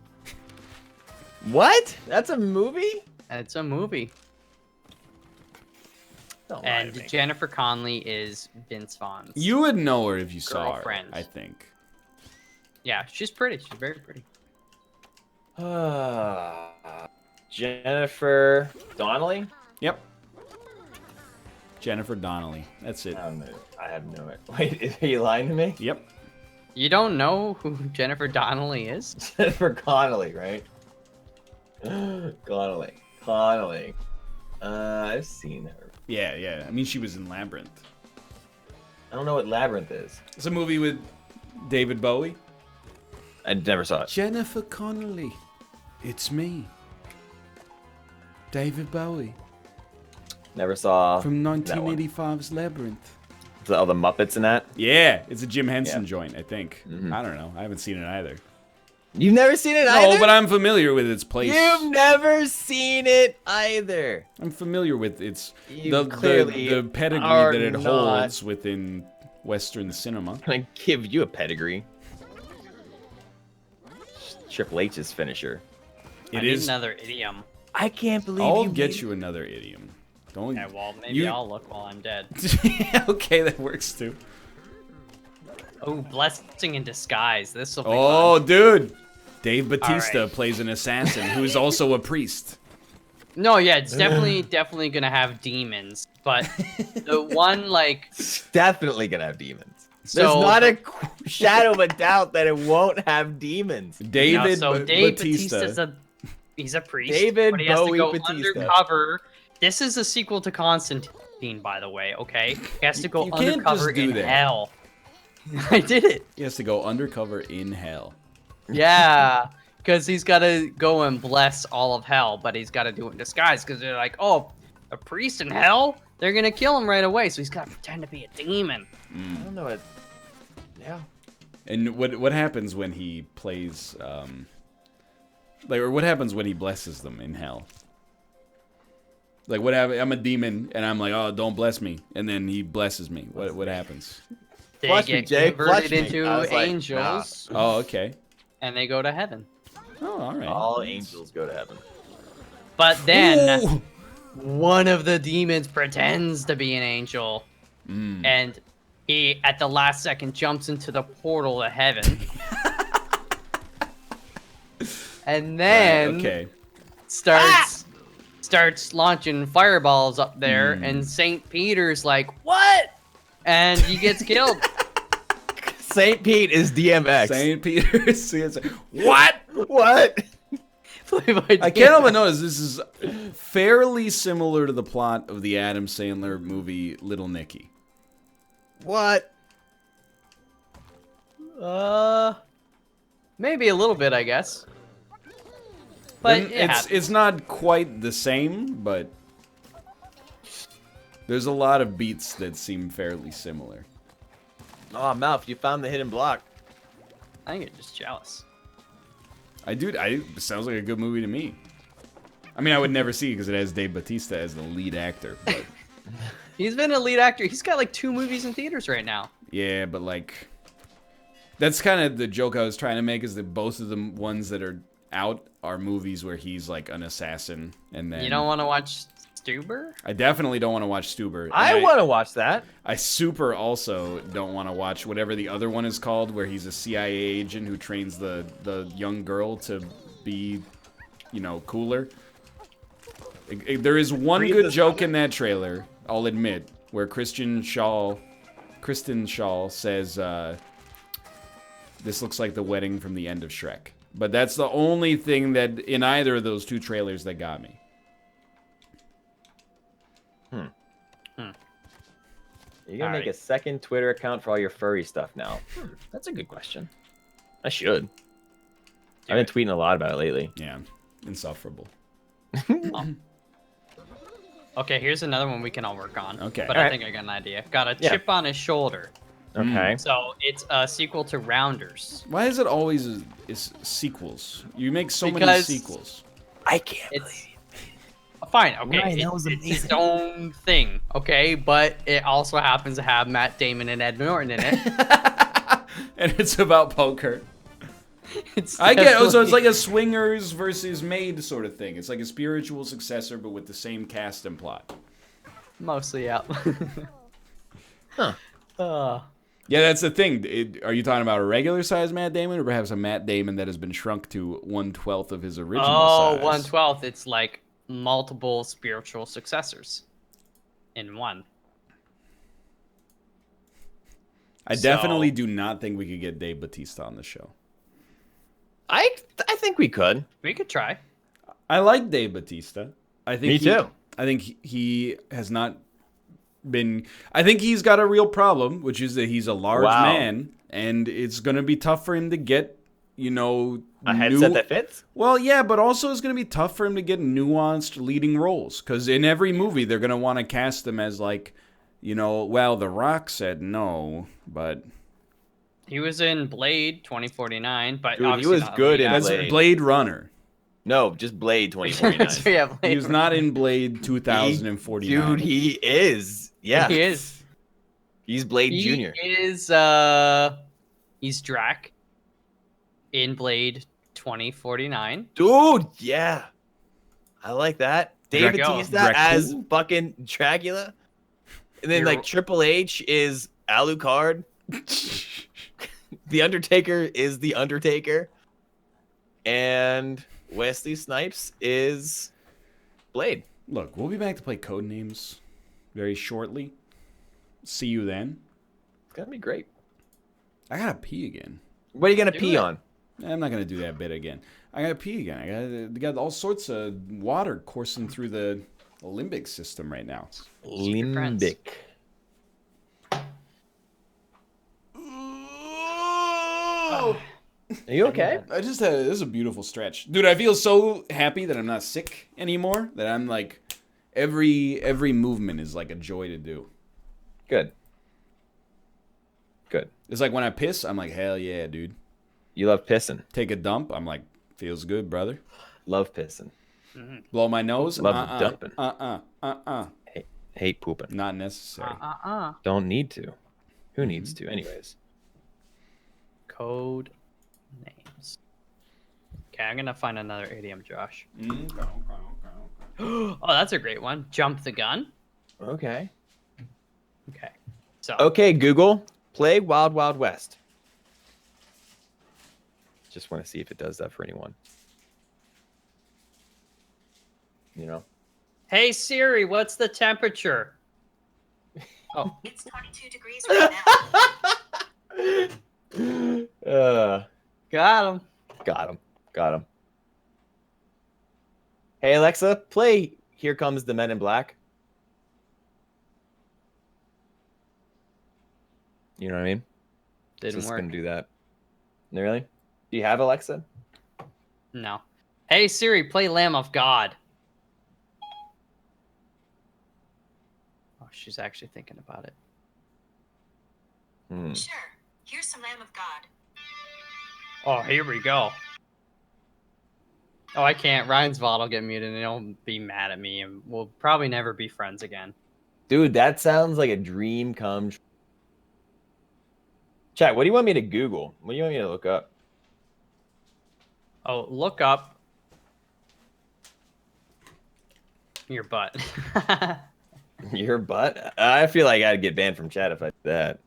What? That's a movie? And it's a movie. Don't lie And to me. Jennifer Connelly is Vince Vaughn's. You would know her if you saw her. Girlfriend. I think. Yeah, she's pretty. She's very pretty. Jennifer Donnelly? Yep. Jennifer Donnelly. That's it. I don't know. I have no idea. Wait, are you lying to me? Yep. You don't know who Jennifer Donnelly is? Jennifer Connelly, right? Connelly. I've seen her. Yeah, yeah. I mean, she was in Labyrinth. I don't know what Labyrinth is. It's a movie with David Bowie. I never saw it. Jennifer Connelly. It's me. David Bowie. Never saw From that one. 1985's Labyrinth. Is that all the Muppets in that? Yeah, it's a Jim Henson Yeah. joint, I think. Mhm. I don't know. I haven't seen it either. You've never seen it either? No, but I'm familiar with its place. You've never seen it either. I'm familiar with its You clearly the pedigree are that it not. holds within Western cinema. Can I give you a pedigree? Triple H's finisher. I It need is. another idiom. I can't believe I'll you get made- you another idiom. Don't. Yeah, well, maybe I'll look while I'm dead. Okay, that works too. Oh, blessing in disguise. This will be Oh, fun. dude. Dave Bautista right. plays an assassin who's also a priest. No, yeah, it's definitely gonna have demons. But the one like It's definitely gonna have demons. So- There's not a shadow of a doubt that it won't have demons. David Dave Bautista. Bautista's he's a priest. David but he has Bowie to go Bautista. undercover. This is a sequel to Constantine, by the way. Okay, he has to go You can't undercover just do in that. hell. I did it. He has to go undercover in hell. Yeah, because he's got to go and bless all of hell, but he's got to do it in disguise because they're like, oh, a priest in hell? They're going to kill him right away, so he's got to pretend to be a demon. I don't know what. Yeah. And what happens when he plays, or what happens when he blesses them in hell? Like, what happens? I'm a demon, and I'm like, oh, don't bless me. And then he blesses me. What happens? They Flush me, get Jay, converted flush me. into I was like, angels, Oh, okay. and they go to heaven. Oh, all right. All angels go to heaven. But then Ooh. one of the demons pretends to be an angel, and he, at the last second, jumps into the portal to heaven. And then Okay. starts launching fireballs up there, and St. Peter's like, what? And he gets killed. St. Pete is DMX. St. Peter's. What? What? I can't help but notice this is fairly similar to the plot of the Adam Sandler movie Little Nicky. What? Maybe a little bit, I guess. But It's not quite the same, but there's a lot of beats that seem fairly similar. Oh, Mouth, you found the hidden block. I think you're just jealous. It sounds like a good movie to me. I mean, I would never see it because it has Dave Bautista as the lead actor, but... He's been a lead actor. He's got like 2 movies in theaters right now. Yeah, but like... That's kind of the joke I was trying to make, is that both of the ones that are out are movies where he's like an assassin, and then... You don't want to watch Stuber? I definitely don't want to watch Stuber. I want to watch that. I super also don't want to watch whatever the other one is called, where he's a CIA agent who trains the young girl to be, you know, cooler. There is one good joke in that trailer, I'll admit, where Kristen Shaw says, this looks like the wedding from the end of Shrek. But that's the only thing that, in either of those 2 trailers, that got me. You're going to make a second Twitter account for all your furry stuff now. That's a good question. I should. I've been tweeting a lot about it lately. Yeah, insufferable. Okay, here's another one we can all work on. Okay. But I think I got an idea. Got a chip on his shoulder. Okay. So it's a sequel to Rounders. Why is it always is sequels? You make so many sequels. I can't believe Fine, okay. Right, that was it's its own thing, okay? But it also happens to have Matt Damon and Ed Norton in it. And it's about poker. I get it. So it's like a swingers versus maid sort of thing. It's like a spiritual successor, but with the same cast and plot. Mostly, yeah. Yeah, that's the thing. Are you talking about a regular size Matt Damon, or perhaps a Matt Damon that has been shrunk to 1/12 of his original size? 1/12. It's like multiple spiritual successors in one. I definitely do not think we could get Dave Bautista on the show. I think we could. We could try. I like Dave Bautista. I think Me too. I think he has not been... I think he's got a real problem, which is that he's a large man, and it's going to be tough for him to get, you know... A headset that fits? Well, yeah, but also it's going to be tough for him to get nuanced leading roles, because in every movie they're going to want to cast him as, like, you know, well, The Rock said no, but... He was in Blade 2049, but dude, he was good in That's Blade. Blade Runner. No, just Blade 2049. So, yeah, Blade He was not in Blade 2049. Dude, he is. Yeah. He is. He's Blade Jr. He's Drac in Blade 2049. Dude, yeah. I like that. David Draco. Bautista as fucking Dracula. And then, like, Triple H is Alucard. The Undertaker is The Undertaker. And Wesley Snipes is Blade. Look, we'll be back to play Codenames very shortly. See you then. It's going to be great. I gotta pee again. What are you going to pee on? I'm not gonna do that bit again. I gotta pee again. I got all sorts of water coursing through the limbic system right now. Limbic. Are you okay? This is a beautiful stretch. Dude, I feel so happy that I'm not sick anymore, that I'm like, every movement is like a joy to do. Good. Good. It's like when I piss, I'm like, hell yeah, dude. You love pissing. Take a dump, I'm like, feels good, brother. Love pissing. Blow my nose, Love dumping. Hate pooping. Not necessary. Don't need to. Who needs to, anyways? Code names. Okay, I'm gonna find another idiom, Josh. Oh, that's a great one. Jump the gun. Okay. Okay. So. Okay, Google, play Wild Wild West. Just want to see if it does that for anyone. You know? Hey Siri, what's the temperature? Oh. It's 22 degrees right now. Got him. Got him. Hey Alexa, play Here Comes the Men in Black. You know what I mean? Didn't Just work. gonna do that. Really? Do you have Alexa? No. Hey Siri, play Lamb of God. Oh, she's actually thinking about it. Sure. Here's some Lamb of God. Oh, here we go. Oh, I can't. Ryan's VOD will get muted and he'll be mad at me and we'll probably never be friends again. Dude, that sounds like a dream come true. Chat, what do you want me to Google? What do you want me to look up? Oh, look up your butt. Your butt? I feel like I'd get banned from chat if I did that.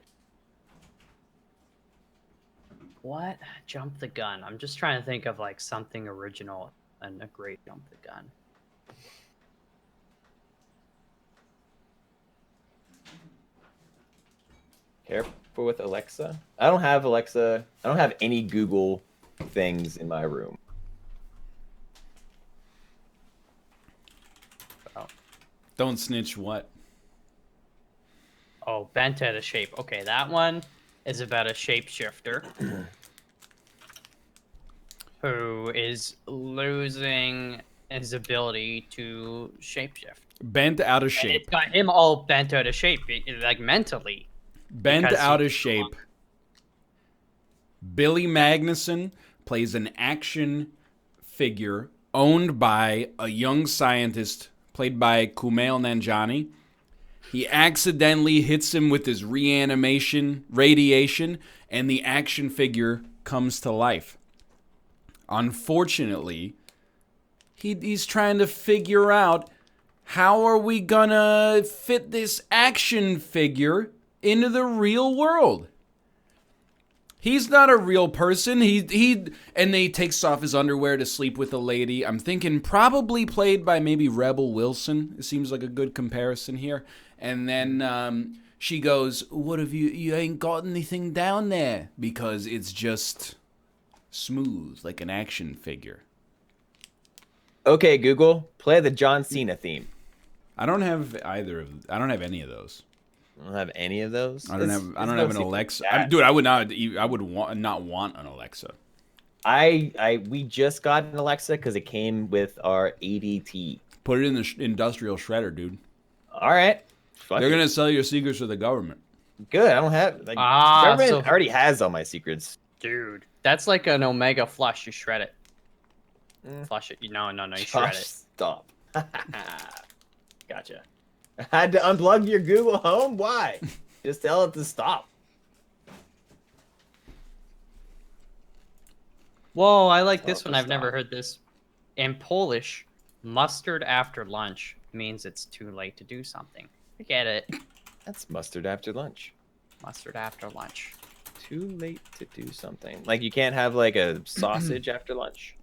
What? Jump the gun. I'm just trying to think of like something original and a great jump the gun. Careful with Alexa. I don't have Alexa. I don't have any Google things in my room. Don't snitch what? Oh, bent out of shape. Okay, that one is about a shapeshifter who is losing his ability to shapeshift. Bent out of And shape. it's got him all bent out of shape, like mentally. Bent because out he's of shape. Billy Magnuson plays an action figure owned by a young scientist played by Kumail Nanjiani. He accidentally hits him with his reanimation radiation, and the action figure comes to life. Unfortunately, he's trying to figure out how are we gonna fit this action figure into the real world. He's not a real person. And he takes off his underwear to sleep with a lady. I'm thinking probably played by maybe Rebel Wilson. It seems like a good comparison here. And then she goes, "What have you ain't got anything down there?" Because it's just smooth like an action figure. Okay, Google, play the John Cena theme. I don't have any of those. I don't have any of those. I don't have an Alexa. Dude, I would not want an Alexa. We just got an Alexa because it came with our ADT. Put it in the industrial shredder, dude. All right. They're gonna sell your secrets to the government. Good. I don't have government already has all my secrets. Dude, that's like an Omega flush. You shred it. Flush it. No, you shred it. Stop. Gotcha. I had to unplug your Google Home? Why? Just tell it to stop. Whoa, I like this one. I've never heard this. In Polish, mustard after lunch means it's too late to do something. I get it. That's mustard after lunch. Mustard after lunch. Too late to do something. Like you can't have like a sausage after lunch.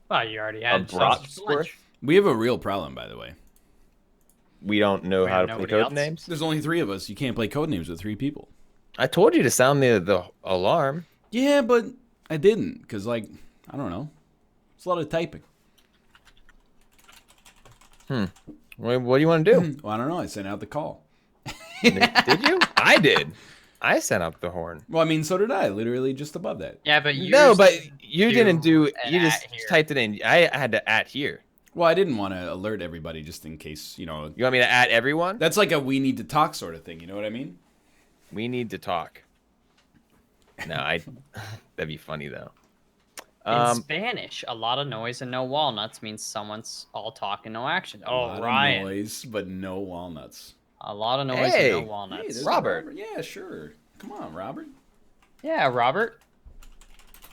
Well, you already had A bratwurst? sausage for lunch. We have a real problem, by the way. We don't know how to play code names. There's only 3 of us. You can't play Codenames with 3 people. I told you to sound the alarm. Yeah, but I didn't, because, I don't know. It's a lot of typing. What do you want to do? Well, I don't know. I sent out the call. Did you? I did. I sent up the horn. Well, I mean, so did I. Literally just above that. Yeah, but you you didn't do. You just typed it in. I had to @ here. Well, I didn't want to alert everybody just in case, You want me to @ everyone? That's like a we need to talk sort of thing. You know what I mean? We need to talk. No, that'd be funny though. In Spanish, a lot of noise and no walnuts means someone's all talk and no action. A Oh, lot Ryan. of noise, but no walnuts. A lot of noise Hey. and no walnuts. Hey, there's Robert. Yeah, sure. Come on, Robert. Yeah, Robert.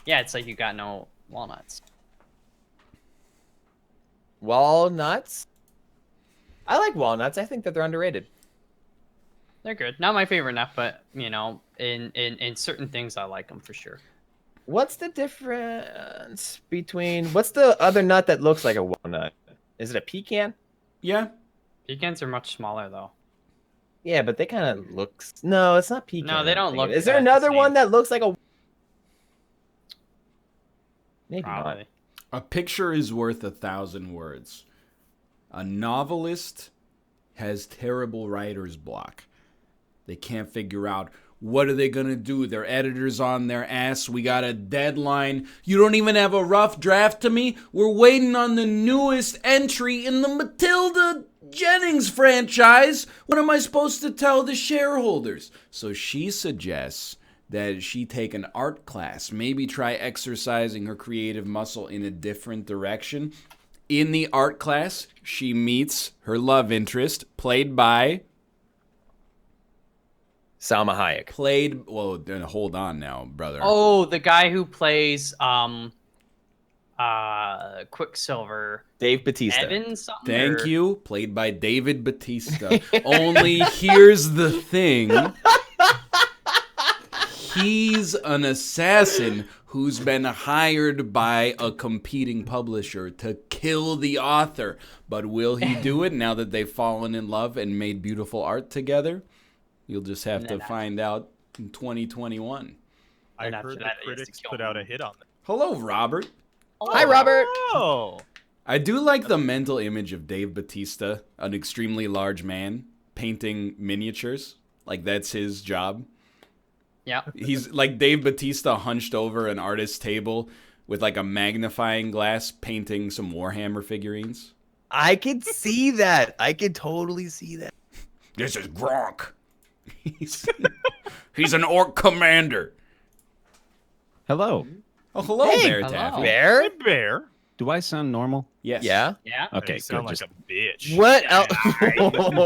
Yeah, it's like you got no walnuts. Walnuts. I like walnuts. I think that they're underrated. They're good. Not my favorite nut, but in certain things I like them for sure. What's the difference between what's the other nut that looks like a walnut? Is it a pecan? Yeah. Pecans are much smaller though. Yeah, but they kind of looks. No, it's not pecan. No, they don't look Is there the another same. one that looks like a? Maybe not. Probably. A picture is worth 1,000 words. A novelist has terrible writer's block. They can't figure out what are they going to do. Their editor's on their ass. We got a deadline. You don't even have a rough draft to me? We're waiting on the newest entry in the Matilda Jennings franchise. What am I supposed to tell the shareholders? So she suggests that she take an art class, maybe try exercising her creative muscle in a different direction. In the art class, she meets her love interest, played by... Salma Hayek. Well, then hold on now, brother. Oh, the guy who plays Quicksilver. Dave Bautista. Evan something? Thank you. Played by David Bautista. Only here's the thing. He's an assassin who's been hired by a competing publisher to kill the author. But will he do it now that they've fallen in love and made beautiful art together? You'll just have to find out in 2021. I heard the critics put out a hit on it. Hello, Robert. Hi, Robert. Oh. I do like the mental image of Dave Bautista, an extremely large man, painting miniatures. Like, that's his job. Yeah. He's like Dave Bautista hunched over an artist's table with like a magnifying glass painting some Warhammer figurines. I could see that. I could totally see that. This is Gronk. He's an orc commander. Hello. Oh, hello there, hello. Taffy. Bear? Hey, Bear. Do I sound normal? Yes. Yeah. Yeah. Okay, You sound good. like a bitch. What else?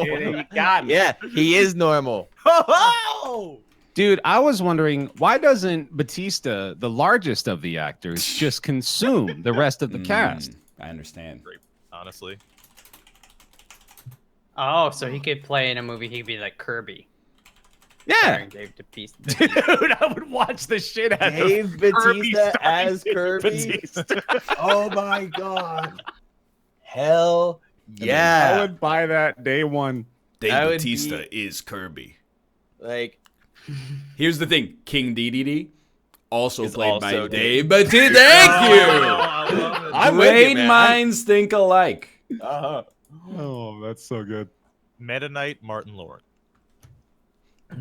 You got me. Yeah, he is normal. Dude, I was wondering, why doesn't Batista, the largest of the actors, just consume the rest of the cast? I understand. Honestly. Oh, so he could play in a movie. He'd be like Kirby. Yeah. Starring Dave Bautista. Dude, I would watch the shit out of Dave Bautista as Kirby. Batista. Oh my god. Hell I yeah. would buy that day one. Dave That would Bautista is Kirby. Like, Here's the thing. King DDD, also Is played also by Dave. Dave Bautista. Thank you. I love it. I'm with you, Great man. minds think alike. uh-huh. Oh, that's so good. Meta Knight Martin Lawrence.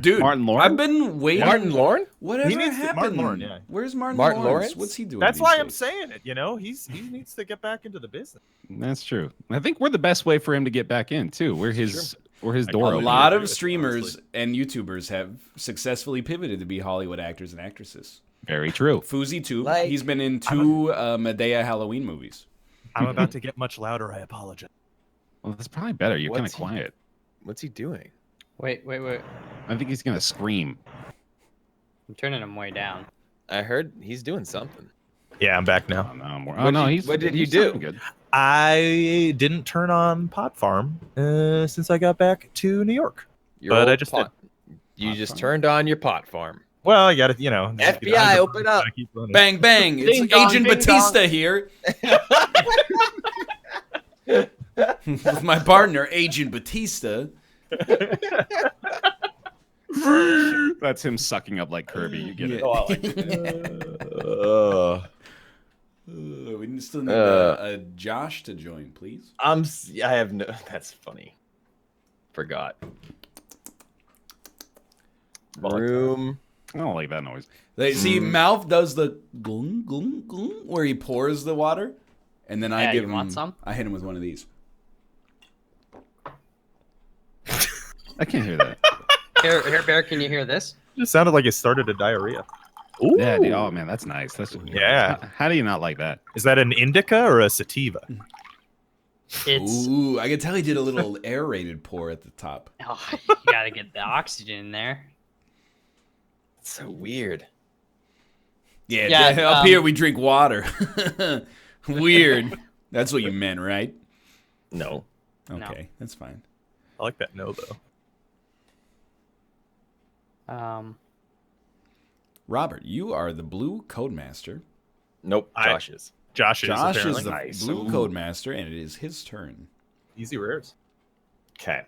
Dude, Martin Lawrence? I've been waiting. Martin Lorne? Whatever He needs to- happened? Martin Lawrence, yeah. Where's Martin Martin Lawrence? Lawrence? What's he doing? That's these why I'm days? saying it. You know, he needs to get back into the business. That's true. I think we're the best way for him to get back in, too. We're his door A opener. lot agree of with you, streamers honestly. and YouTubers have successfully pivoted to be Hollywood actors and actresses. Very true. Fousey too. Like- He's been in 2 Medea Halloween movies. I'm about to get much louder. I apologize. Well, that's probably better. You're kind of What's he- quiet. What's he doing? Wait. I think he's going to scream. I'm turning him way down. I heard he's doing something. Yeah, I'm back now. Oh, no, he's. what did you he's do? sounding Good. I didn't turn on Pot Farm since I got back to New York. Your But I old just pot. You Pot just farm? turned on your pot farm. Well, I got to, FBI, open up. Gotta keep running. Bang bang! It's Ding dong, Agent ding Batista here with my partner, Agent Batista. That's him sucking up like Kirby. You get it. Oh, I like it. We still need Josh to join, please. I have no. That's funny. Forgot. Room. I don't like that noise. See, Mouth does the glung, glung, glung, where he pours the water, and then I Yeah, give you him. want some? I hit him with one of these. I can't hear that. Here, Bear, can you hear this? It just sounded like it started a diarrhea. Yeah, dude, oh man, that's nice. That's Yeah. How do you not like that? Is that an indica or a sativa? It's Ooh, I can tell he did a little aerated pour at the top. oh, you gotta get the oxygen in there. It's so weird. Yeah, Yeah, up here we drink water. Weird. That's what you meant, right? No. Okay, that's fine. I like that no, though. Robert, you are the blue Codemaster. Nope. Josh is. Josh is Josh is apparently. the Nice. blue Ooh. Codemaster, and it is his turn. Easy rares. Okay.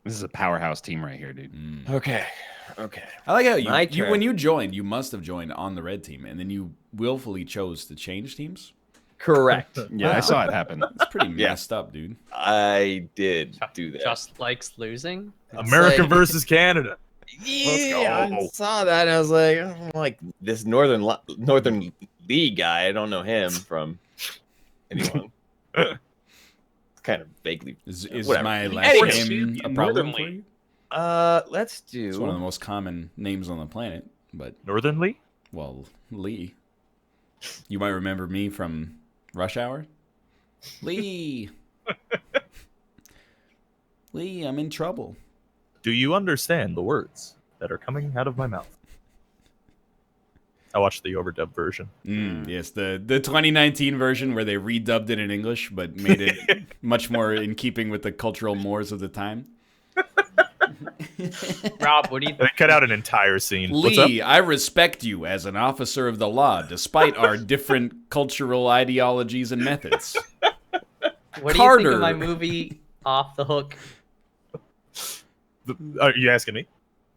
This is a powerhouse team right here, dude. Okay. Okay. I like how My you turn. when you joined, you must have joined on the red team, and then you willfully chose to change teams. Correct. Yeah, I saw it happen. It's pretty messed up, dude. I did do that. Just likes losing. America like- versus Canada. Yeah, go. I saw that. And I was like this Northern Lee guy. I don't know him from anyone. Kind of vaguely. Is Whatever. my last Anyway, name a problem for Northernly. you? Let's do. It's one of the most common names on the planet, but Northernly? well, Lee. You might remember me from Rush Hour. Lee. Lee, I'm in trouble. Do you understand the words that are coming out of my mouth? I watched the overdub version. Yes, the 2019 version where they redubbed it in English but made it much more in keeping with the cultural mores of the time. Rob, what do you They cut out an entire scene. What's up? Lee, I respect you as an officer of the law, despite our different cultural ideologies and methods. What do you think Carter. of my movie Off the Hook? Are you asking me?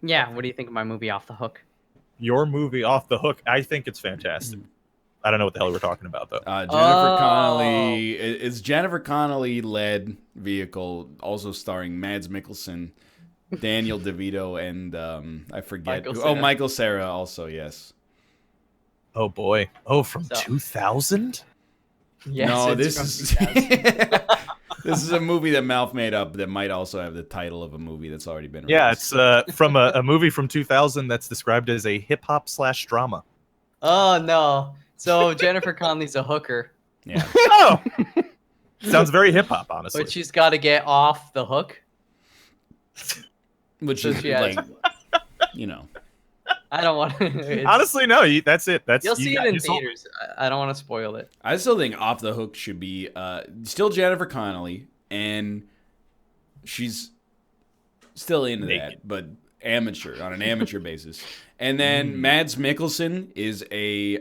Yeah, what do you think of my movie Off the Hook? Your movie Off the Hook. I think it's fantastic. I don't know what the hell we're talking about though. Jennifer Connelly is Jennifer Connelly led vehicle, also starring Mads Mikkelsen, Daniel DeVito, and I forget. Michael Cera also, yes. Oh boy. Oh, from So- 2000? Yes, No, it's this from is 2000. this is a movie that Mouth made up that might also have the title of a movie that's already been released. Yeah, it's from a movie from 2000 that's described as a hip hop / drama. Oh no! So Jennifer Connelly's a hooker, Yeah. Oh, sounds very hip hop, honestly. but she's got to get off the hook. Which So is she has- like, you know. I don't want to. Honestly, no. That's it. That's You'll see you it in you sold- theaters. I don't want to spoil it. I still think Off the Hook should be still Jennifer Connelly, and she's still into that, but amateur on an amateur basis. And then Mads Mikkelsen is a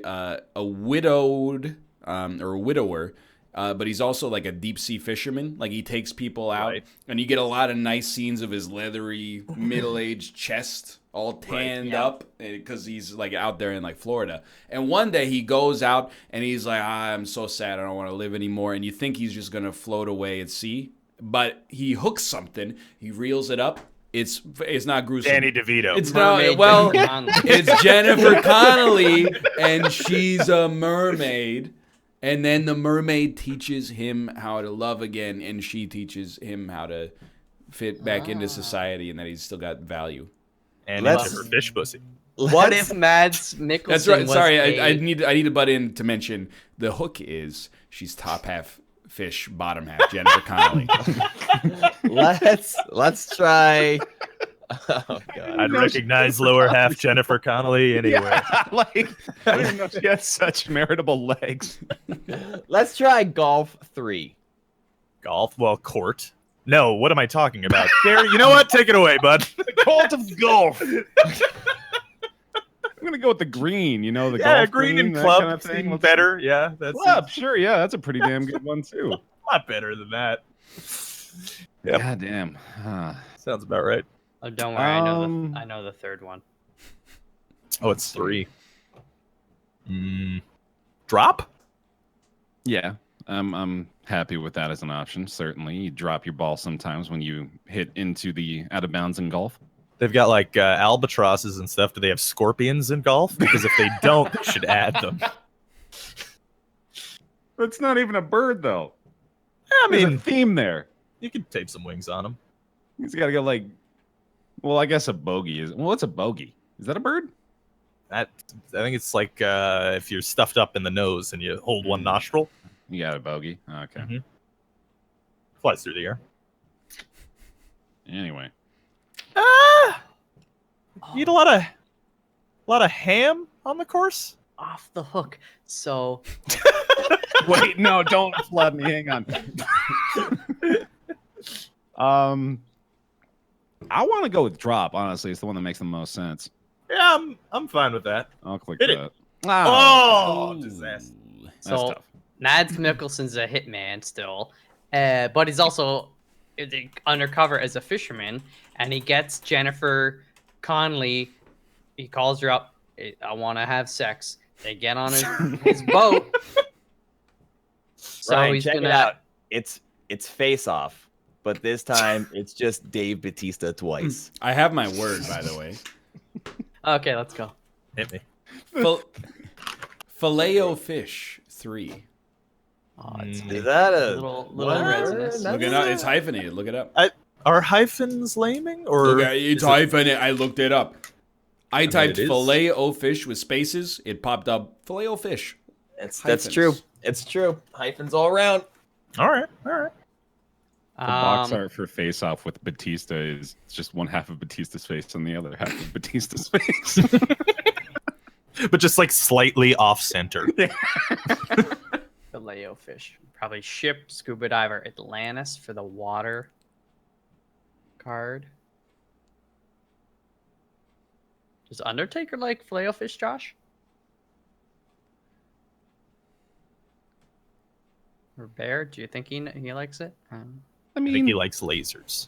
widowed or a widower, but he's also like a deep sea fisherman. Like he takes people out, Right. and you get a lot of nice scenes of his leathery middle-aged chest all tanned up because he's like out there in like Florida. And one day he goes out and he's like, I'm so sad, I don't want to live anymore. And you think he's just gonna float away at sea, but he hooks something, he reels it up. It's not gruesome. Danny DeVito. It's not, Mermaid well, Jennifer Connelly. it's Jennifer Connelly, and she's a mermaid. And then the mermaid teaches him how to love again, and she teaches him how to fit back into society, and that he's still got value. and Let's- into her fish pussy. What if Mads Mikkelsen That's right. was Sorry, a- I need to butt in to mention the hook is she's top half fish, bottom half Jennifer Connelly. Let's try. Oh god. I'd recognize lower half Jennifer Connelly anywhere. Like, I didn't know she had such maritable legs. Let's try golf 3. Golf? Well, court. No, what am I talking about? Gary, you know what? Take it away, bud. Cult of golf. I'm gonna go with the green. You know, the Yeah, golf green and that club kind of thing. seem Let's- better. Yeah, that's Club, sure, yeah, that's a pretty damn good one too. a lot better than that. Yep. God damn. Huh. Sounds about right. Oh, don't worry, I know the third one. Oh, it's 3. Drop? Yeah, I'm happy with that as an option. Certainly, you drop your ball sometimes when you hit into the out of bounds in golf. They've got like albatrosses and stuff. Do they have scorpions in golf? Because if they don't, they should add them. That's not even a bird, though. I There's a mean, theme there. you could tape some wings on them. He's got to go like. Well, I guess a bogey is. Well, what's a bogey? Is that a bird? I think it's like if you're stuffed up in the nose and you hold one nostril, You got a bogey. Okay. Mhm. flies through the air. Anyway. You eat a lot of ham on the course. Off the hook. So Wait, no, don't flood me. Hang on. I want to go with drop. Honestly, it's the one that makes the most sense. Yeah, I'm fine with that. I'll click Hit it. that. Oh, Ooh. disaster. That's so tough. Mads Mikkelsen's a hitman still, but he's also undercover as a fisherman, and he gets Jennifer Connelly. He calls her up. I want to have sex. They get on his boat, So Ryan, he's check gonna. it out. It's Face Off, but this time it's just Dave Bautista twice. I have my word, by the way. Okay, let's go. Hit me. Filet-O-Fish 3. Oh, it's Is that a little what? resinous. Look it up. It's hyphenated. Look it up. Are hyphens laming or Look, it's hyphenated. I looked it up. I typed it is. Filet-O-Fish with spaces. It popped up Filet-O-Fish. That's Hyphens. true. It's true. Hyphens all around. All right, all right. The box art for Face Off with Batista is just one half of Batista's face and the other half of Batista's face. But just like slightly off center. Filet-O-Fish. Probably ship scuba diver Atlantis for the water card. Does Undertaker like Filet-O-Fish, Josh? Or Bear? Do you think he likes it? I I think mean, he likes lasers.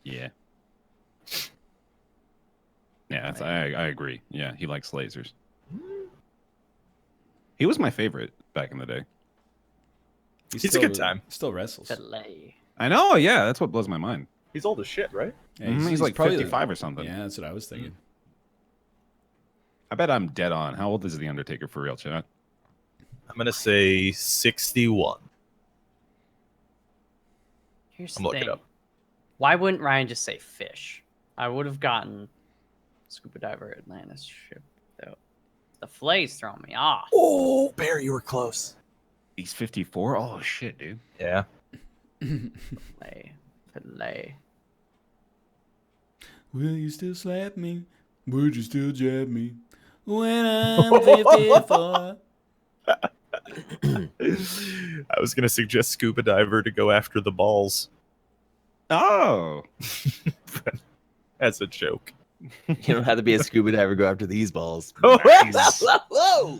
yeah. Yeah, I agree. Yeah, he likes lasers. He was my favorite back in the day. He's a good time. Still wrestles. Filet. I know, yeah, that's what blows my mind. He's old as shit, right? Yeah, He's like probably 55 or something. Yeah, that's what I was thinking. I bet I'm dead on. How old is The Undertaker for real, chat? I'm gonna say 61. Here's I'm the looking thing. up. Why wouldn't Ryan just say fish? I would have gotten scuba diver Atlantis ship though. The flay's throwing me off. Oh, Barry, you were close. He's 54? Oh, shit, dude. Yeah. Filet. Will you still slap me? Would you still jab me? When I'm 54. I was gonna suggest scuba diver to go after the balls. Oh. As a joke. You don't have to be a scuba diver. Go after these balls. Nice. Whoa!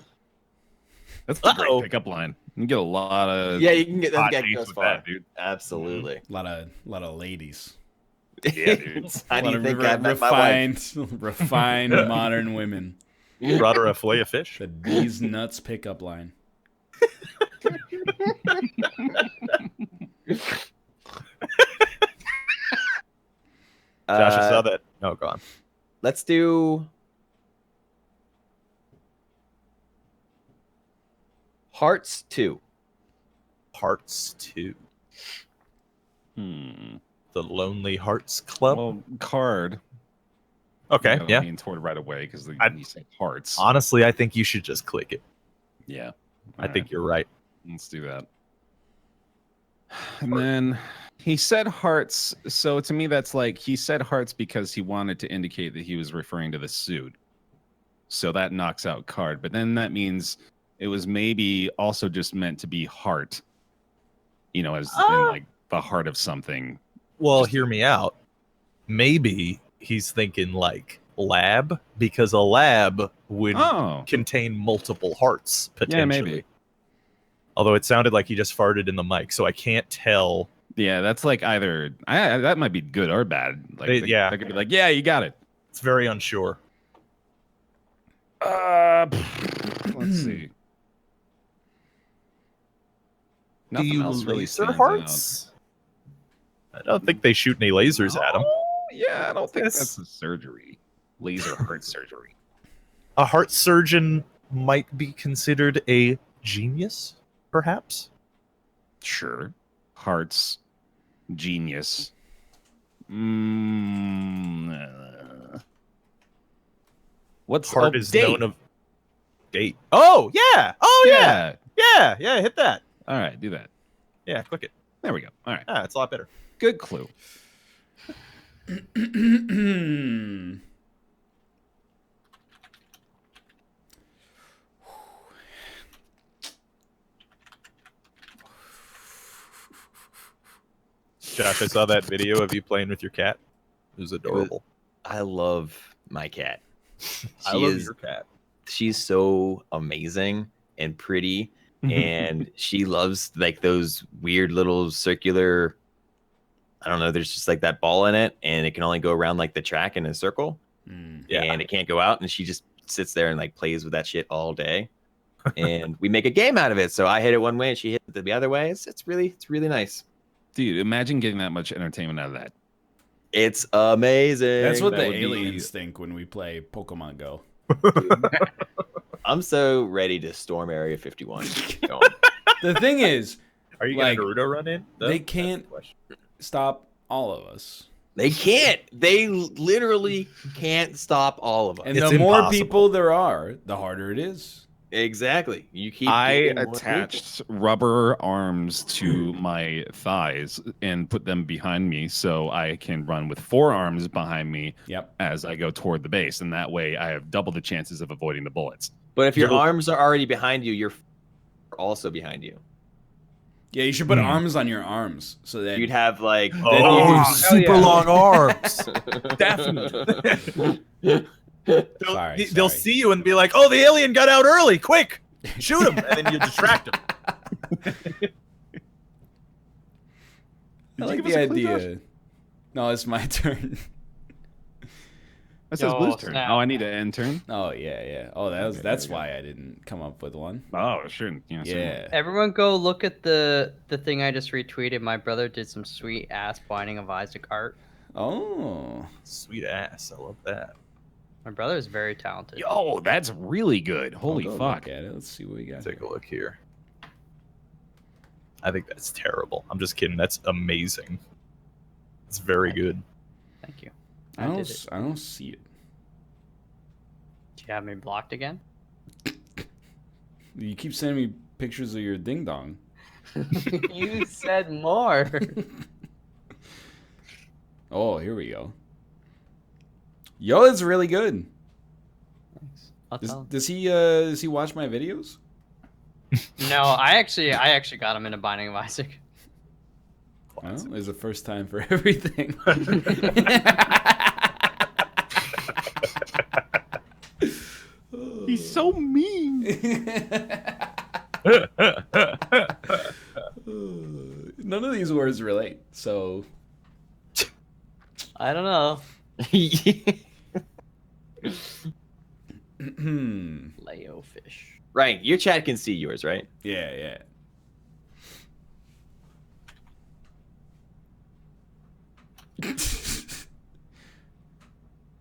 That's a great pickup line. You can get a lot of Yeah, you can get hot that dates goes with far. that, dude. Absolutely. A lot of ladies. Yeah, dude. How A do lot you of think I met my wife? refined modern women. You brought her a fillet of fish. The D's nuts pickup line. Josh, I saw that. No, go on. Let's do Hearts 2. Hearts 2. Hmm. The Lonely Hearts Club. Well, card. Okay, I don't yeah. lean toward right away because you say hearts. Honestly, I think you should just click it. Yeah. I think you're right. Let's do that. And then he said hearts. So to me, that's like he said hearts because he wanted to indicate that he was referring to the suit. So that knocks out card. But then that means it was maybe also just meant to be heart. You know, as in like the heart of something. Well, hear me out. Maybe he's thinking like lab because a lab would contain multiple hearts potentially. Yeah, maybe. Although it sounded like he just farted in the mic, so I can't tell. Yeah, that's like either that might be good or bad. Like yeah, they could be like, yeah, you got it. It's very unsure. Let's see. Do Nothing you else really laser stands hearts? I don't think they shoot any lasers at him. Yeah, I don't think that's a surgery. Laser heart surgery. A heart surgeon might be considered a genius, perhaps. Sure. Hearts. Genius. What's Heart is date? known of date. Oh, yeah. Oh, yeah. Yeah, hit that. All right, do that. Yeah, click it. There we go. All right. Ah, it's a lot better. Good clue. Josh, I saw that video of you playing with your cat. It was adorable. I love my cat. I love your cat. She's so amazing and pretty, and she loves like those weird little circular. I don't know. There's just like that ball in it, and it can only go around like the track in a circle, Yeah. and it can't go out. And she just sits there and like plays with that shit all day. and we make a game out of it. So I hit it one way and she hit it the other way. It's really nice. Dude, imagine getting that much entertainment out of that. It's amazing. That's what That the would be- aliens think when we play Pokemon Go. I'm so ready to storm Area 51. The thing is, Are you like, gonna Naruto run in? they can't stop all of us. They can't. They literally can't stop all of us. And It's the more impossible. people there are, the harder it is. Exactly. You keep. I getting more people. attached rubber arms to my thighs and put them behind me so I can run with 4 arms behind me Yep. as I go toward the base. And that way I have double the chances of avoiding the bullets. But if your You'll- arms are already behind you, you're also behind you. Yeah, you should put arms on your arms so that You'd have like. Oh, super yeah. long arms. Definitely. Sorry, They'll sorry. see you and be like, "Oh, the alien got out early! Quick, shoot him!" And then you distract him. I like give us the a clue, idea. No, it's my turn. That says Yo, Blue's turn. snap. Oh, I need to end turn? Oh yeah. Oh, Okay, that's there we go. why I didn't come up with one. Oh, sure. Yeah. Yeah. Everyone go look at the thing I just retweeted. My brother did some sweet ass Binding of Isaac art. Oh. Sweet ass, I love that. My brother is very talented. Yo, that's really good. Holy I'll go fuck. Look at it. Let's see what we got. Take a look here. I think that's terrible. I'm just kidding. That's amazing. It's very good. Thank you. I I don't. did it. I don't see it. Do you have me blocked again? You keep sending me pictures of your ding dong. You said more. Oh, here we go. Yo, it's really good. Thanks. I'll Does, tell him. does he watch my videos? No, I actually got him into Binding of Isaac. Well, there's a first time for everything. He's so mean. None of these words relate, so I don't know. Leo fish. Right. Your chat can see yours, right? yeah.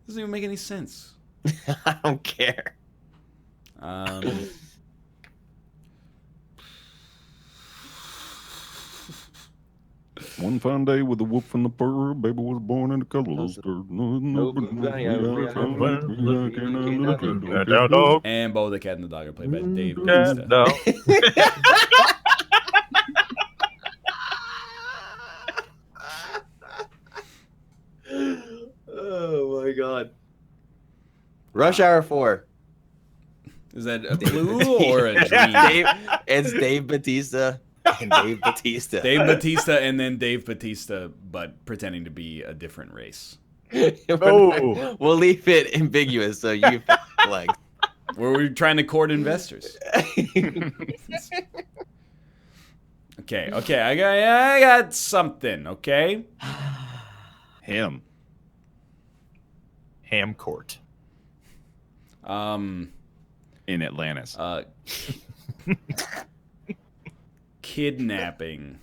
Doesn't even make any sense. I don't care. One fine day with a wolf and the purr, baby was born in the color stir. And Bo the Cat and the Dog are played by Dave Yeah, Bautista. no. Oh my god. Rush Hour 4. Is that a clue or a dream? It's Dave Bautista and Dave Bautista. Dave Bautista and then Dave Bautista, but pretending to be a different race. No. We'll leave it ambiguous so you like. Where we're trying to court investors. Okay, I got something, okay? Him. Ham court. In Atlantis. Kidnapping.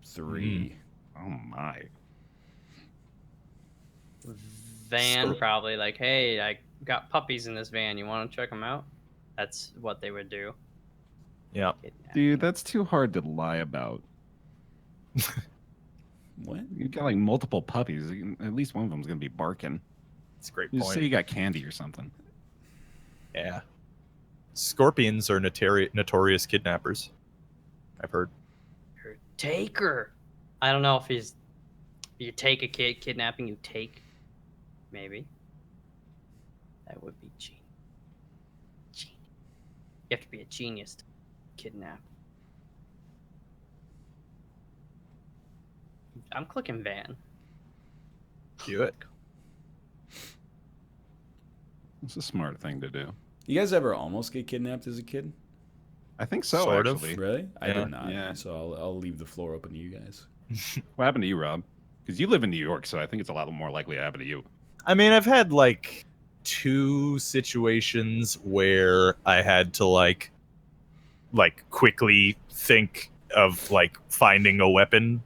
3. Oh my. Van probably like, hey, I got puppies in this van. You want to check them out? That's what they would do. Yeah. Kidnapping. Dude, that's too hard to lie about. What? You've got like multiple puppies. At least one of them's gonna be barking. It's a great Just say you point. got candy or something. Yeah. Scorpions are notorious kidnappers. I've heard. Taker. I don't know if he's. You take a kid kidnapping. You take. Maybe. That would be genius. You have to be a genius to kidnap. I'm clicking van. Do it. It's a smart thing to do. You guys ever almost get kidnapped as a kid? I think so, Sort of. actually. Really? I Yeah. did not. Yeah. So I'll leave the floor open to you guys. What happened to you, Rob? Because you live in New York, so I think it's a lot more likely to happen to you. I mean, I've had like 2 situations where I had to like quickly think of like finding a weapon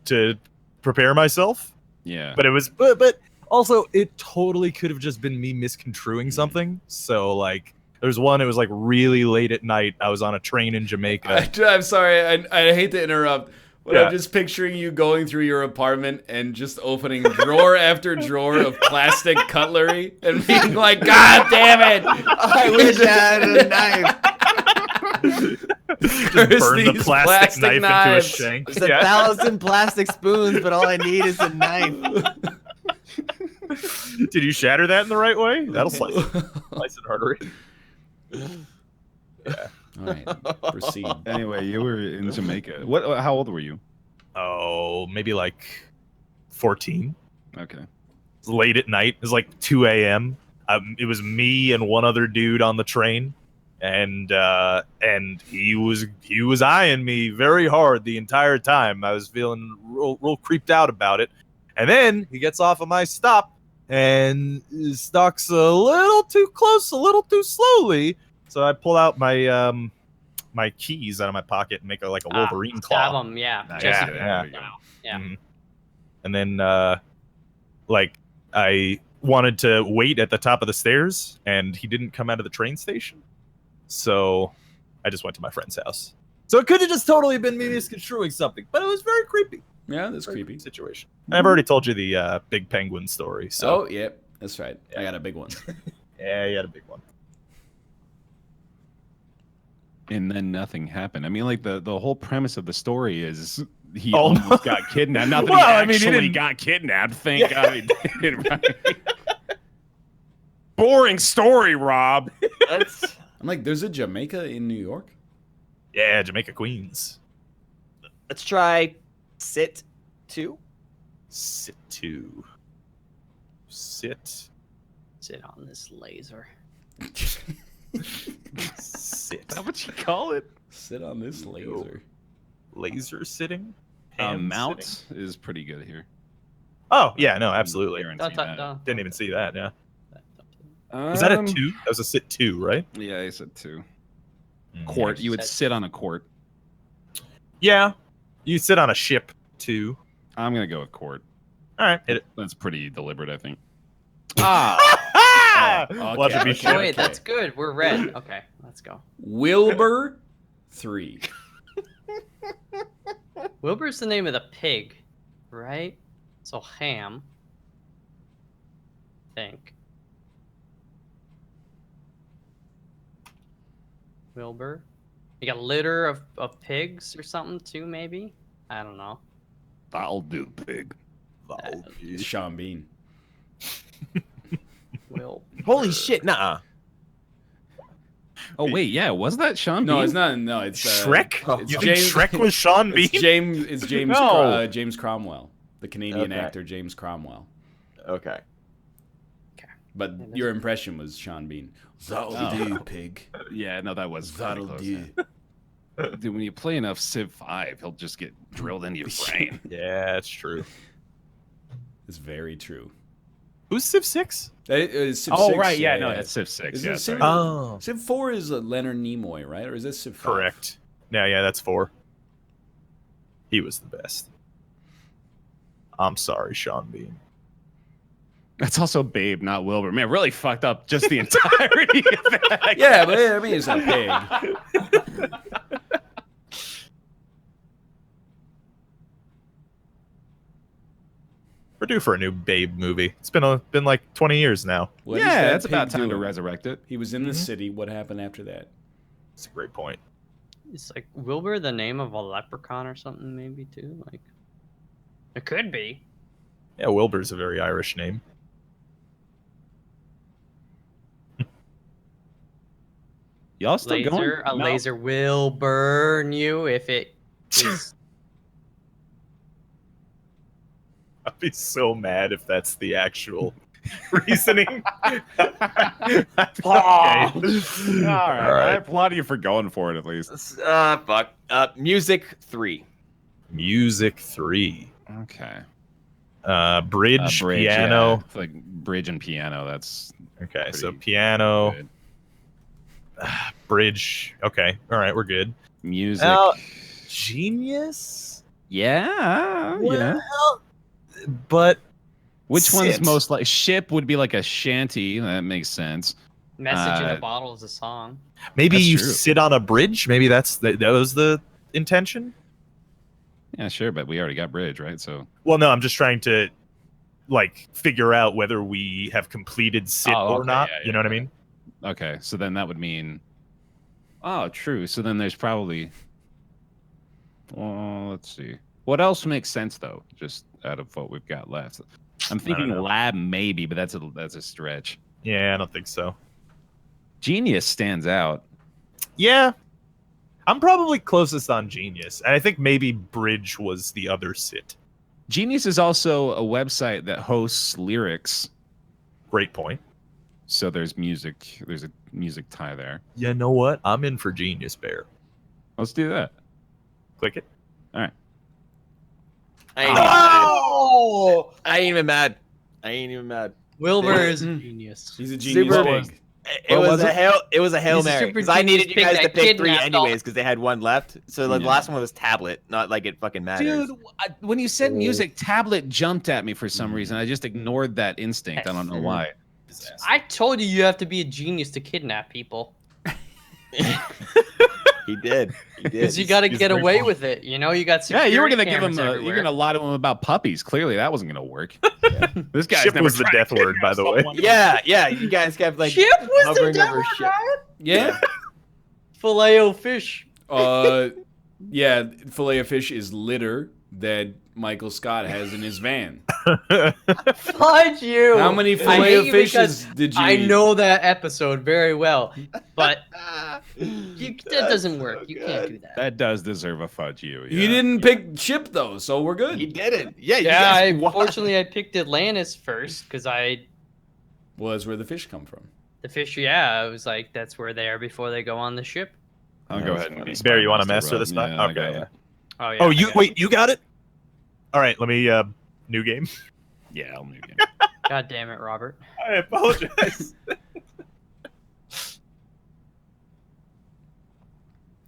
to prepare myself. Yeah. But it was but also it totally could have just been me misconstruing something. So like there's one, it was like really late at night. I was on a train in Jamaica. I'm sorry. I hate to interrupt, but Yeah. I'm just picturing you going through your apartment and just opening drawer after drawer of plastic cutlery and being like, God damn it! I wish I had a knife. Just burn the these plastic knife knives. into a shank. There's 1,000 plastic spoons, but all I need is a knife. Did you shatter that in the right way? That'll slice an artery. All right, proceed. Anyway, you were in Jamaica. How old were you? Oh, maybe like 14. Okay. It was late at night. It was like 2 a.m. It was me and one other dude on the train, and he was eyeing me very hard the entire time. I was feeling real creeped out about it. And then he gets off of my stop and stalks a little too close, a little too slowly. So I pull out my my keys out of my pocket and make like a Wolverine Stab claw. him, yeah. Nice. Just Yeah. yeah. Mhm. And then like I wanted to wait at the top of the stairs, and he didn't come out of the train station. So I just went to my friend's house. So it could have just totally been me misconstruing something, but it was very creepy. Yeah, that's creepy. Situation. I've already told you the big penguin story. So Oh, yeah, that's right. I got a big one. yeah, you had a big one. And then nothing happened. I mean, like the whole premise of the story is he Oh, almost got kidnapped. Not that Well, he I mean, he actually didn't- got kidnapped. Thank God he did. Right? Boring story, Rob. Let's I'm like, there's a Jamaica in New York? Yeah, Jamaica Queens. try sit 2. Sit 2. Sit. Sit on this laser. Sit. Is that what you call it? Sit on this laser. Laser sitting? Hand Mount sitting? is pretty good here. Oh, yeah, no, absolutely. Guarantee that. Didn't even see that, yeah. Was that a 2? That was a sit 2, right? Yeah, I said 2. Mm. Court. You would Said- sit on a court. Yeah. You sit on a ship, too. I'm gonna go with court. All right, hit it. That's pretty deliberate, I think. okay, Watch it be okay. shit. Wait, that's good. We're red. Okay, let's go. Wilbur 3. Wilbur's the name of the pig, right? So ham. I think. Wilbur. You got a litter of pigs or something too, maybe? I don't know. That'll do, pig. Sean Bean. Will. Holy shit, nuh-uh. Oh wait, yeah, was that Sean? No, Bean? it's not. No, it's Shrek? It's You think Shrek was Sean Bean? It's James. No. James Cromwell, the Canadian Okay. actor James Cromwell. Okay. But Yeah, your impression was Sean Bean. That'll do, pig. Yeah, no, that was That'll pretty do. close. Dude, when you play enough Civ 5, he'll just get drilled into your brain. Yeah, it's true. It's very true. Who's Civ 6? Civ Oh 6, right, yeah, no, that's Civ 6. Is Yeah, it sorry. Civ? Oh. Civ 4 is Leonard Nimoy, right? Or is that Civ 5? Correct. Yeah, that's 4. He was the best. I'm sorry, Sean Bean. That's also Babe, not Wilbur. Man, really fucked up just the entirety of that. Yeah, but I mean, it's a pig. We're due for a new Babe movie. It's been like 20 years now. What is Yeah, that that's about pig time to doing? resurrect it. He was in the city. What happened after that? It's a great point. Is like Wilbur the name of a leprechaun or something, maybe too? Like, it could be. Yeah, Wilbur's a very Irish name. Y'all still Laser, going? a laser will burn you if it is. I'd be so mad if that's the actual reasoning. Okay. All right. I applaud you for going for it at least. Fuck. Music 3. Music 3. Okay. Bridge, piano. Yeah. Like bridge and piano. That's Okay, so pretty piano, good. bridge. Okay, all right, we're good. Music. Well, Genius. Yeah. Yeah. Well, but Which one's sit. most like ship would be like a shanty? That makes sense. Message in a Uh, Bottle is a song. Maybe That's you true. sit on a bridge. Maybe that was the intention. Yeah, sure, but we already got bridge, right? So Well, no, I'm just trying to like figure out whether we have completed sit Oh, or okay, not. yeah, You know what I mean? okay, so then that would mean. Oh, true. So then there's probably. Well, let's see. What else makes sense though? Just out of what we've got left, I'm thinking know. lab maybe, but that's a stretch. Yeah, I don't think so. Genius stands out. Yeah, I'm probably closest on Genius, and I think maybe Bridge was the other sit. Genius is also a website that hosts lyrics, Great point. so there's music. There's a music tie there. You know what? I'm in for Genius Bear. Let's do that. Click it. All right. I ain't, Oh! I ain't even mad. I ain't even mad. Wilbur is a genius. He's a genius Super- pig. It What was was a it? hail. It was a hail He's a mary super because I genius needed you pig guys to that pick 3 kidnapped all- anyways because they had one left. So the Yeah. last one was tablet. Not like it fucking matters. Dude, when you said music, tablet jumped at me for some reason. I just ignored that instinct. I don't know why. I told you you have to be a genius to kidnap people. He did. He did. Because you got to He's get very away funny. with it. You know, you got Yeah, you were security gonna give him. cameras You're everywhere. gonna lie to him about puppies. Clearly, that wasn't gonna work. This guy's Ship never was the tried to death word, by the way. Yeah, yeah. You guys kept like Chip was the hovering devil, over shit. right? Yeah. Filet-O-fish. Yeah, fillet of fish is litter that Michael Scott has in his van. Fudge you. How many I fillet hate of you fishes because did you I eat? know that episode very well, but Ah, that that's doesn't work. so You good. can't do that. That does deserve a fudge you. He yeah. didn't pick Chip though, so we're He good. didn't. Yeah, you Yeah, guys, fortunately I picked Atlantis first because Well, that's where the fish come from. the fish. Yeah, I was like, that's where they are before they go on the ship. I'll go ahead and be Barry, you want to Spy master Master this Rob. stuff? Yeah, I Okay. got Yeah. it. Oh yeah. Oh, I you got wait. You got it. All right. Let me new game. Yeah, I'll move it. God damn it, Robert. I apologize.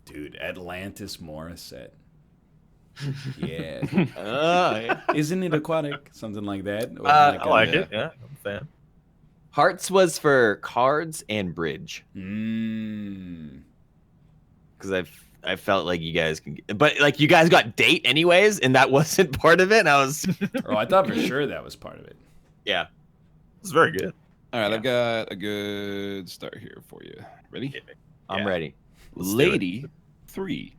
Dude, Atlantis Morissette. Yeah. Yeah. Isn't it aquatic? Something like that. Or I like a- it. Yeah, I'm a fan. Hearts was for cards and bridge Mm. because I felt like you guys can, but like you guys got date anyways, and that wasn't part of it. And I was, Oh, I thought for sure that was part of it. yeah. It's very good. All right, I've got a good start here for you. Ready? I'm Yeah. ready. Let's do it. Lady 3.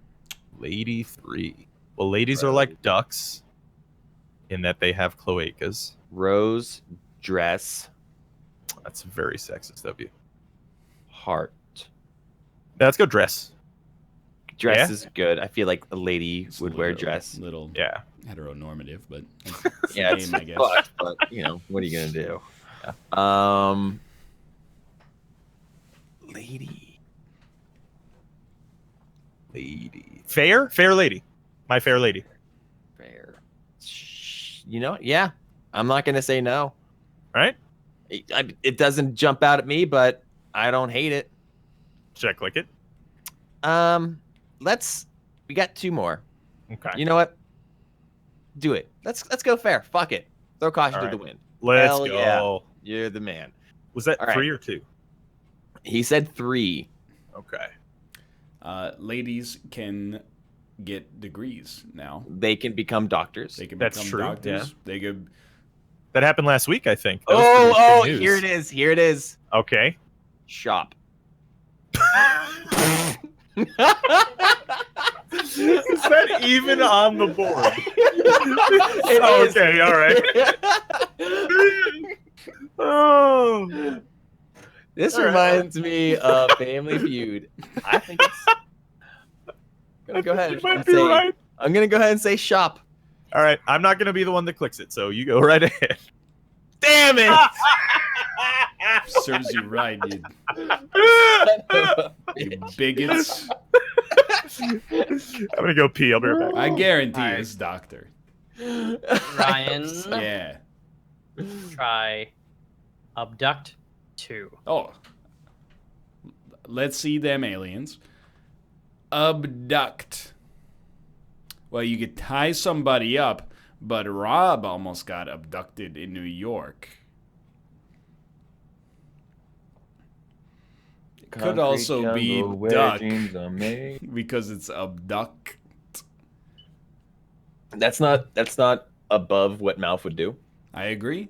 Lady 3. Well, ladies are like ducks in that they have cloacas. Rose, dress, That's very sexist of you. heart. Yeah, let's go dress. Dress Yeah? is good. I feel like a lady It's would a wear little- dress. Little Yeah. heteronormative, but it's Yeah, the it's game, I guess. fucked, but you know, what are you gonna do? Lady. Lady. Fair lady. My fair lady. Fair. You know, yeah. I'm not gonna say no. Right? It doesn't jump out at me, but I don't hate it. Should I click it? We got 2 more. Okay. You know what? Do it. Let's go fair. Fuck it. Throw caution All to right. the wind. Let's Hell go. yeah. You're the man. Was that All right. 3 or 2? He said 3. Okay. Ladies can get degrees now. They can become doctors. They can That's become true, doctors. yeah. They could. That happened last week, I think. That was Oh, pretty big here it news. is. Here it is. Okay. Shop. Is that even on the board? It is. Okay, all right. Oh. This All right. reminds me of Family Feud. I think it's. I'm gonna go ahead You and might be say. right. I'm gonna go ahead and say shop. All right, I'm not gonna be the one that clicks it, so you go right ahead. Damn it! Serves you right, you bigots. I'm gonna go pee. I'll be right back. I guarantee it's doctor. Ryan, Yeah. try abduct 2. Oh. Let's see them aliens. Abduct. Well, you could tie somebody up, but Rob almost got abducted in New York. It could also be duck because it's abduct. That's not above what mouth would do. I agree.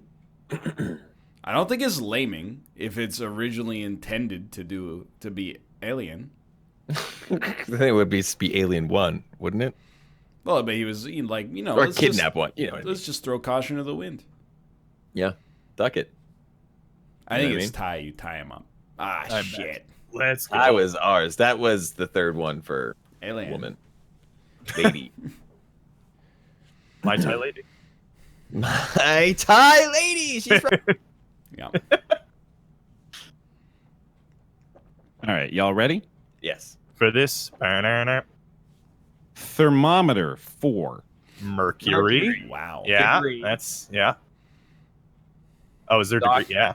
I don't think it's laming if it's originally intended to be alien. I think it would be Alien 1, wouldn't it? Well, but he was like, Or kidnap one. Let's just throw caution to the wind. Yeah, Docket. I think it's tie. You tie him up. I Shit. bet. Let's go. That was ours. That was the third one for Alien. woman. Lady. My Thai lady. My Thai lady. She's right. Yeah. All right, y'all ready? Yes. For this, Thermometer 4. Mercury. Wow. Yeah, Degree. that's yeah. Oh, is there Doc- degree? Yeah.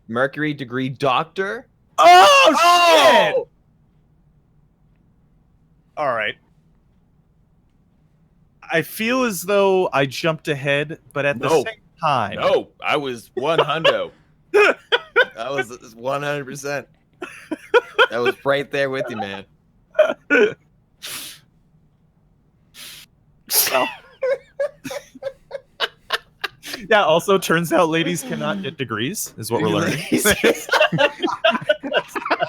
Mercury degree doctor. Oh, shit! All right. I feel as though I jumped ahead, but at the No. same time, No, I was 100. I was 100%. That was right there with you, man. Yeah. Also, turns out ladies cannot get degrees, is what we're learning. That's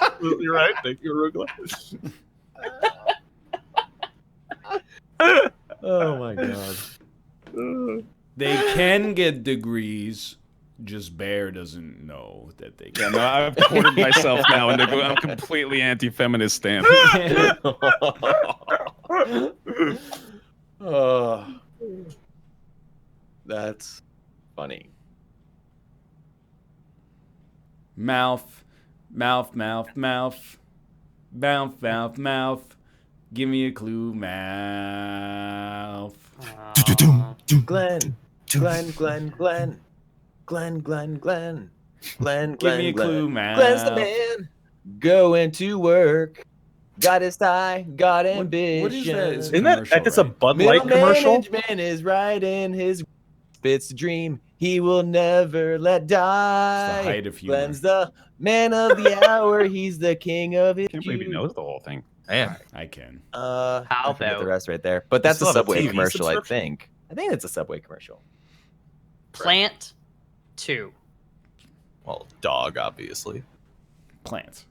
absolutely right. Thank you, Arugula. Oh my god. They can get degrees. Just Bear doesn't know that they Yeah, can. no, I've quartered myself now into a completely anti-feminist stance. Oh, that's funny. Mouth, mouth, mouth, mouth, mouth, mouth, mouth. Give me a clue, mouth. Glenn, Glenn, Glenn, Glenn, Glenn, Glenn, Glenn, Glenn, Give me a Glenn. clue, mouth. Glenn's the man. Going to work. Got his tie. Got ambition. what is that? Is it Isn't that commercial, that's a right? Bud Middle Light commercial? management is right in his spits dream. He will never let die. It's the height of humor. Glenn's the man of the hour. He's the king of it. I can't believe he knows the whole thing. Man, I can. How I forget the about rest right there. But that's a still have a Subway TV commercial, I subscription? think. I think it's a Subway commercial. plant 2? well, dog, obviously. Plants.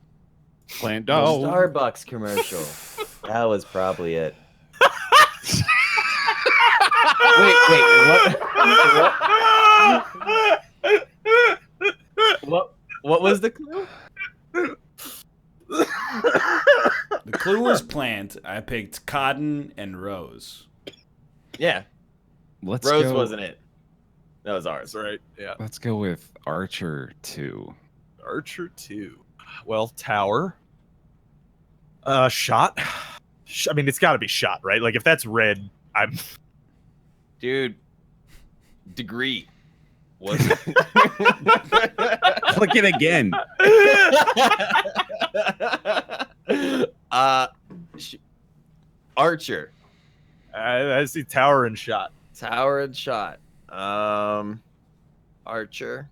Plant The dog. Starbucks commercial. That was probably it. What was the clue? The clue was plant. I picked cotton and rose. Yeah, Let's Rose go. wasn't it. That was ours. That's right. Yeah. Let's go with Archer 2. Archer 2. Well, tower. Shot. I mean, it's got to be shot, right? Like, if that's red, I'm. Dude, degree. Was it? Click it again. Archer. I see tower and shot. Tower and shot. Archer. Archer.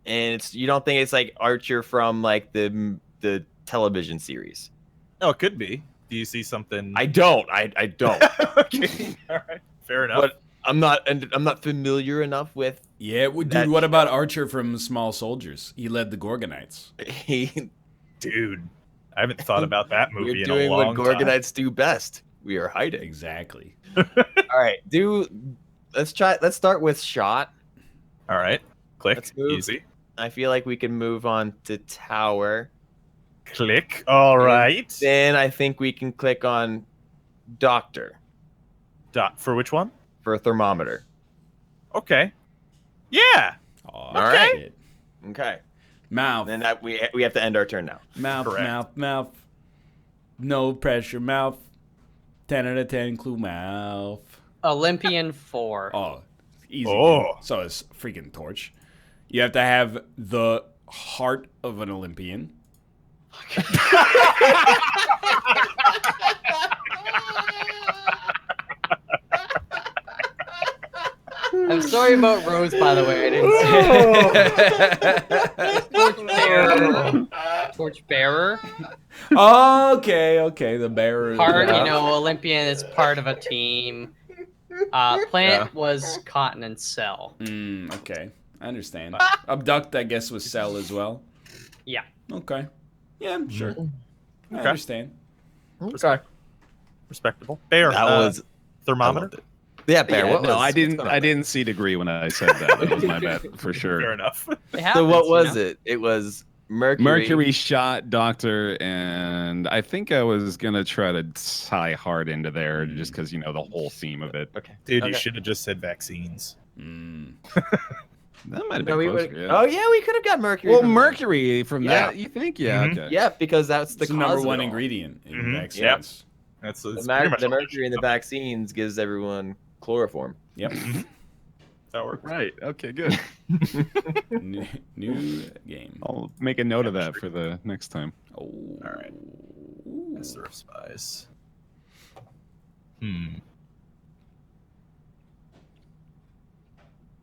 And you don't think it's like Archer from like the television series? Oh, it could be. Do you see something? I don't. I don't. Okay. All right. Fair enough. But I'm not familiar enough with Yeah, dude. That What about Archer from Small Soldiers? He led the Gorgonites. Dude, I haven't thought about that movie We're in doing a long what time. Gorgonites do best. We are hiding. Exactly. All right, let's start with shot. All right. Click. Let's move. Easy. I feel like we can move on to tower. Click. All right. Then I think we can click on doctor For which one? for a thermometer. Okay. Yeah. Oh, All right. shit. Okay. Mouth. Then we have to end our turn now. Mouth. Correct. Mouth. Mouth. No pressure, mouth. 10 out of 10, clue mouth. Olympian 4. Oh, easy. Oh. So it's freaking torch. You have to have the heart of an Olympian. I'm sorry about Rose, by the way. I didn't say Torch bearer. Okay. The bearer. Part, Olympian is part of a team. Plant was cotton and cell. Okay. I understand. Abduct, I guess, was cell as well. Yeah. Okay. Yeah, sure. I Okay. understand. Okay. Respectable. Bear. That was thermometer. Yeah, Bear. Yeah, no, I didn't see degree when I said that. That was my bad for sure. Fair enough. So what was it? It was Mercury. Mercury shot doctor, and I think I was gonna try to tie hard into there just because the whole theme of it. Okay. Dude, you Okay. should have just said vaccines. That might have been No, we closer. would. Yeah. Oh yeah, we could have got Mercury. Well, from Mercury from Yeah. that, you think? Yeah. Mhm. Okay. Yeah, because that's the It's the number cause of one it all. ingredient in Mhm. vaccines. Yep. That's The, pretty much the all mercury in the vaccines gives everyone chloroform. Yep. that works. Right. Okay. Good. New game. I'll make a note of that for the next time. Oh. All right. Master of Spies.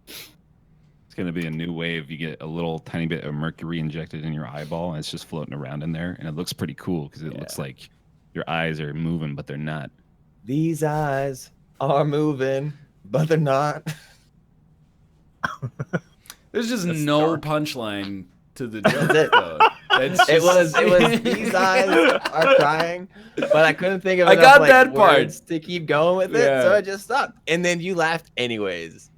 It's gonna be a new wave. You get a little tiny bit of mercury injected in your eyeball, and it's just floating around in there, and it looks pretty cool because it looks like your eyes are moving, but they're not. These eyes are moving, but they're not. There's just That's no dark. punchline to the joke. That's it. though. It's It just- was these eyes are crying, but I couldn't think of I enough, got like, that part. words to keep going with it, Yeah. so I just stopped. And then you laughed anyways.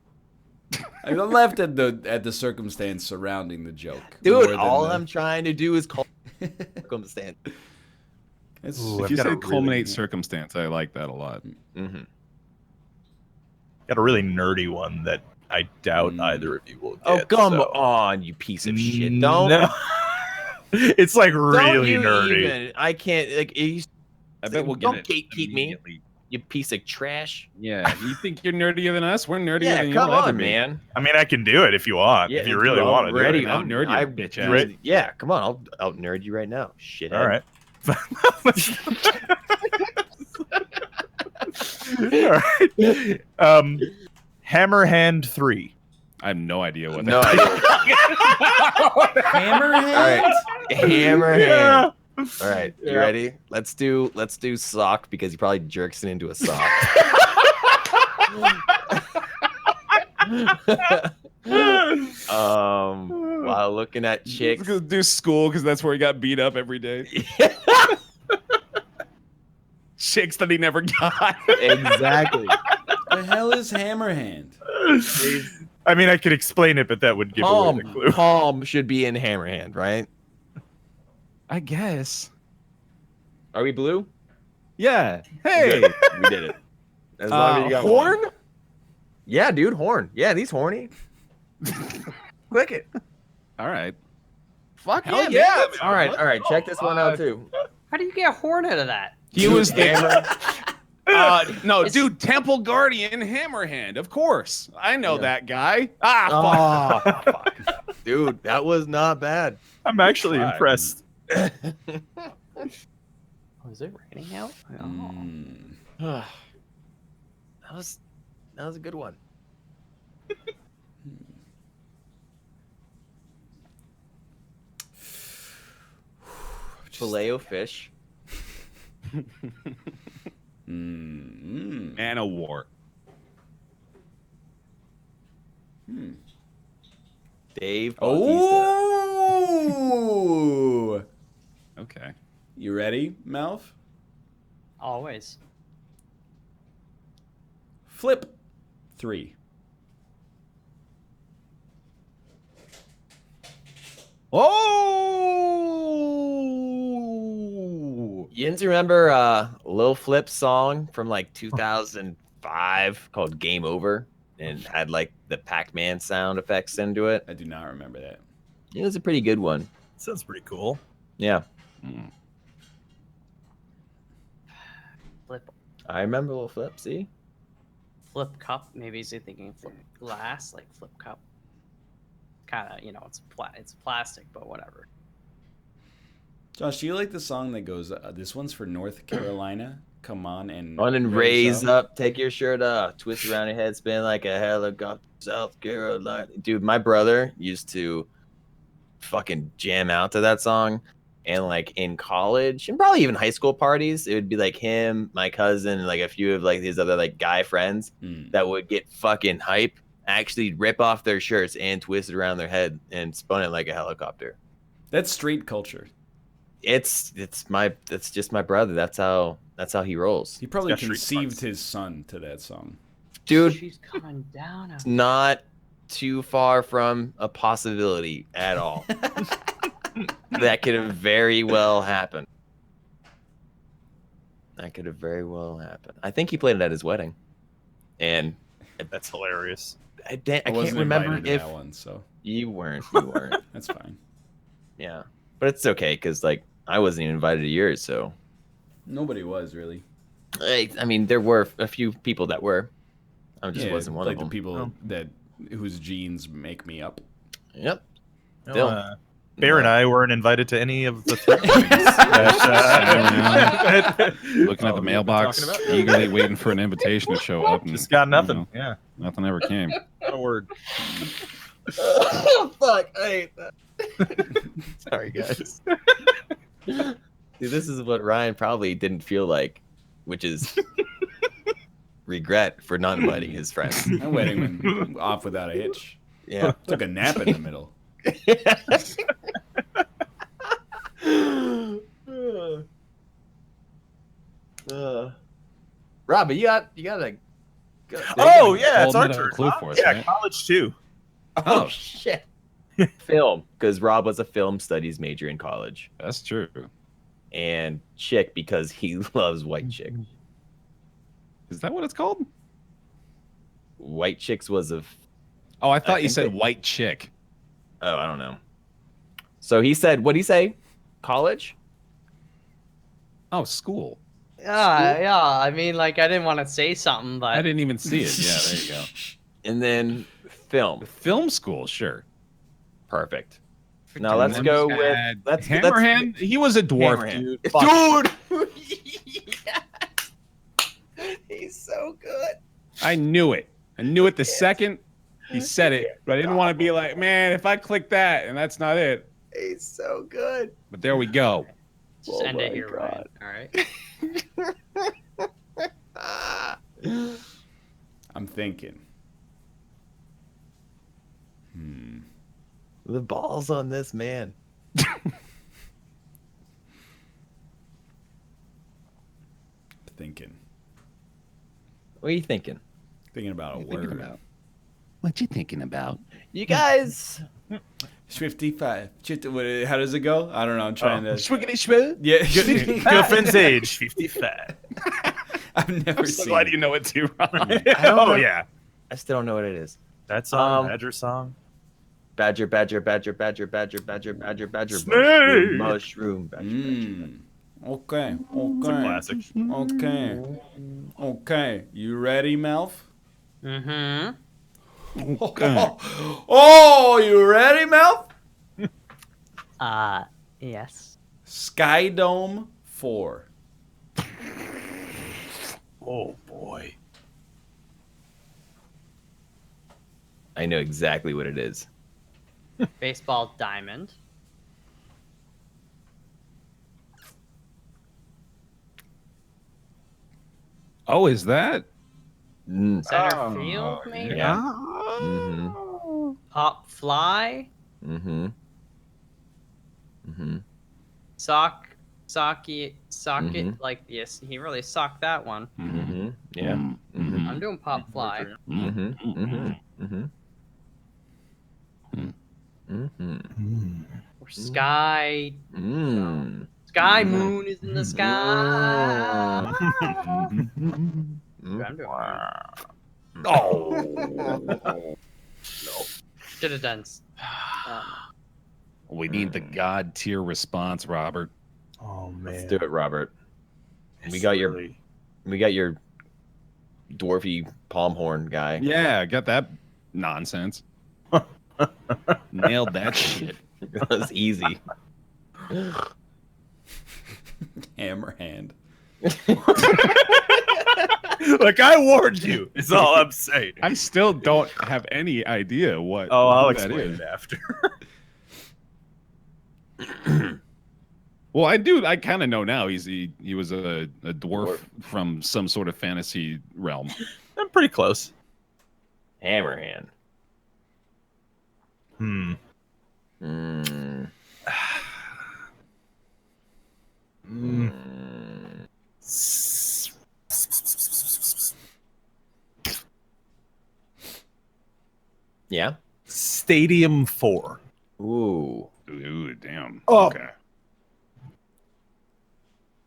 I left at the circumstance surrounding the joke. Dude, more than all the- I'm trying to do is call circumstance. It's, Ooh, If I've you got said a really- culminate circumstance, I like that a lot. Mm-hmm. Got a really nerdy one that I doubt Mm. either of you will get. Oh, come so- on, you piece of shit. Don't. No. It's like Don't really you nerdy. even. I can't. Like, I bet we'll get don't it. gatekeep me, immediately. you piece of trash. Yeah, you think you're nerdier than us? We're nerdier Yeah, than come you'll ever on, be. man. I mean, I can do it if you want. Yeah, if you really I'm want to ready. do it. I'll nerd you, I- bitch I- ass. Right. Yeah, come on. I'll out nerd you right now. Shithead. All right. All right. Hammerhand 3. I have no idea what No that idea. Hammerhead. All right. Hammerhand. Yeah. All right. You Yeah. ready? Let's do sock because he probably jerks it into a sock. While looking at chicks. Let's go do school because that's where he got beat up every day. Chicks that he never got. Exactly. The hell is Hammerhand? I mean, I could explain it, but that would give away the clue. Palm should be in Hammerhand, right? I guess. Are we blue? Yeah. Hey. We did it. As long as you got horn? one. Yeah, dude, horn. Yeah, these horny. Click it. All right. Fuck Hell yeah, yeah, man. man. All right, all right. Check this one out too. How do you get a horn out of that? He was Hammer. no, It's- dude, Temple Guardian Hammerhand. Of course. I know Yeah. that guy. Ah, fuck. Oh, fuck. Dude, that was not bad. I'm actually Tried. impressed. Oh, is it raining out? Oh. Mm. that was a good one. Filet o fish. Mm. And a war. Dave Bautista. Oh. Okay. You ready, Malf? Always. Flip 3. Oh! You didn't remember Lil Flip's song from like 2005 called Game Over and had like the Pac-Man sound effects into it? I do not remember that. It was a pretty good one. Sounds pretty cool. Yeah. Mm. Flip I remember little flip. See, flip cup. Maybe he's thinking flip glass, like flip cup. Kind of, it's plastic, but whatever. Josh, do you like the song that goes, this one's for North Carolina? Come on and raise up, take your shirt off, twist around your head, spin like a helicopter, South Carolina. Dude, my brother used to fucking jam out to that song. And like in college and probably even high school parties, it would be like him, my cousin, and like a few of like his other like guy friends that would get fucking hype, actually rip off their shirts and twist it around their head and spun it like a helicopter. That's street culture. It's just my brother. That's how he rolls. He probably conceived his son to that song. Dude, She's coming down. it's not too far from a possibility at all. That could have very well happened. I think he played it at his wedding. And That's hilarious. I can't remember if that one, so you weren't. that's fine. Yeah. But it's okay because like I wasn't even invited to yours, so Nobody was really. I mean there were a few people that were. I just wasn't one like of them. the people whose genes make me up. Yep. No, Bear and I weren't invited to any of the things. Looking at the mailbox, eagerly waiting for an invitation to show up. And, Just got nothing. Yeah, nothing ever came. not a word. Oh, fuck. I hate that. Sorry, guys. See, this is what Ryan probably didn't feel like, which is regret for not inviting his friends. My wedding went off without a hitch. Yeah. Took a nap in the middle. Rob, but you got a. Oh yeah, it's our Hold turn. a clue for us, Yeah, right? college too. Oh shit. Film, because Rob was a film studies major in college, That's true. and chick because he loves white chick. Is that what it's called? White chicks was a. Oh, I thought you think said they- white chick. Oh, I don't know. So he said, what'd he say? College? Oh, school. Yeah. I mean, like, I didn't want to say something, but I didn't even see it. Yeah, there you go. And then film. Film school, sure. Perfect. Now let's go with Hammerhand. He was a dwarf, Hammerhand. dude. Fuck. Dude! Yes! He's so good. I knew it. I knew it the second he said it, but I didn't want to be like, man, if I click that and that's not it. He's so good. But there we go. just Oh end it my here, God. Ryan. All right. I'm thinking. The balls on this man. Thinking. What are you thinking? Thinking about a What are you word. thinking about? What you thinking about? You guys. 55. How does it go? I don't know. I'm trying to. Schwiggity schwig. Yeah. Girlfriend's age 55. I've never I'm so seen glad it. you know it too, Ron. Oh yeah, I still don't know what it is. that song, Um, Badger song. Badger, badger, badger, badger, badger, badger, badger, badger, Snake! mushroom, badger, badger. Okay. It's a Okay. classic. Okay. Okay. You ready, Melf? Mm-hmm. Okay. Oh, you ready, Melf? Yes. Sky Dome 4. Oh boy. I know exactly what it is. Baseball diamond. Oh, is that? Center field, maybe? Yeah. Oh. Pop fly. Mm-hmm. Mm-hmm. Socket. Mhm. Like, yes, he really socked that one. Mm-hmm. Yeah. Mhm. I'm doing pop fly. Mm-hmm. Mm-hmm. Mm-hmm. Mm-hmm. Or sky. Mm. Sky moon is in the sky. Mm. I'm doing Oh. Should have done. We need the god tier response, Robert. Oh man. Let's do it, Robert. We got your We got your dwarfy palm horn guy. Yeah, got that nonsense. Nailed that shit. That was easy. Hammer hand. Like I warned you. Is all I'm saying. I still don't have any idea what. Oh, I'll what that explain is. it after. Well, I do. I kind of know now. He was a dwarf from some sort of fantasy realm. I'm pretty close. Hammerhand. Hmm. Mm. Mm. Yeah. Stadium 4. Ooh. Ooh, damn. Oh. Okay.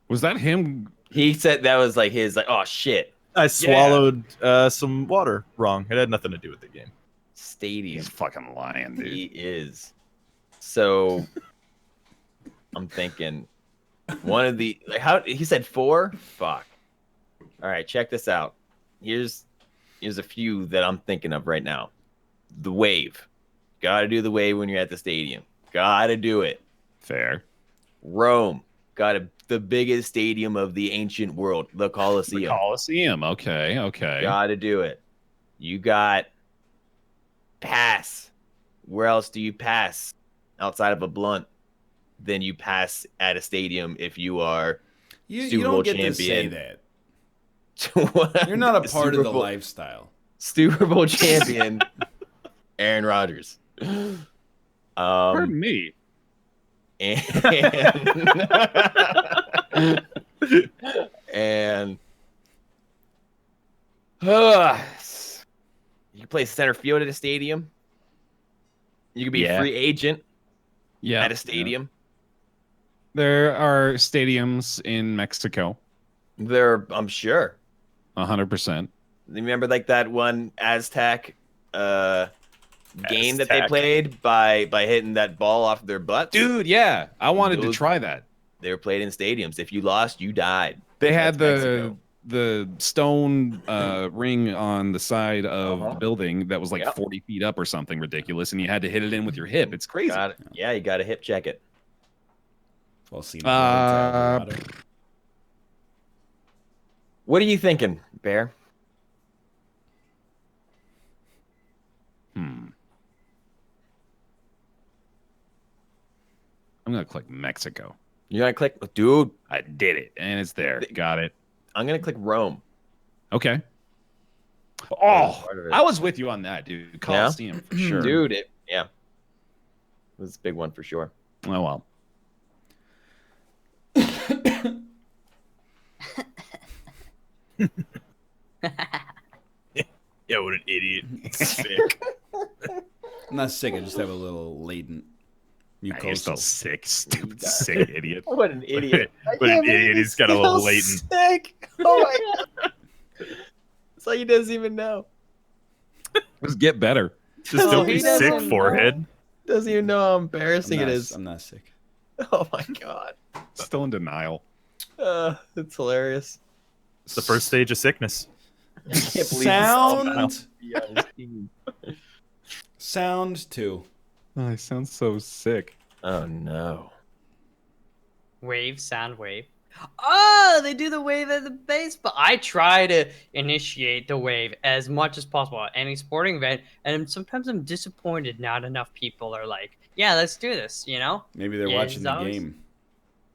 Was that him? He said that was like his oh shit. I swallowed some water wrong. It had nothing to do with the game. Stadium. He's fucking lying, dude. He is. So I'm thinking one of the how he said 4? Fuck. All right, check this out. Here's a few that I'm thinking of right now. The wave. Gotta do the wave when you're at the stadium. Gotta do it. Fair. Rome. The biggest stadium of the ancient world, the Colosseum. The Colosseum. Okay. Okay. Gotta do it. You got pass. Where else do you pass outside of a blunt? Then you pass at a stadium if you are You Super don't Bowl get to say champion. that. You're not a part of Super the Bowl- lifestyle. Super Bowl champion, Aaron Rodgers. Pardon me. And and you can play center field at a stadium. You can be a Yeah. free agent Yeah. at a stadium. There are stadiums in Mexico. I'm sure. 100%. Remember like that one Aztec game that they Aztec. played by hitting that ball off their butts? Dude, yeah. I wanted to Those- try that. They were played in stadiums. If you lost, you died. They had That's the Mexico. the stone ring on the side of Uh-huh. the building that was like Yep. 40 feet up or something ridiculous, and you had to hit it in with your hip. It's crazy. Yeah, you got to hip check it. Well, seen Uh, What are you thinking, Bear? I'm gonna click Mexico. You're gonna click, dude. I did it, and it's there. Got it. I'm gonna click Rome. Okay. Part Oh, of it. I was with you on that, dude. Coliseum for sure. Dude, it was a big one for sure. Oh well. Yeah, what an idiot. Sick. I'm not sick. I just have a little latent You're mucosal. still sick, stupid, sick idiot. What an idiot! What an idiot. He's got a little latent. Sick. Oh my god! It's like he doesn't even know. Just get better. Just Oh, don't he be sick, doesn't forehead. Doesn't even know how embarrassing it is. I'm not sick. Oh my god! Still in denial. It's hilarious. It's the first stage of sickness. I can't believe Sound. he's on his team. Sound 2. Oh, he sounds so sick. Oh no! Wave, sound wave. Oh, they do the wave at the baseball. I try to initiate the wave as much as possible at any sporting event, and sometimes I'm disappointed not enough people are like, yeah, let's do this, you know? Maybe they're Yeah, watching it's the always- game.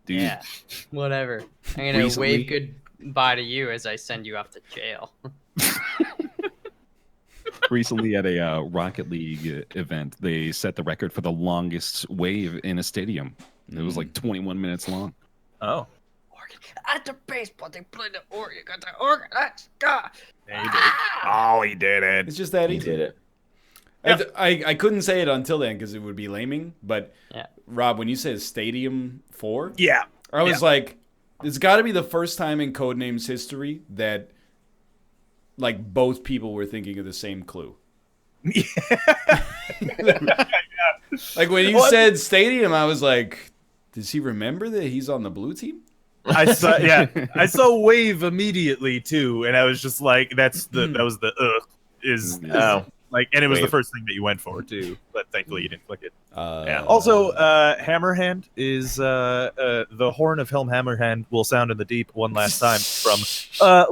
Dude, Yeah, whatever. I'm gonna Recently- wave goodbye to you as I send you off to jail. recently at a Rocket League event, they set the record for the longest wave in a stadium. It was like 21 minutes long. Oh. At the baseball, they play the organ. Got the organ. Let's go. Yeah, you did. Oh, he did it. It's just that He easy. did it. I couldn't say it until then because it would be laming. But Yeah. Rob, when you said Stadium 4, Yeah. I was like, it's got to be the first time in Codenames history that like both people were thinking of the same clue. Like when you said Stadium, I was like, does he remember that he's on the blue team? I saw, I saw wave immediately too, and I was just like, that was the Oh. like, and it was the Wave. first thing that you went for too, but thankfully you didn't click it. Yeah. Also, Hammerhand is the horn of Helm Hammerhand will sound in the deep one last time from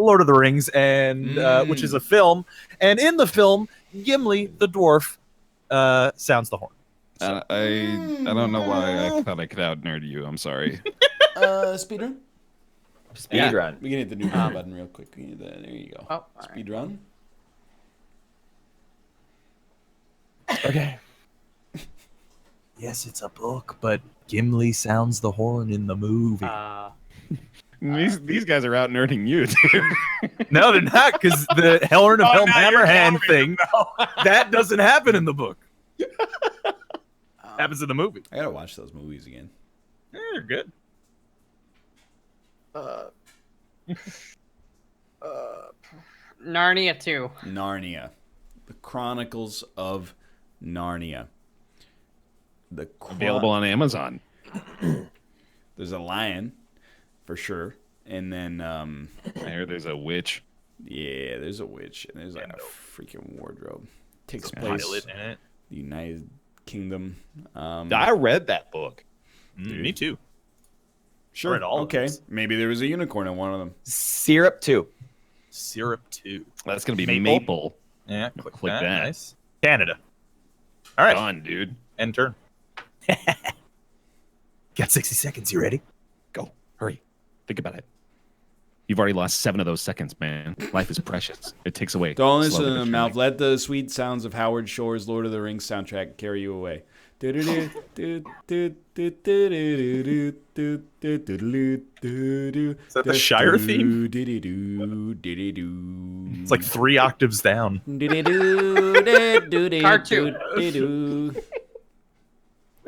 Lord of the Rings, and which is a film, and in the film, Gimli the dwarf sounds the horn. I don't know why I thought I could out nerd you. I'm sorry. Speedrun? Speed run. We can hit the new button real quick. We can hit that. There you go. Oh, all right. Speedrun. Okay. Yes, it's a book, but Gimli sounds the horn in the movie. These guys are out nerding you, dude. No, they're not, because the horn of Helm Hammerhand thing, that doesn't happen in the book. Happens in the movie. I gotta watch those movies again. They're good. Narnia 2. Narnia. The Chronicles of Narnia. Available on Amazon. There's a lion, for sure. And then, I hear there's a witch. yeah, there's a witch. And there's like a freaking wardrobe. Takes Yeah. place Pilot in it. the United Kingdom. I read that book. Me too. Sure. read all of Okay. these. Maybe there was a unicorn in one of them. Syrup 2. Syrup 2. That's gonna be Maple. Maple. Yeah, click, Click that. that. Nice. Canada. All right. Done, dude. End turn. Got 60 seconds. You ready? Go. Hurry. Think about it. You've already lost 7 of those seconds, man. Life is precious. It takes away. Don't listen slowly to but the surely. mouth. Let the sweet sounds of Howard Shore's Lord of the Rings soundtrack carry you away. Is that the Shire theme? It's like 3 octaves down. Cartoon.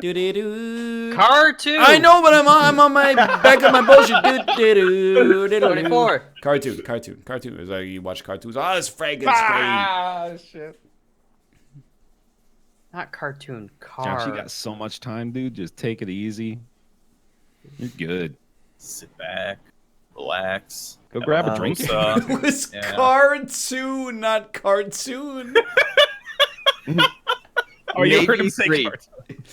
Cartoon. I know, but I'm on my back of my bullshit. 24. Cartoon. It's like you watch cartoons. Oh, it's Frankenstein. Shit. Not cartoon. Car. Josh, you got so much time, dude. Just take it easy. You're good. Sit back, relax. Go grab a drink. It was Yeah. cartoon, not cartoon. Oh, you heard Navy him say 3. cartoon.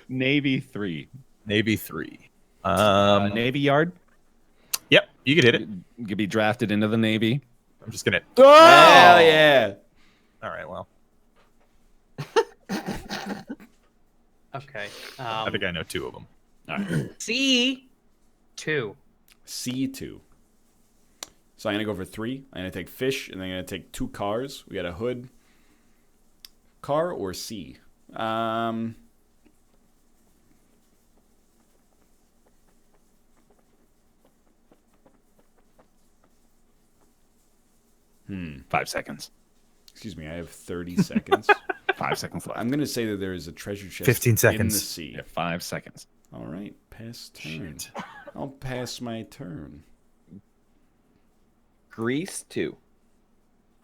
Navy 3. Navy 3. Navy Yard. Yep, you could hit it. You could be drafted into the Navy. I'm just gonna. Hell yeah. All right, well, Okay. I think I know 2 of them. C2. C2. So I'm going to go for 3. I'm going to take fish, and then I'm going to take 2 cars. We got a hood. Car or C? Hmm. 5 seconds. Excuse me, I have 30 seconds. 5 seconds left. I'm going to say that there is a treasure chest 15 in the seconds. sea. Yeah, 5 seconds. All right, pass turn. I'll pass my turn. Grease 2.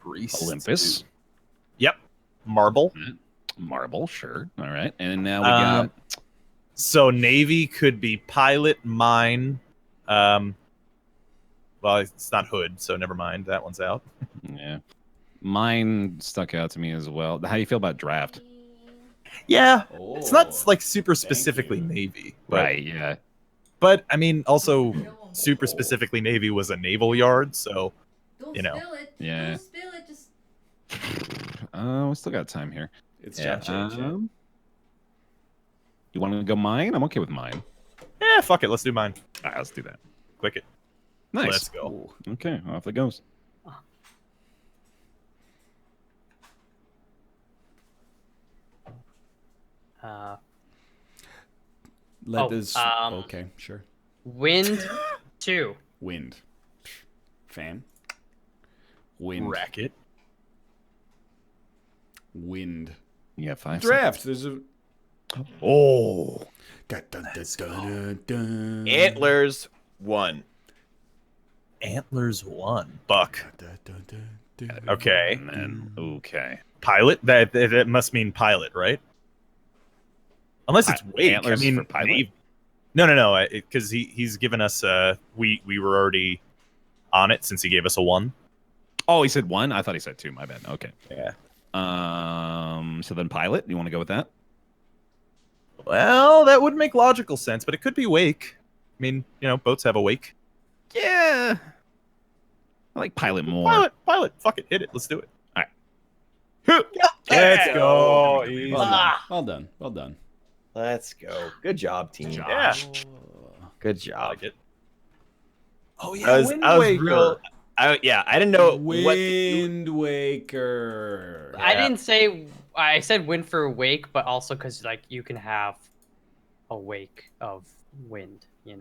Greece. Olympus. Yep. Marble. Marble, sure. All right. And now we Um, got So Navy could be pilot, mine. Well, it's not hood, so never mind. That one's out. yeah. Mine stuck out to me as well. How do you feel about draft? Yeah. It's not Oh, like super thank specifically you. Navy. But, Right, yeah. But I mean, also super specifically Navy was a naval yard, so Don't you know. spill it. Yeah. Don't spill it. Just We still got time here. It's Yeah. chat. You want to go mine? I'm okay with mine. fuck it. Let's do mine. All right, let's do that. Click it. Nice. Let's go. Okay, off it goes. Let Oh, this. um, Okay, sure. Wind 2. Wind. Fan. Wind. Racket. Wind. You got 5 Draft. There's a. Oh. Dun, dun, dun, dun, dun. Antlers 1. Antlers 1. Buck. Dun, dun, dun, dun. Okay. And then, okay. Pilot. That must mean pilot, right? Unless it's wake. Antlers I mean, for pilot? Navy. No, because he's given us we were already on it since he gave us a 1. Oh, he said 1. I thought he said 2. My bad. Okay. Yeah. So then pilot. You want to go with that? Well, that would make logical sense, but it could be wake. I mean, boats have a wake. Yeah. I like pilot more. Pilot. Fuck it. Hit it. Let's do it. All right. Let's go. Well done. Let's go. Good job, team. Yeah. Good I job. like it. Oh yeah, I was real. I didn't know Wind Waker. I didn't say. I said wind for wake, but also because like you can have a wake of wind. It's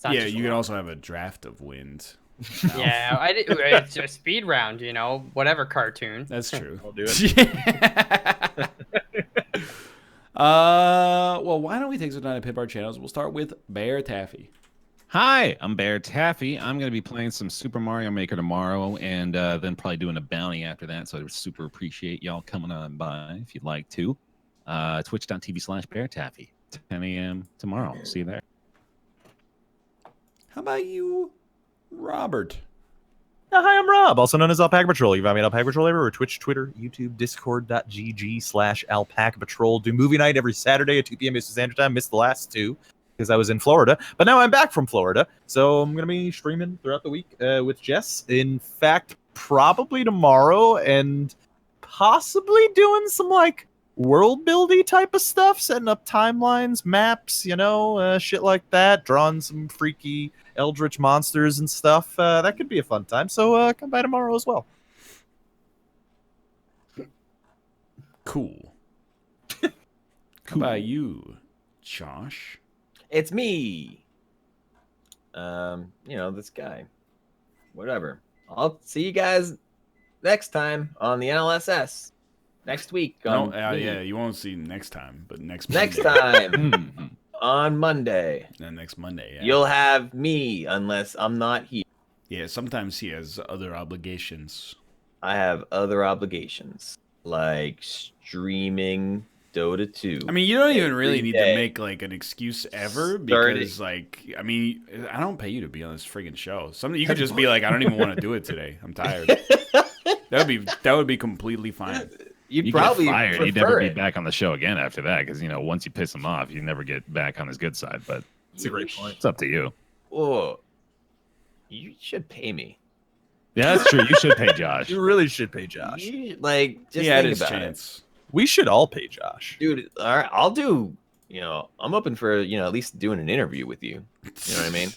not Yeah, just you can wind. also have a draft of wind. Yeah, I did. It's a speed round. Whatever cartoon. That's true. I'll do it. Well, why don't we take some time to pimp our channels? We'll start with Bear Taffy. Hi, I'm Bear Taffy. I'm going to be playing some Super Mario Maker tomorrow, and then probably doing a bounty after that. So I would super appreciate y'all coming on by if you'd like to. Twitch.tv/Bear Taffy. 10 a.m. tomorrow. See you there. How about you, Robert? Hi, I'm Rob, also known as Alpaca Patrol. You can find me at Alpaca Patrol everywhere: Twitch, Twitter, YouTube, Discord.gg/Alpaca Patrol. Do movie night every Saturday at 2 p.m. Eastern Standard Time. Missed the last 2 because I was in Florida, but now I'm back from Florida, so I'm gonna be streaming throughout the week with Jess. In fact, probably tomorrow, and possibly doing some like world buildy type of stuff, setting up timelines, maps, shit like that, drawing some freaky eldritch monsters and stuff. That could be a fun time, so come by tomorrow as well. Cool. How about you, Josh? It's me. This guy. Whatever. I'll see you guys next time on the NLSS. Next week. You won't see next time, but next time on Monday. Next Monday, yeah. You'll have me unless I'm not here. Yeah, sometimes he has other obligations. I have other obligations, like streaming Dota 2. I mean, you don't even really every need day. to make like an excuse ever because, I don't pay you to be on this friggin' show. You could just be like, I don't even want to do it today. I'm tired. That would be completely fine. You'd You probably get fired. He'd prefer never be it. back on the show again after that because, once you piss him off, you never get back on his good side. But It's a great point. it's up to you. Oh, you should pay me. Yeah, that's true. You should pay Josh. You really should pay Josh. Just He had think his about chance. We should all pay Josh. it. Dude. All right, I'll do. I'm open for at least doing an interview with you. You know what I mean?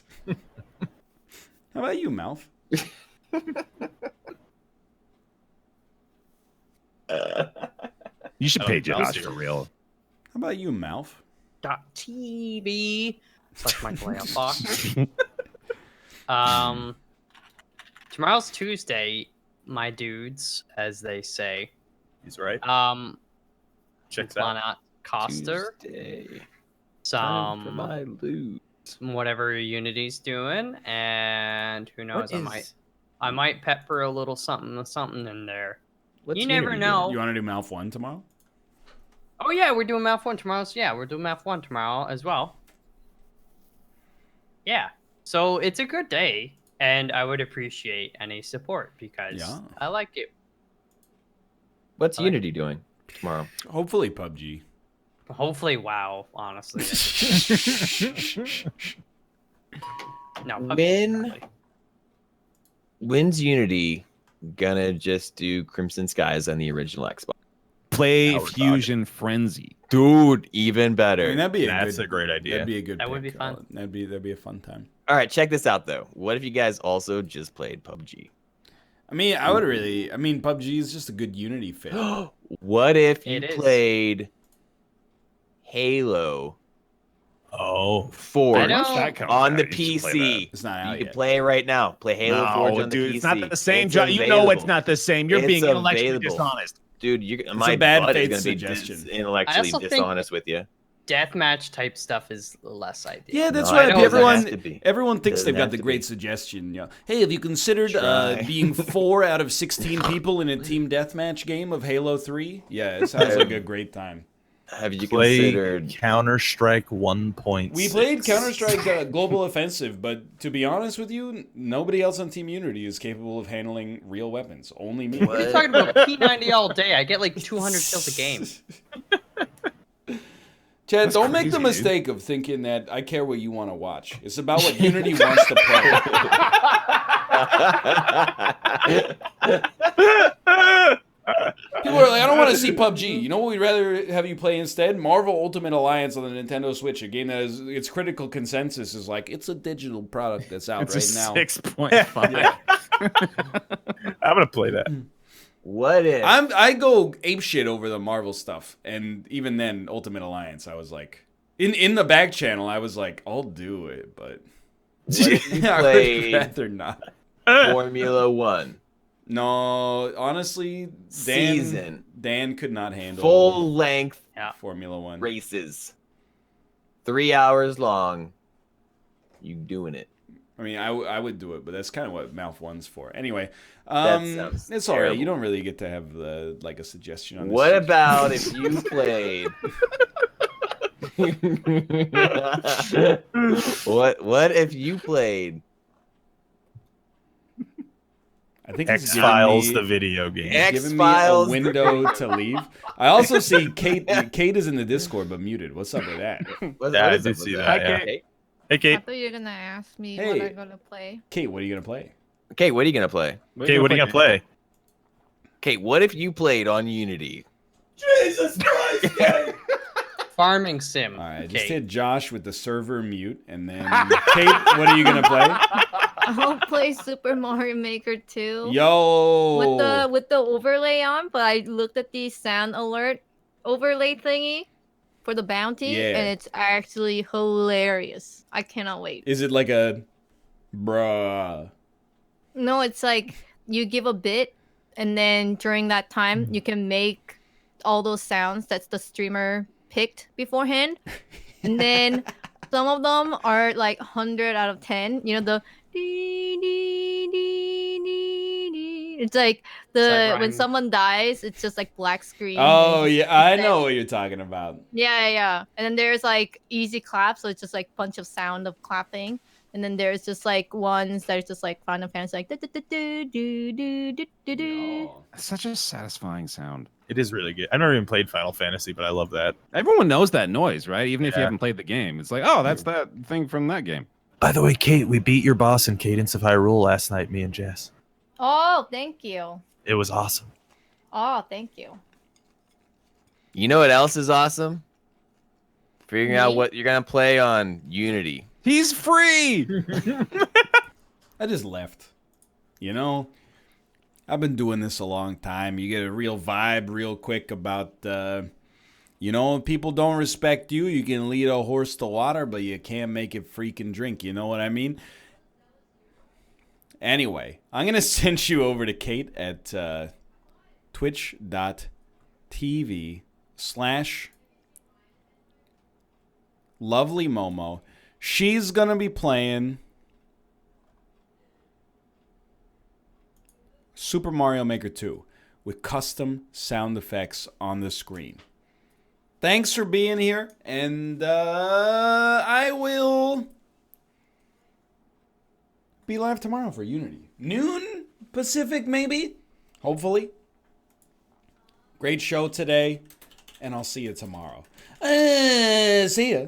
How about you, Mouth? You should pay I'll Josh see. for real. How about you, Mouth? .tv. It's like my lamp box. Tomorrow's Tuesday, my dudes, as they say. He's right. Checks Plan out. out Coster, Tuesday. Time for some my loot. whatever Unity's doing, and who knows, What I might pepper a little something in there. What's You never Unity know. You want to do Mouth 1 tomorrow? Oh yeah, we're doing Math 1 tomorrow. So yeah, we're doing Math 1 tomorrow as well. Yeah. So it's a good day, and I would appreciate any support because Yeah. I like it. What's I like- Unity doing tomorrow? Hopefully PUBG. Hopefully, WoW, honestly. No, When's Unity gonna just do Crimson Skies on the original Xbox? Play Now we're Fusion Frenzy. Dude, even better. I mean, that'd be That's a great idea. That'd be a good. That would pick. be fun. That'd be a fun time. All right, check this out though. What if you guys also just played PUBG? I mean, PUBG is just a good Unity fit. What if you It is. played Halo Oh, Forge I know. Once that comes on out, the you should play that. PC? It's not out You can yet. play it right now. Play Halo Forge on the dude, PC. it's not the same. It's You know it's available. not the same. You're It's being intellectually available. dishonest. Dude, my a bad butt is faith gonna suggestion. be intellectually I also think- dishonest with you. Deathmatch type stuff is less ideal. Yeah, that's No, why I know it has everyone to be. everyone thinks Doesn't they've got have the to great be. suggestion. Hey, have you considered Try. being 4 out of 16 people in a team deathmatch game of Halo 3? Yeah, it sounds like a great time. Have you Play considered? Counter-Strike 1.6. We played Counter-Strike Global Offensive, but to be honest with you, nobody else on Team Unity is capable of handling real weapons. Only me. What are you talking about? P90 all day. I get like 200 kills a game. Chad, That's don't make crazy, the mistake of thinking that I care what you want to watch. It's about what Unity wants to play. People are like, I don't want to see PUBG. You know what we'd rather have you play instead? Marvel Ultimate Alliance on the Nintendo Switch, a game that is its critical consensus is like it's a digital product that's out It's right a now. 6.5. Yeah. I'm gonna play that. What if? I go apeshit over the Marvel stuff, and even then, Ultimate Alliance, I was like, in the back channel, I was like, I'll do it, but What if you I would played rather not. Formula One No, honestly, season Dan could not handle full length Formula One races, 3 hours long? You doing it? I mean, I would do it, but that's kind of what Mouth One's for. Anyway, sounds it's all right. terrible. You don't really get to have like a suggestion on this. What about if you played? What if you played I think he's giving X-Files, me- the video game. X- giving me a X-Files. window to leave. I also see Kate. Kate is in the Discord but muted. What's up with that? Yeah, I did see that, yeah. Okay. Hey, I Kate. thought you were gonna ask me Hey. what I'm gonna play. Kate, what are you gonna play? Okay, what are you gonna play? Kate, what are you gonna play? Okay, what if you played on Unity? Farming sim. All right, just Okay. hit Josh with the server mute, and then Kate, what are you gonna play? I'll play Super Mario Maker 2 Yo, with the overlay on, but I looked at the sound alert overlay thingy for the bounty, Yeah. and it's actually hilarious. I cannot wait. is it like a bruh? No, it's like you give a bit, and then during that time, you can make all those sounds that's the streamer picked beforehand. And then some of them are like 100 out of 10. You know, the dee, dee, dee, dee, dee. It's like that when Ryan? someone dies, it's just like black screen. Oh and yeah, I instead- know what you're talking about. Yeah. And then there's like easy clap, so it's just like bunch of sound of clapping. And then there's just like ones that are just like Final Fantasy, like do do do do do do do do. That's such a satisfying sound. It is really good. I've never even played Final Fantasy, but I love that. Everyone knows that noise, right? Even if you Yeah. haven't played the game. It's like, oh, that's that thing from that game. By the way, Kate, we beat your boss in Cadence of Hyrule last night, me and Jess. Oh, thank you. It was awesome. Oh, thank you. You know what else is awesome? Figuring out Me? what you're gonna play on Unity. He's free. I just left. You know, I've been doing this a long time. You get a real vibe real quick about, you know, if people don't respect you, you can lead a horse to water, but you can't make it freaking drink. You know what I mean? Anyway, I'm going to send you over to Kate at twitch.tv/lovelymomo. She's going to be playing Super Mario Maker 2 with custom sound effects on the screen. Thanks for being here, and I will be live tomorrow for Unity. Noon Pacific, maybe? Hopefully. Great show today, and I'll see you tomorrow. See ya.